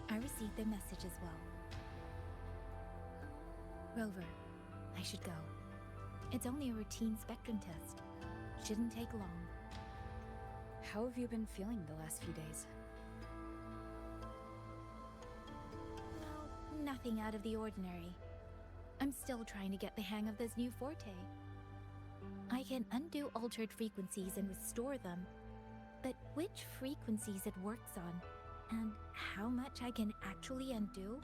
I received their message as well. Rover, I should go. It's only a routine spectrum test. Shouldn't take long. How have you been feeling the last few days? Well, nothing out of the ordinary. I'm still trying to get the hang of this new forte. I can undo altered frequencies and restore them, but which frequencies it works on, and how much I can actually undo,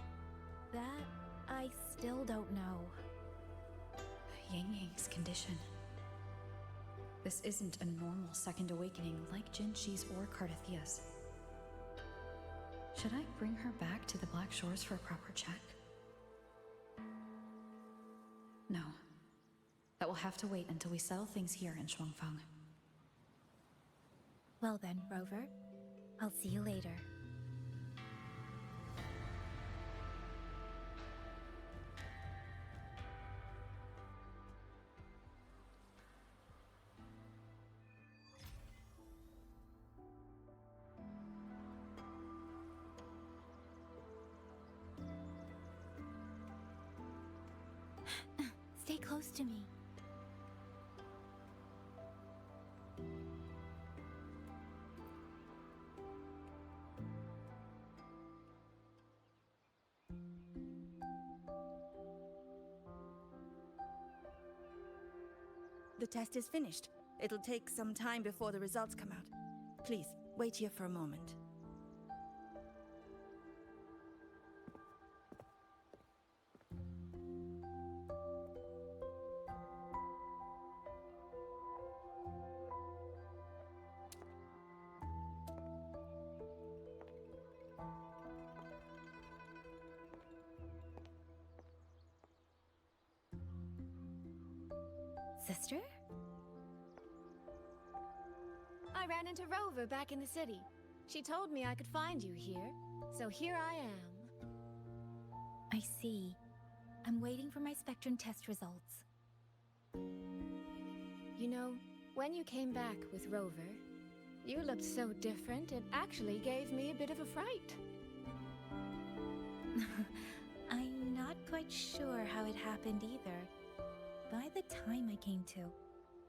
that I still don't know. Yangyang's condition. This isn't a normal second awakening like Jinxi's or Cardathia's. Should I bring her back to the Black Shores for a proper check? No. That will have to wait until we settle things here in Shuangfang. Well then, Rover, I'll see you later. Stay close to me. The test is finished. It'll take some time before the results come out. Please, wait here for a moment. Sister? I ran into Rover back in the city. She told me I could find you here, so here I am. I see. I'm waiting for my Spectrum test results. You know, when you came back with Rover, you looked so different, it actually gave me a bit of a fright. I'm not quite sure how it happened either. By the time I came to,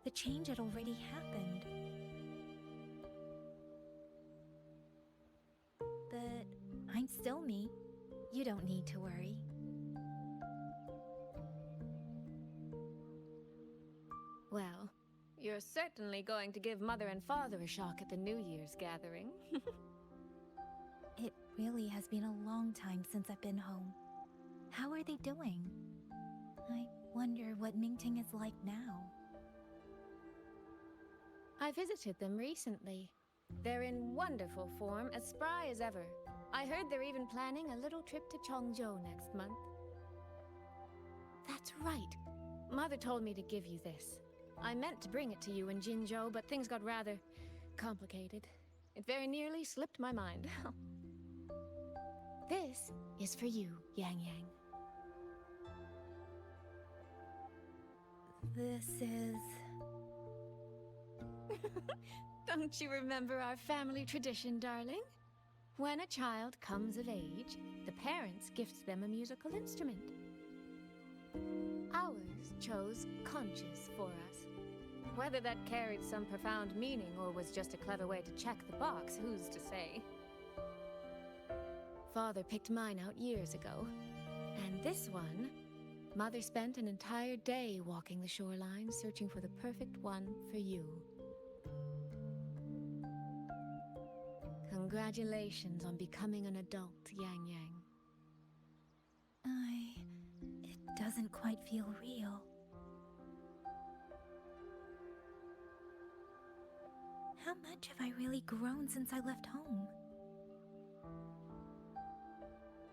the change had already happened. But I'm still me. You don't need to worry. Well, you're certainly going to give Mother and Father a shock at the New Year's gathering. It really has been a long time since I've been home. How are they doing? I wonder what Mingting is like now. I visited them recently. They're in wonderful form, as spry as ever. I heard they're even planning a little trip to Chongzhou next month. That's right. Mother told me to give you this. I meant to bring it to you in Jinzhou, but things got rather complicated. It very nearly slipped my mind. This is for you, Yangyang. This is... Don't you remember our family tradition, darling? When a child comes of age, the parents gift them a musical instrument. Ours chose conches for us. Whether that carried some profound meaning or was just a clever way to check the box, who's to say? Father picked mine out years ago. And this one, Mother spent an entire day walking the shoreline, searching for the perfect one for you. Congratulations on becoming an adult, Yangyang. It doesn't quite feel real. How much have I really grown since I left home?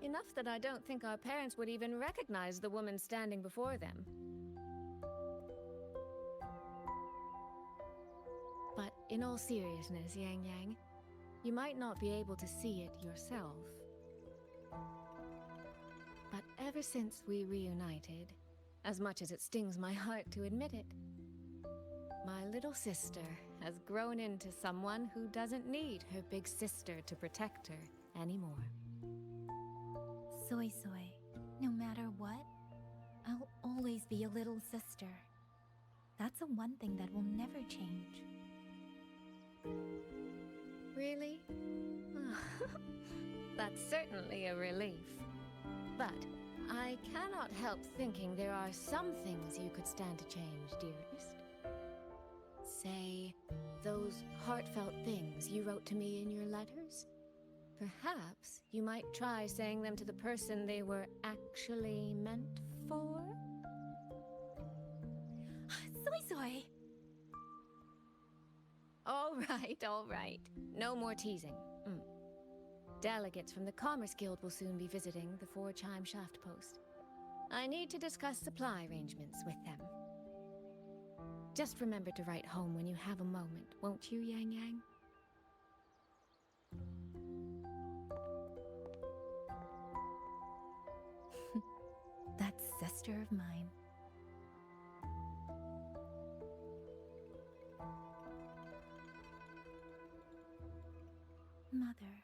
Enough that I don't think our parents would even recognize the woman standing before them. But in all seriousness, Yangyang, you might not be able to see it yourself. But ever since we reunited, as much as it stings my heart to admit it, my little sister has grown into someone who doesn't need her big sister to protect her anymore. Soy Soy, no matter what, I'll always be a little sister. That's the one thing that will never change. Really? That's certainly a relief. But I cannot help thinking there are some things you could stand to change, dearest. Say, those heartfelt things you wrote to me in your letters? Perhaps you might try saying them to the person they were actually meant for? Soy Soy! All right. No more teasing. Delegates from the Commerce Guild will soon be visiting the Four-Chime Shaft Post. I need to discuss supply arrangements with them. Just remember to write home when you have a moment, won't you, Yangyang? That sister of mine. Mother.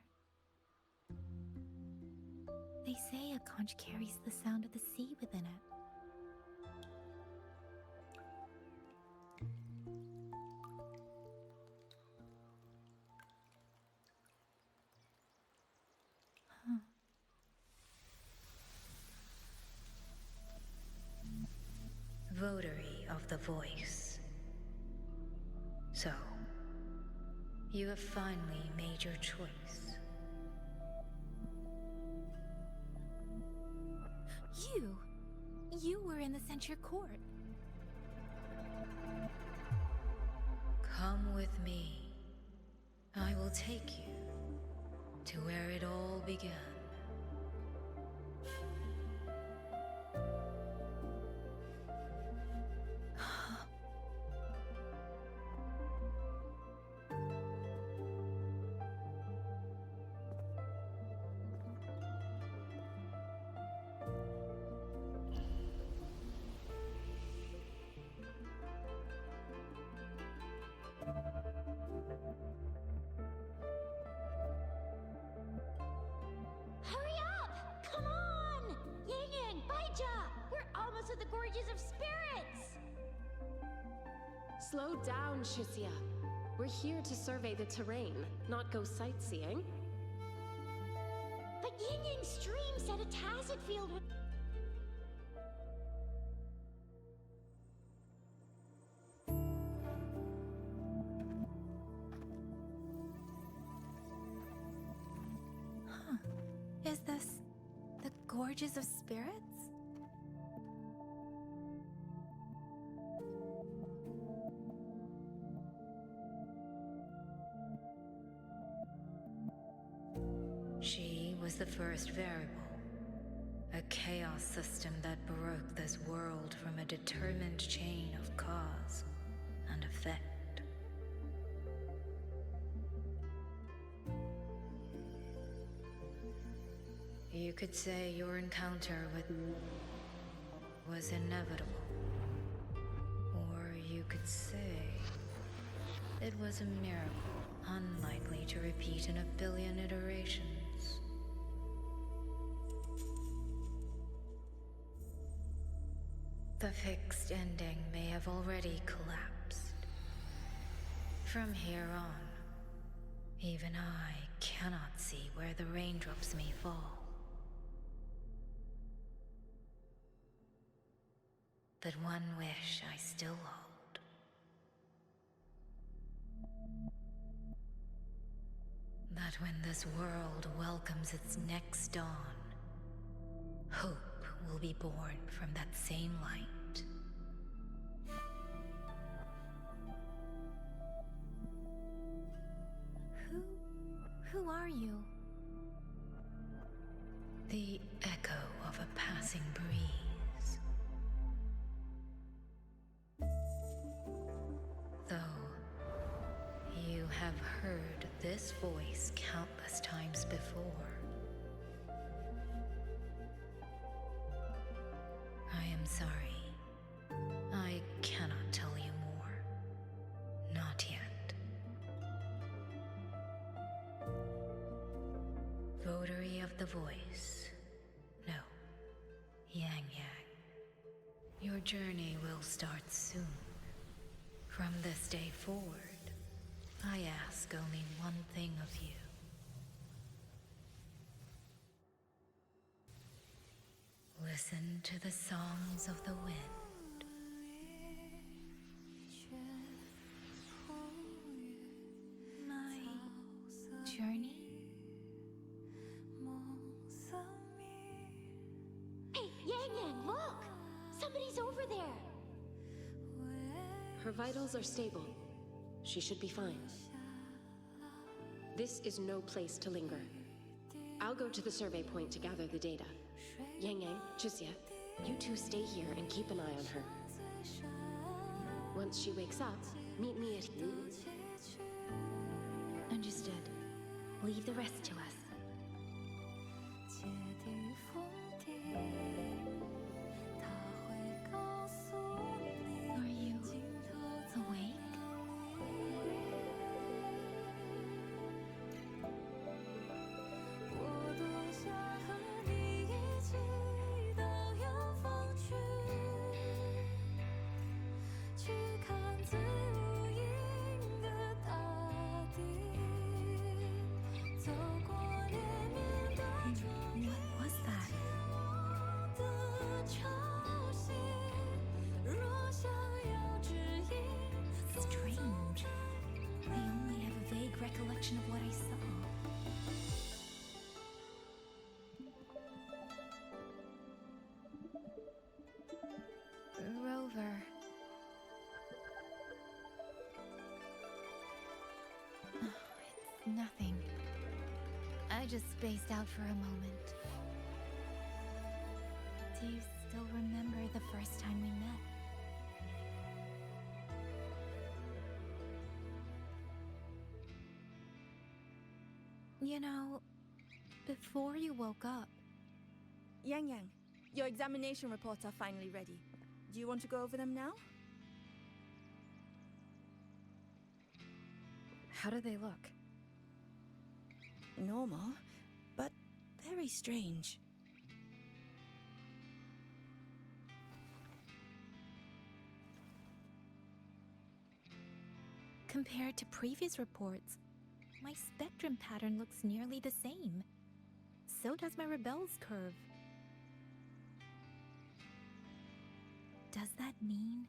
They say a conch carries the sound of the sea within it. Votary of the Voice. So, you have finally made your choice. You were in the censure court. Come with me. I will take you to where it all began. Hurry up! Come on! Yangyang, Baija! We're almost at the Gorges of Spirits! Slow down, Shisia. We're here to survey the terrain, not go sightseeing. But Yangyang's stream said a tacet field would... Is this the Gorges of Spirits? She was the first variable. A chaos system that broke this world from a determined chain of cause and effect. You could say your encounter with was inevitable. Or you could say it was a miracle, unlikely to repeat in a billion iterations. The fixed ending may have already collapsed. From here on, even I cannot see where the raindrops may fall. But one wish I still hold. That when this world welcomes its next dawn, hope will be born from that same light. Who are you? The echo of a passing breeze. Though you have heard this voice countless times before, I am sorry. I cannot tell you more. Not yet. Votary of the Voice. No. Yangyang. Your journey will start soon. From this day forward, I ask only one thing of you. Listen to the songs of the wind. Her vitals are stable. She should be fine. This is no place to linger. I'll go to the survey point to gather the data. Yangyang, Chixia, you two stay here and keep an eye on her. Once she wakes up, meet me at... Understood. Leave the rest to us. Are you awake? What was that? Strange. I only have a vague recollection of what I saw. Rover. It's nothing. I just spaced out for a moment. Do you still remember the first time we met? You know, before you woke up... Yangyang, your examination reports are finally ready. Do you want to go over them now? How do they look? Normal, but very strange. Compared to previous reports, my spectrum pattern looks nearly the same. So does my rebel's curve. Does that mean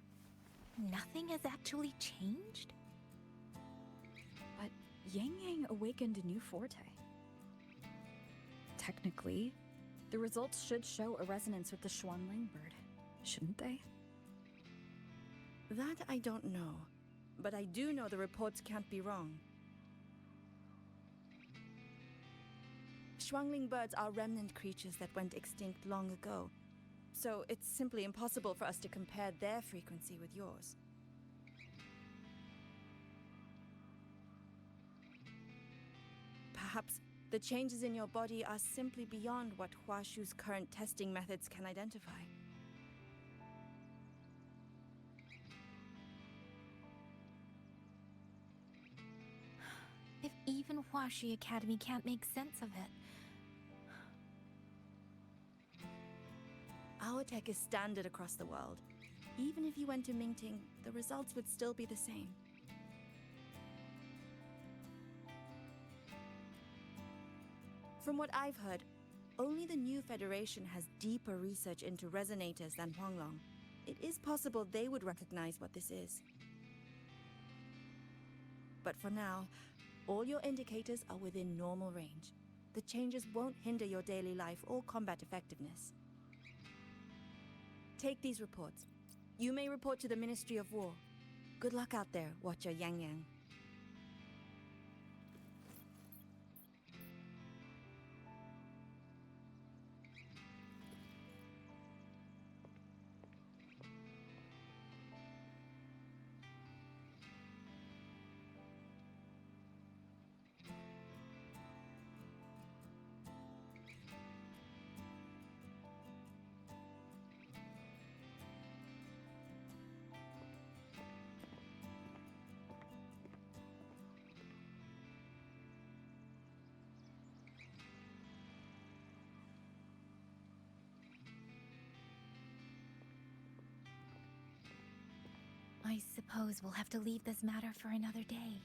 nothing has actually changed? But Yangyang awakened a new forte. Technically, the results should show a resonance with the Xuanling bird, shouldn't they? That I don't know, but I do know the reports can't be wrong. Xuanling birds are remnant creatures that went extinct long ago, so it's simply impossible for us to compare their frequency with yours. Perhaps the changes in your body are simply beyond what Huashu's current testing methods can identify. If even Huashi Academy can't make sense of it... Our tech is standard across the world. Even if you went to Mingting, the results would still be the same. From what I've heard, only the new Federation has deeper research into resonators than Huanglong. It is possible they would recognize what this is. But for now, all your indicators are within normal range. The changes won't hinder your daily life or combat effectiveness. Take these reports. You may report to the Ministry of War. Good luck out there, Watcher Yangyang. I suppose we'll have to leave this matter for another day.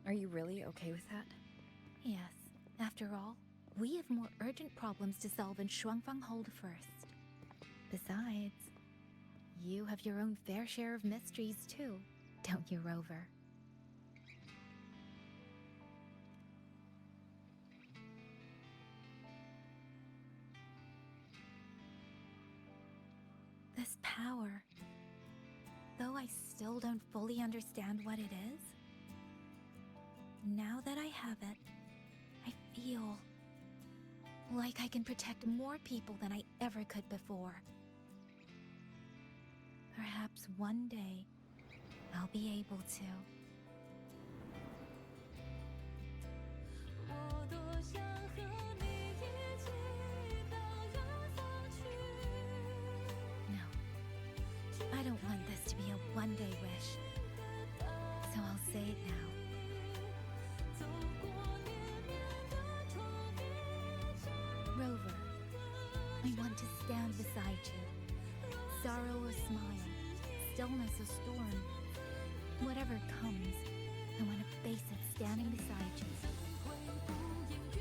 Are you really okay with that? Yes. After all, we have more urgent problems to solve in Shuangfang Hold first. Besides, you have your own fair share of mysteries too, don't you, Rover? This power... Though I still don't fully understand what it is, now that I have it, I feel like I can protect more people than I ever could before. Perhaps one day, I'll be able to. No, I don't want this to be a one-day wish, so I'll say it now. Rover, I want to stand beside you. Sorrow or smile, stillness or storm, whatever comes, I want to face it standing beside you.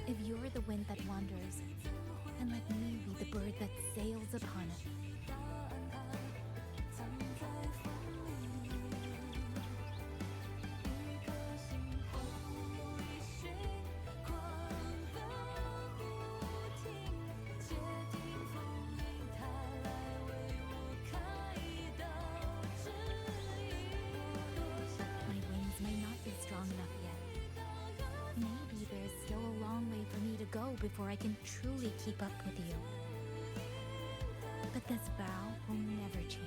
If you're the wind that wanders, then let me be the bird that sails upon it. My wings may not be strong enough yet. Maybe there's still a long way for me to go before I can truly keep up with you. But this vow will never change.